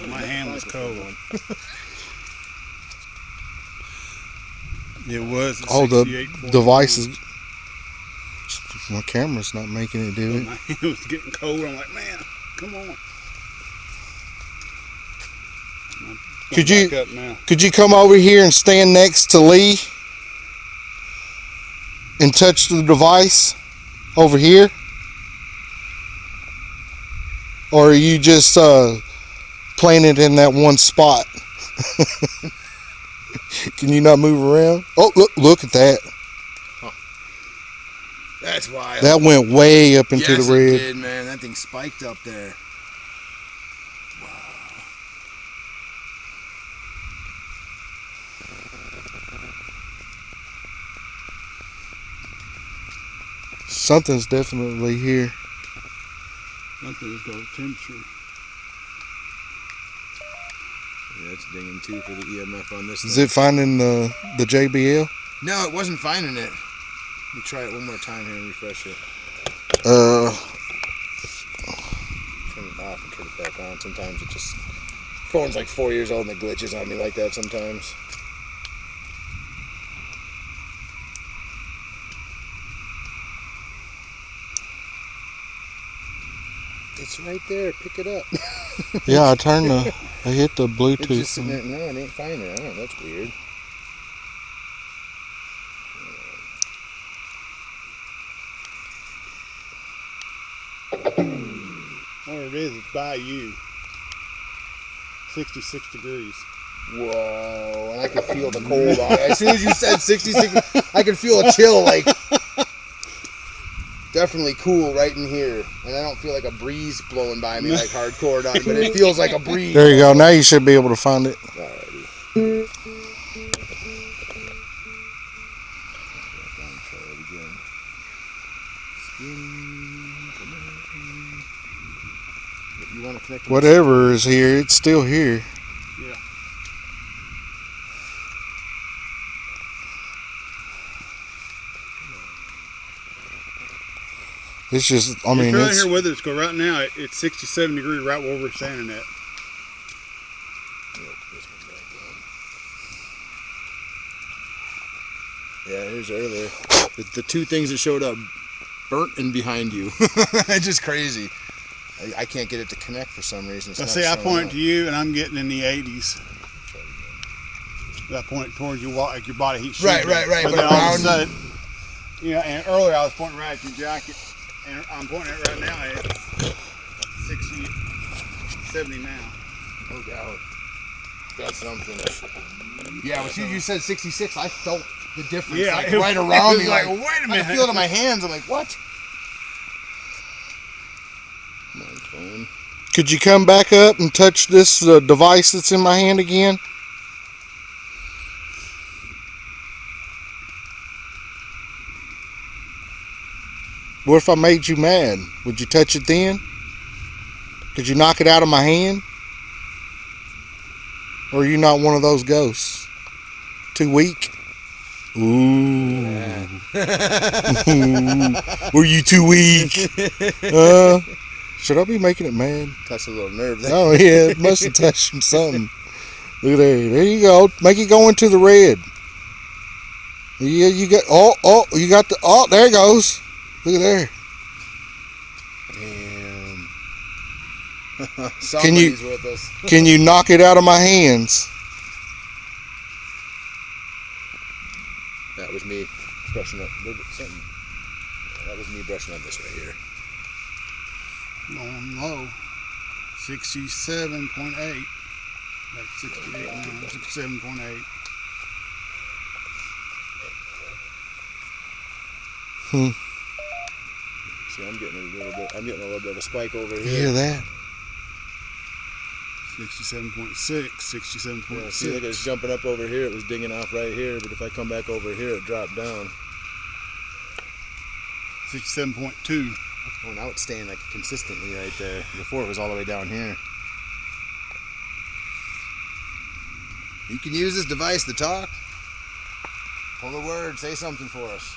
My hand was cold. It was at Oh, the 68.4. device is My camera's not making it do it. It was getting cold. I'm like, man, come on. Could you- Back up now. Could you come over here and stand next to Lee and touch the device over here? Or are you just planted in that one spot? Can you not move around? Oh, look at that. That's wild. That went way up into yes, the red. it did, man. That thing spiked up there. Something's definitely here. Something's got a temperature. Yeah, it's dinging too for the EMF on this. Is it finding the JBL? No, it wasn't finding it. Let me try it one more time here and refresh it. Uh, Turn it off and turn it back on. Sometimes it just... Phone's like 4 years old and it glitches on me like that sometimes. It's right there. Pick it up. yeah, I hit the It's Bluetooth. just sitting there. No, it ain't finding it. I don't know. That's weird. What it is, it's by you. 66 degrees. Whoa, and I could feel the cold on it. As soon as you said 66, I could feel a chill, like, definitely cool right in here. And I don't feel like a breeze blowing by me like hardcore, but it feels like a breeze. There you go. Now you should be able to find it. Alrighty. You want to connect? Whatever is here, it's still here. Yeah. It's just, I If mean, you're out it's, here with us, go right now. It's 67 degrees right where we're standing at. Yeah, here's earlier. The two things that showed up, burnt and behind you. It's just crazy. I can't get it to connect for some reason. It's I not see. I showing point up. to you, and I'm getting in the 80s. I point towards you, like your body heat. Right. But But then all of a around- sudden, and earlier I was pointing right at your jacket, and I'm pointing it right now at 60, 70 now. No doubt. That's something. Yeah, as soon as you said 66, I felt the difference. Yeah, like, it- right it around was me. like, Like, wait a I minute. can feel it in my hands. I'm like, what? Come on, phone. could you come back up and touch this device that's in my hand again? What if I made you mad? Would you touch it then? Could you knock it out of my hand? Or are you not one of those ghosts? Too weak? Ooh. Were you too weak? Should I be making it mad? Touch a little nerve there. Oh yeah, it must have touched something. Look at there. There you go. Make it go into the red. Yeah, you got you got the there it goes. Look at there. Damn. Somebody's with us. Can you knock it out of my hands? That was me brushing up. Something. That was me brushing up this right here. Going low, 67.8. Like 68 now, 67.8. See, I'm getting a little bit of a spike over You here. hear that? 67.6, 67.6. Yeah, see, look, it's jumping up over here. It was dinging off right here, but if I come back over here, it dropped down. 67.2. Oh, now it's staying like consistently right there. Before it was all the way down here. You can use this device to talk. Pull a word, say something for us.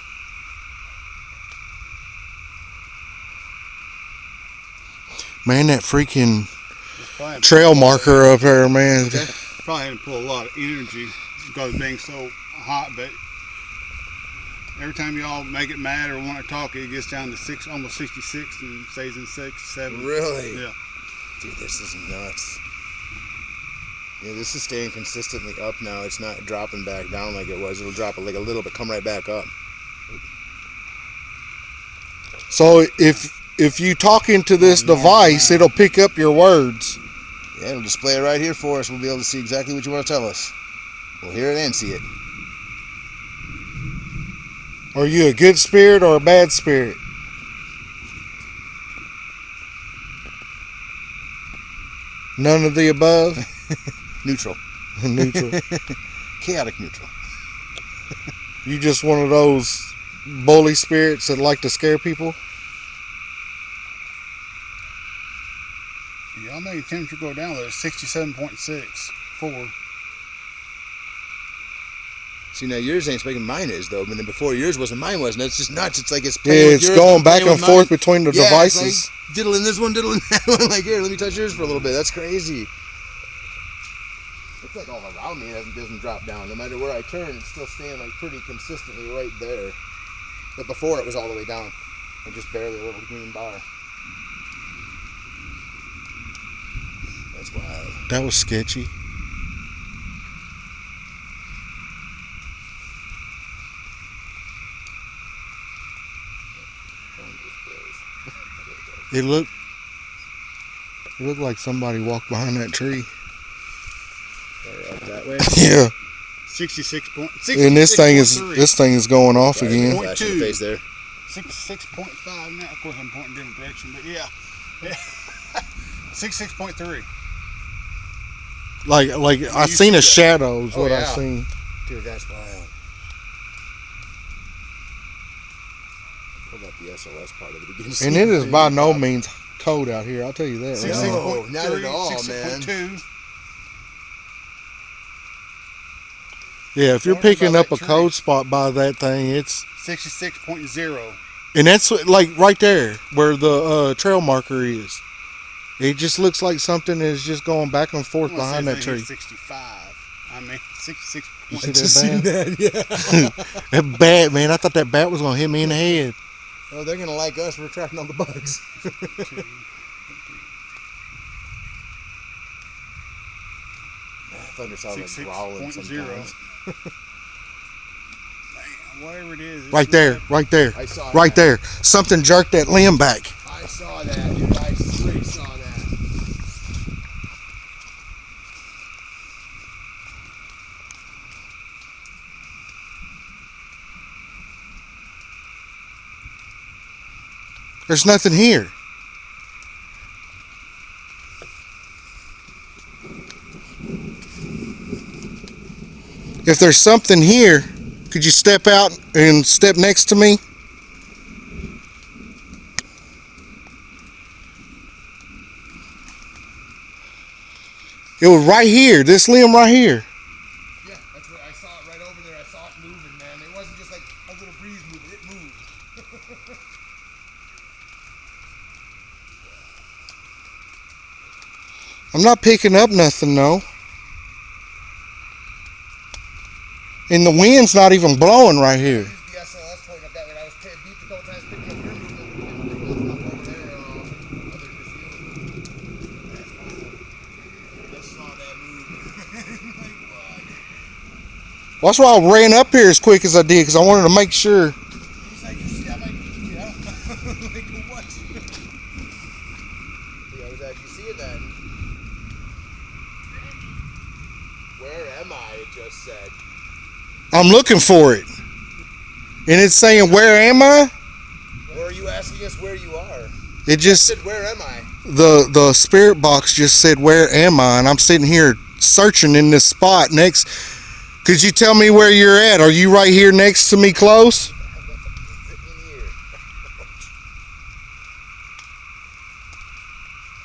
Man, that freaking Probably, trail marker up there, man. probably had to pull a lot of energy because of being so hot, but Every time y'all make it mad or want to talk, it gets down to almost 66 and stays in 67. Really? Yeah. Dude, this is nuts. Yeah, this is staying consistently up now. It's not dropping back down like it was. It'll drop like a little bit, come right back up. So if you talk into this device, it'll pick up your words. Yeah, it'll display it right here for us. We'll be able to see exactly what you want to tell us. We'll hear it and see it. Are you a good spirit or a bad spirit? None of the above? Neutral. Neutral. Chaotic neutral. You just one of those bully spirits that like to scare people? Y'all made the temperature go down there. 67.64. See, now yours ain't speaking, mine is though. I mean, before yours wasn't, mine wasn't. It's just nuts. It's like it's Yeah, playing with it's yours, going back playing and with forth mine. between the Yeah, it's devices. like diddling this one, diddling that one. Like, here, let me touch yours for a little bit. That's crazy. It's like all around me. It doesn't drop down. No matter where I turn, it's still staying like pretty consistently right there. But before it was all the way down, and just barely a little green bar. That's wild. That was sketchy. It looked like somebody walked behind that tree. Or up that way. Yeah. 66.6. And this thing is going off again. Flash in the face there. 66.5 now. Of course, I'm pointing different direction, but yeah. 66.3. Like I seen a shadow is Oh, what I yeah. seen. Dude, that's wild. Pulled up the SOS part of it again. And it is by no means cold out here. I'll tell you that. Right now. No, not at all, 66.2. Yeah, if you're Wonder picking about up a that cold spot by that thing, it's 66.0. and that's like right there where the trail marker is. It just looks like something is just going back and forth behind that tree. 65. I mean, 66. You see that bat? That bat, man. I thought that bat was gonna hit me in the head. Oh, they're gonna like us. We're attracting all the bugs. Thunder sounds like growling 66.0. sometimes. Man, whatever it is. it's Right there, not- right there, I saw right that. there. Something jerked that limb back. I saw that, dude. I straight saw that. There's nothing here. If there's something here, could you step out and step next to me? It was right here, this limb right here. Yeah, that's where I saw it right over there. I saw it moving, man. It wasn't just like a little breeze moving. It moved. I'm not picking up nothing though. And the wind's not even blowing right here. Used the SLS point up that way. I was beat a couple times picking up your movement. Over there, other just you. That's wild. I saw that move. Like, what? Well, that's why I ran up here as quick as I did, because I wanted to make sure. He's like, you see, I'm like, yeah. Like, what? Yeah, I was actually seeing that. Where am I? It just said. I'm looking for it. And it's saying, where am I? Or are you asking us where you are? It I just, said, where am I? the spirit box just said, where am I? And I'm sitting here searching in this spot next. Could you tell me where you're at? Are you right here next to me close? In here.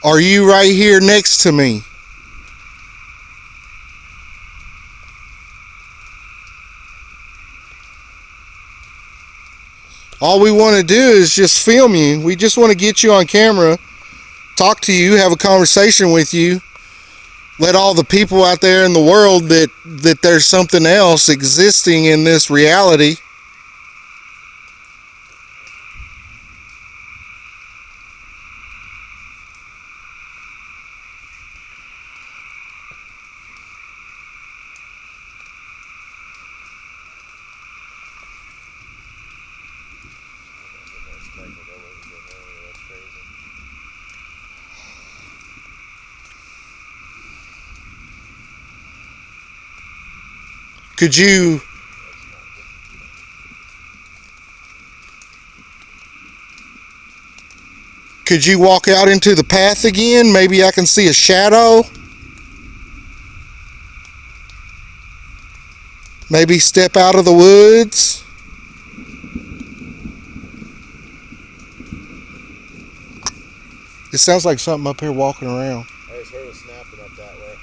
Are you right here next to me? All we want to do is just film you. We just want to get you on camera, talk to you, have a conversation with you. Let all the people out there in the world that there's something else existing in this reality. Could you walk out into the path again? Maybe I can see a shadow. Maybe step out of the woods. It sounds like something up here walking around. I just heard it snapping up that way.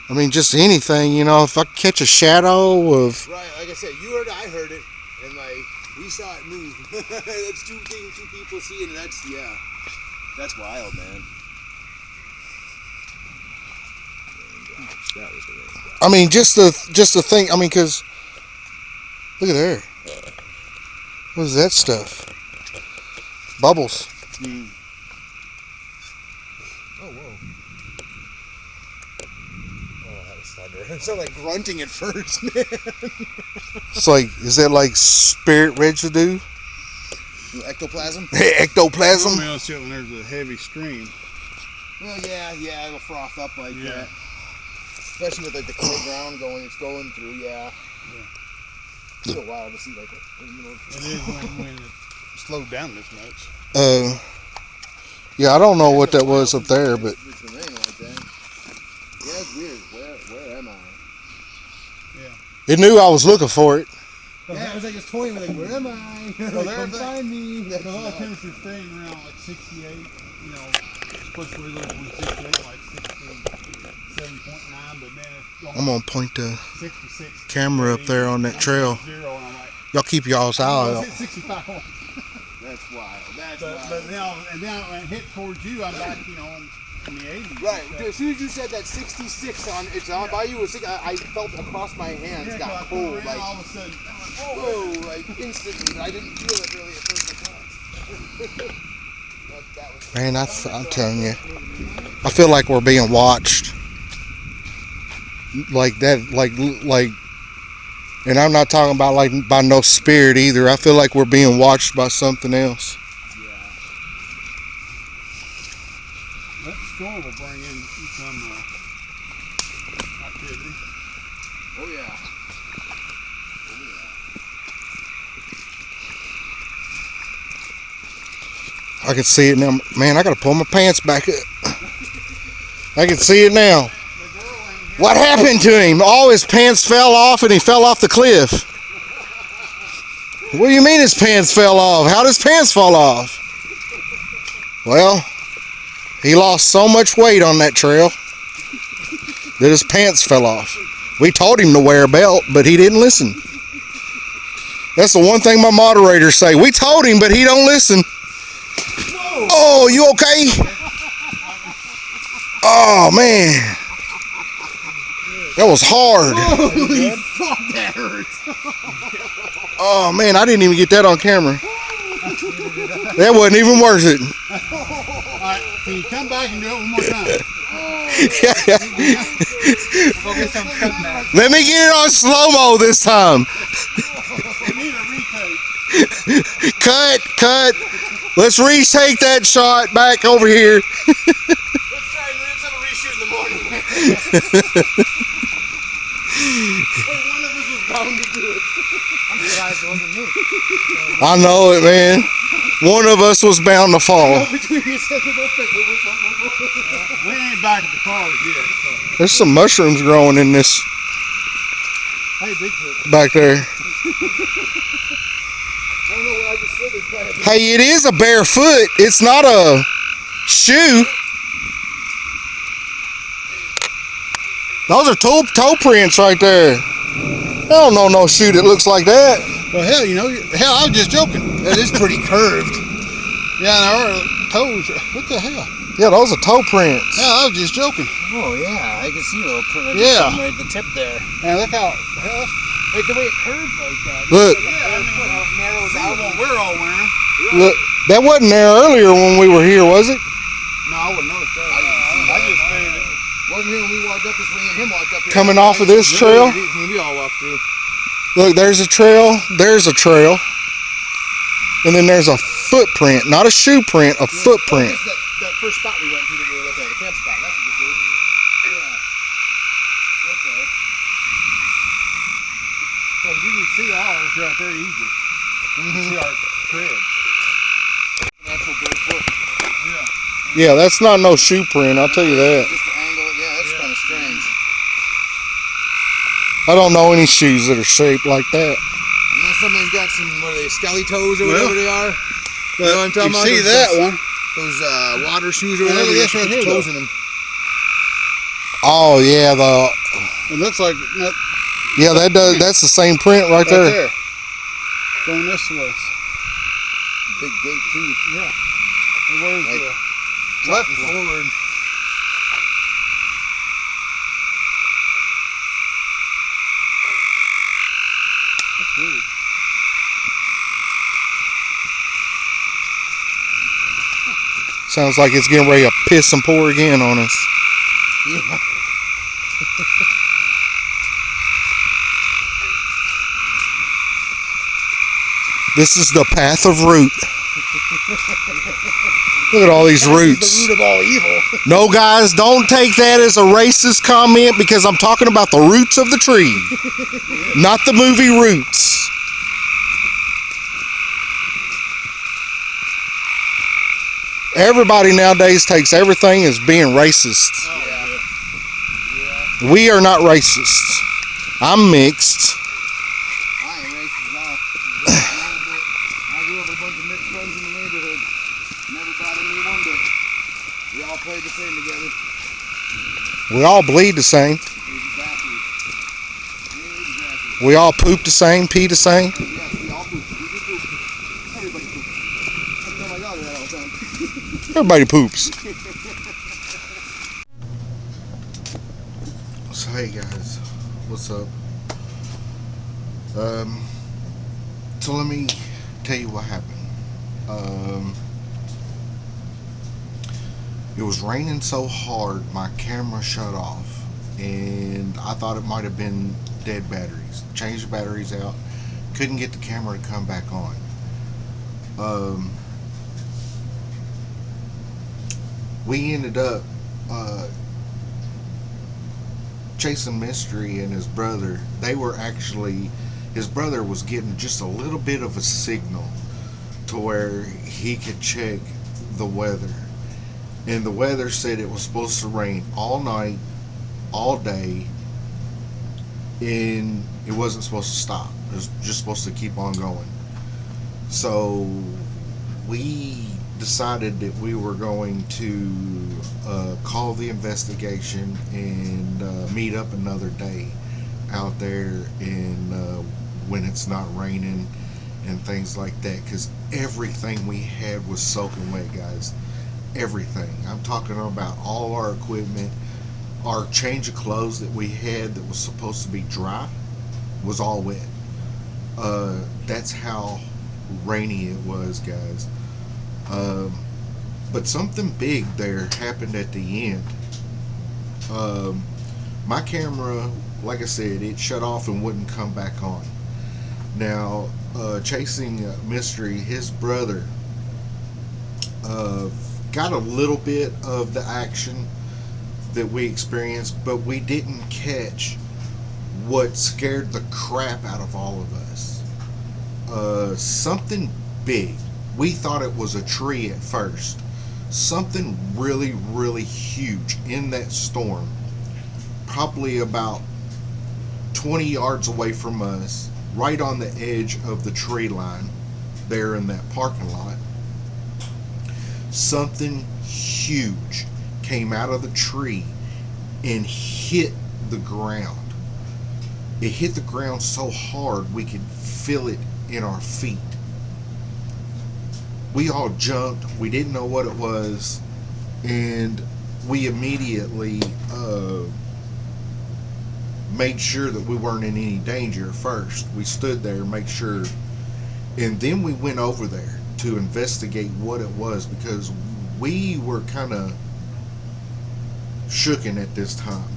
I mean, just anything, you know, if I catch a shadow of... Right, like I said, you heard it, I heard it, and like, we saw it move. That's two things, two people seeing it, that's, yeah. That's wild, man. That was the raindrop. I mean, just the thing, I mean, because... Look at there. What is that stuff? Bubbles. Oh, whoa. Oh, that was thunder. It sounded like grunting at first, man. It's like, is that like spirit residue? Ectoplasm? Ectoplasm? Normally, I'll see it when there's a heavy stream. Well, yeah, it'll froth up like that. Especially with like the clay ground it's going through, yeah. It's so wild to see like in the middle of It is when it slowed down this much. Yeah, I don't know what that was up there, but it's the rain like that. Yeah, it's weird. Where am I? it knew I was looking for it. Yeah, it was like it's toying with like, where am I? Well, Like, come find me. Because all the temperatures staying around like 68, you know, supposed to be looking at 68, like 67.9, but then it's going I'm gonna point the 66. camera up there on that trail. Zero, and I'm like, Y'all keep y'all's eye oh, out. it's hit 65. That's wild. That's But wild. now, and then when I hit towards you, I'm back, you know, in the 80s. Right. Dude, as soon as you said that 66 it's on by you, I felt across my hands Yeah, got I come cold, around, like all of a sudden, I'm like, whoa, like instantly. But I didn't feel it really at first. That was Man, I'm telling you, I feel like we're being watched. Like that, like, and I'm not talking about like by no spirit either. I feel like we're being watched by something else. that storm will bring in some activity. oh yeah. I can see it now. Man, I gotta pull my pants back up. I can see it now. What happened to him? All his pants fell off and he fell off the cliff. What do you mean his pants fell off? How does pants fall off? Well, he lost so much weight on that trail that his pants fell off. We told him to wear a belt, but he didn't listen. That's the one thing my moderators say. We told him, but he don't listen. Oh, you okay? Oh, man. That was hard. Holy fuck, that hurts. Oh, man, I didn't even get that on camera. That wasn't even worth it. All right, can you come back and do it one more time? Let me get it on slow-mo this time. We need a retake. Cut. Let's retake that shot back over here. Let's try a reshoot in the morning. One of us was bound to do it. I'm surprised it wasn't me. I know it, man. One of us was bound to fall. Between your second We ain't back at the cars yet. So. There's some mushrooms growing in this Hey, Bigfoot. back there. I don't know where I just slid this by. Hey, it is a bare foot. It's not a shoe. Those are toe prints right there. I don't know no shoe that looks like that. Well, hell, you know, I was just joking. That is pretty curved. Yeah, and our toes. What the hell? Yeah, those are toe prints. Hell, I was just joking. Oh yeah, I can see a little print. Yeah. Right at the tip there. And look how hell, Like the way it curved like that. Look, How it narrows out. what we're all wearing. look. That wasn't there earlier when we were here, was it? No, I wouldn't notice that. I just figured it. Wasn't here when we walked up this way and him walked up here. Coming off of this trail. We all walked through. Look, there's a trail. There's a trail. And then there's a footprint, not a shoe print, a footprint. That first spot we went to. there easy. You see our treads. Natural bird foot. Yeah. Yeah, that's not no shoe print, I'll tell you that. Just the angle. Yeah, that's kind of strange. I don't know any shoes that are shaped like that. Unless somebody's got some, what are they, skelly toes or Well, whatever they are. But You know what I'm talking you about? see Those- that one. Those water shoes or Yeah, whatever. look at this you right put here, toes though. in them. Oh yeah, It looks like that that's the same print right right there. there. Going this way. Big gate too. Yeah. Where's Like- the left Dropping one? forward. That's weird. Sounds like it's getting ready to piss and pour again on us. Yeah. This is the path of root. Look at all these The roots. root of all evil. No, guys, don't take that as a racist comment because I'm talking about the roots of the tree, not the movie Roots. Everybody nowadays takes everything as being racist. We are not racist. I'm mixed. I ain't racist now. I grew up with a bunch of mixed friends in the neighborhood. Never bothered me one bit. We all played the same together. We all bleed the same. Exactly. We all poop the same, pee the same. Yes, we all poop. We do poop. Everybody poops. I tell my daughter that all the time. Everybody poops. So hey guys, what's up? So let me tell you what happened. It was raining so hard my camera shut off, and I thought it might have been dead batteries. Changed the batteries out, couldn't get the camera to come back on. We ended up chasing Mystery and his brother. His brother was getting just a little bit of a signal to where he could check the weather. And the weather said it was supposed to rain all night, all day, and it wasn't supposed to stop. It was just supposed to keep on going. So we decided that we were going to call the investigation and meet up another day out there and when it's not raining and things like that, because everything we had was soaking wet, guys. Everything. I'm talking about all our equipment, our change of clothes that we had that was supposed to be dry was all wet. That's how rainy it was, guys. But something big there happened at the end. My camera, like I said, it shut off and wouldn't come back on. Now, chasing Mystery, his brother got a little bit of the action that we experienced, but we didn't catch what scared the crap out of all of us. Something big. We thought it was a tree at first. Something really, really huge in that storm, probably about 20 yards away from us, right on the edge of the tree line there in that parking lot. Something huge came out of the tree and hit the ground. It hit the ground so hard we could feel it in our feet. We all jumped. We didn't know what it was, and we immediately made sure that we weren't in any danger first. We stood there, make sure, and then we went over there to investigate what it was, because we were kind of shooken at this time.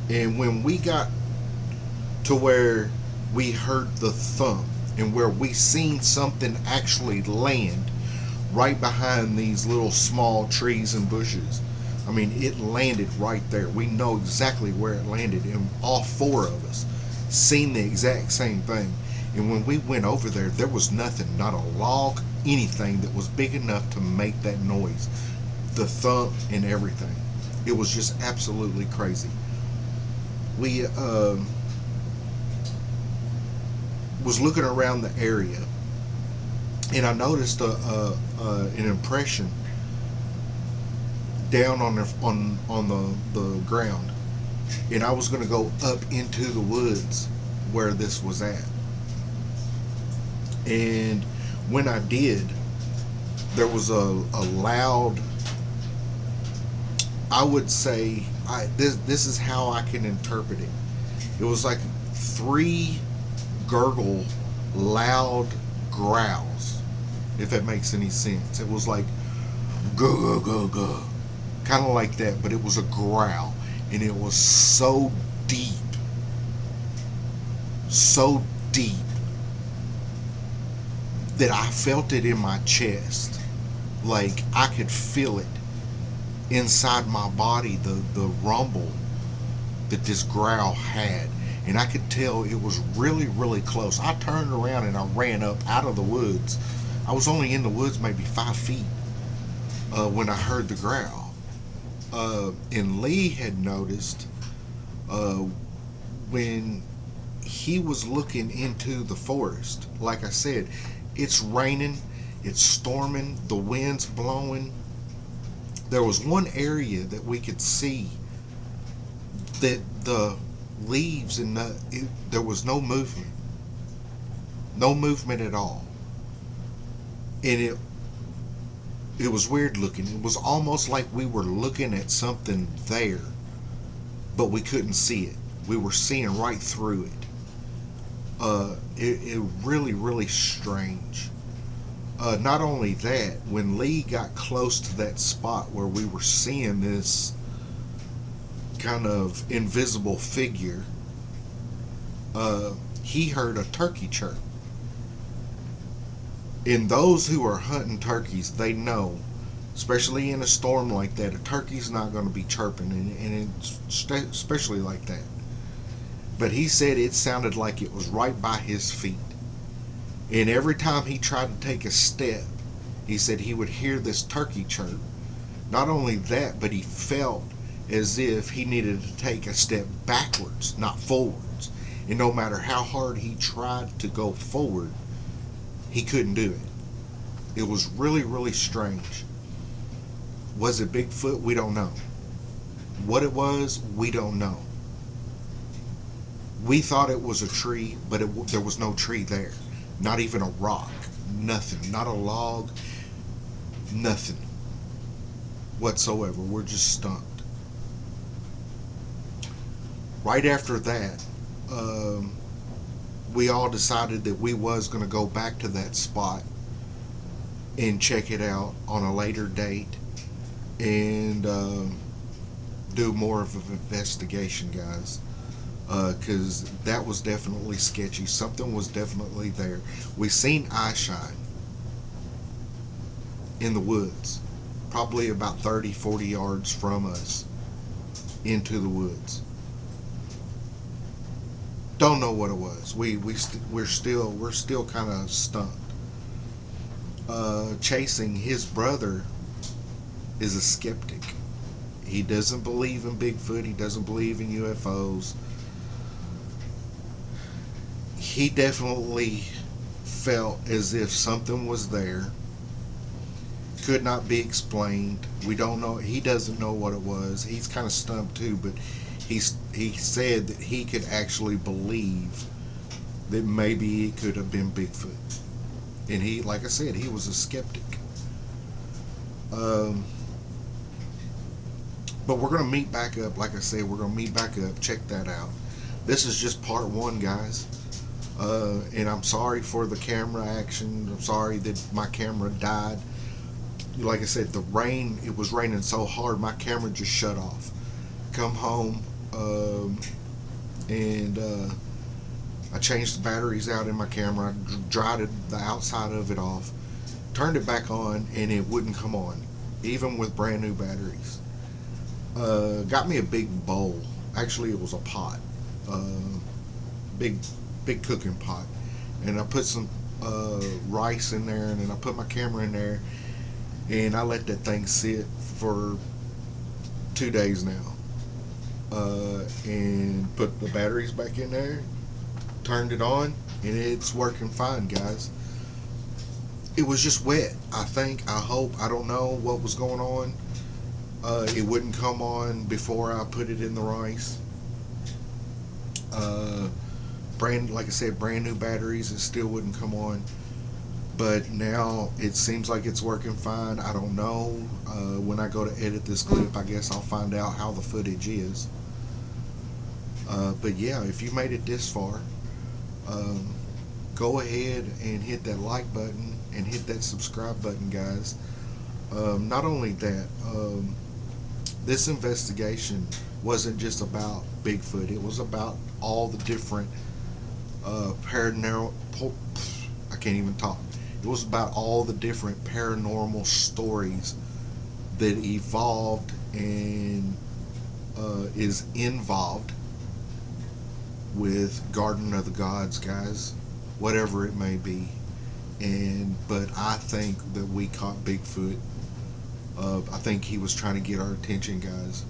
And when we got to where we heard the thump and where we seen something actually land right behind these little small trees and bushes, I mean, it landed right there. We know exactly where it landed, and all four of us seen the exact same thing. And when we went over there, there was nothing, not a log, anything that was big enough to make that noise. The thump and everything. It was just absolutely crazy. We was looking around the area, and I noticed an impression down on the ground, and I was going to go up into the woods where this was at. And when I did, there was a loud, I would say, this is how I can interpret it. It was like 3 gurgle, loud growls, if that makes any sense. It was like, go, go, go, go. Kind of like that, but it was a growl. And it was so deep, that I felt it in my chest. Like I could feel it inside my body, the rumble that this growl had. And I could tell it was really, really close. I turned around and I ran up out of the woods. I was only in the woods maybe 5 feet when I heard the growl. And Lee had noticed when he was looking into the forest, like I said, it's raining, it's storming, the wind's blowing. There was one area that we could see that the leaves and there was no movement at all, and it was weird looking. It was almost like we were looking at something there, but we couldn't see it. We were seeing right through it. It really, really strange. Not only that, when Lee got close to that spot where we were seeing this kind of invisible figure, he heard a turkey chirp. And those who are hunting turkeys, they know, especially in a storm like that, a turkey's not going to be chirping, and it's especially like that. But he said it sounded like it was right by his feet. And every time he tried to take a step, he said he would hear this turkey chirp. Not only that, but he felt as if he needed to take a step backwards, not forwards. And no matter how hard he tried to go forward, he couldn't do it. It was really, really strange. Was it Bigfoot? We don't know. What it was, we don't know. We thought it was a tree, but there was no tree there. Not even a rock. Nothing. Not a log. Nothing whatsoever. We're just stumped. Right after that, we all decided that we was going to go back to that spot and check it out on a later date and do more of an investigation, guys. Because that was definitely sketchy. Something was definitely there. We seen eyeshine in the woods, probably about 30-40 yards from us into the woods. Don't know what it was. We're still kind of stumped. Chasing his brother is a skeptic. He doesn't believe in Bigfoot. He doesn't believe in UFOs. He definitely felt as if something was there. Could not be explained. We don't know. He doesn't know what it was. He's kind of stumped too, but he said that he could actually believe that maybe it could have been Bigfoot. And he, like I said, he was a skeptic. But we're going to meet back up. Like I said, we're going to meet back up. Check that out. This is just part 1, guys. And I'm sorry for the camera action. I'm sorry that my camera died. Like I said, the rain, it was raining so hard, my camera just shut off. Come home, and I changed the batteries out in my camera. I dried the outside of it off, turned it back on, and it wouldn't come on, even with brand new batteries. Got me a big bowl. Actually, it was a pot, big cooking pot, and I put some rice in there, and then I put my camera in there, and I let that thing sit for 2 days now, and put the batteries back in there, turned it on, and it's working fine, guys. It was just wet. I hope, I don't know what was going on. It wouldn't come on before I put it in the rice. Like I said, brand new batteries, it still wouldn't come on. But now it seems like it's working fine. I don't know. When I go to edit this clip, I guess I'll find out how the footage is. But yeah, if you made it this far, go ahead and hit that like button and hit that subscribe button, guys. Not only that, this investigation wasn't just about Bigfoot. It was about all the different paranormal. I can't even talk. It was about all the different paranormal stories that evolved and is involved with Garden of the Gods, guys, whatever it may be. But I think that we caught Bigfoot. I think he was trying to get our attention, guys,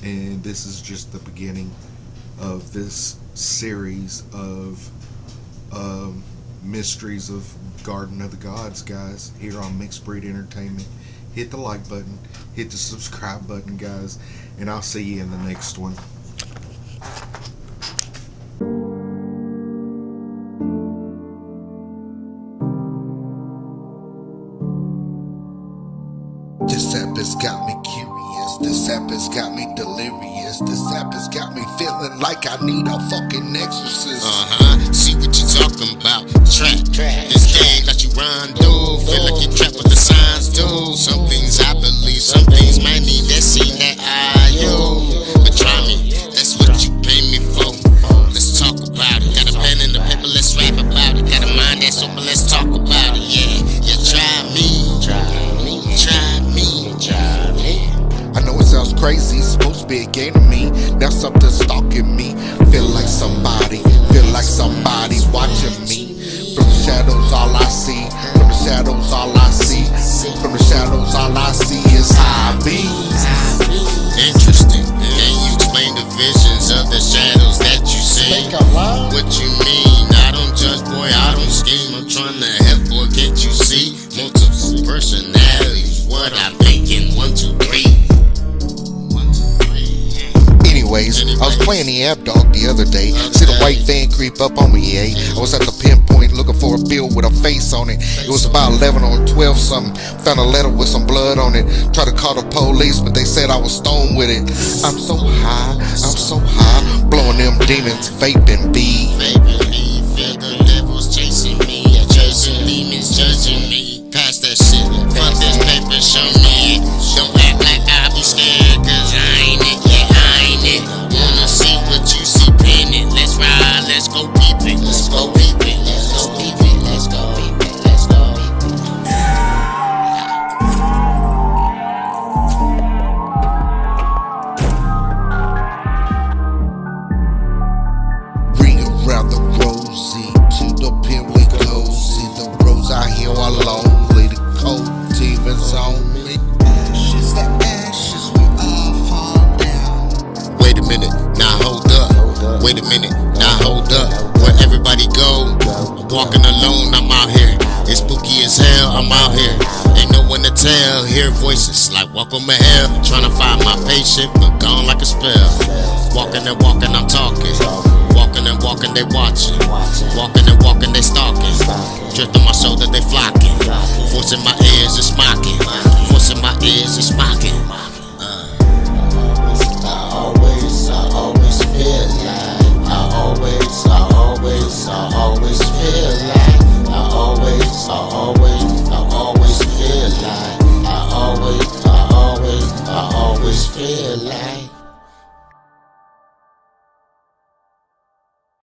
and this is just the beginning of this series of mysteries of Garden of the Gods, guys, here on Mixed Breed Entertainment. Hit the like button, hit the subscribe button, guys, and I'll see you in the next one. This app has got me curious. This app has got me delirious. This app has got me feeling like I need a fucking exorcist. See what you talking about. Trap. This game got you rendezvous. Feel like you're trapped with the signs do. Some things I believe, some things might need that scene that I yo. But try me, that's what you pay me for. Let's talk about it. Got a pen and a paper, let's rap about it. Got a mind that's open, let's talk about it. Yeah, try me. I know it sounds crazy, it's supposed to be a game to me. Now something's stalking me. Feel like somebody's watching me. From the shadows all I see. From the shadows all I see. From the shadows all I see is I be. Interesting. And you explain the visions of the shadows that you see. What you mean? I don't judge, boy, I don't scheme. I'm trying to help, boy, can't you see? Multiple personalities, what I'm thinking. 1, 2, 3. Anyways, I was playing the app dog the other day. See the white van creep up on me, eh? I was at the pinpoint looking for a bill with a face on it. It was about 11 or 12 something. Found a letter with some blood on it. Tried to call the police, but they said I was stoned with it. I'm so high, blowing them demons, vaping B. Feel the devils chasing me, chasing demons, judging me. Pass that shit, fuck this paper, show me it. Don't act like I be scared, cause I ain't it, yeah, I ain't it. Wanna see what you see, pin it. Let's ride, let's go peep it, let's go peep it, let's go peep it, let's go peep it, let's go peep it. Ring around the rosy, to the pin we go. See the rose out here are lonely, the cold demons on me. Ashes to ashes, we all fall down. Wait a minute, now hold up. Wait a minute, now hold up. Where everybody go? I'm walking alone, I'm out here. It's spooky as hell, I'm out here. Ain't no one to tell, hear voices like welcome to hell. Trying to find my patient, but gone like a spell. Walking and walking, I'm talking. Walking and walking, they watching. Walking and walking, they stalking. Drift on my shoulder, they flocking. Voice in my ears, it's mocking. Voice in my ears, it's mocking.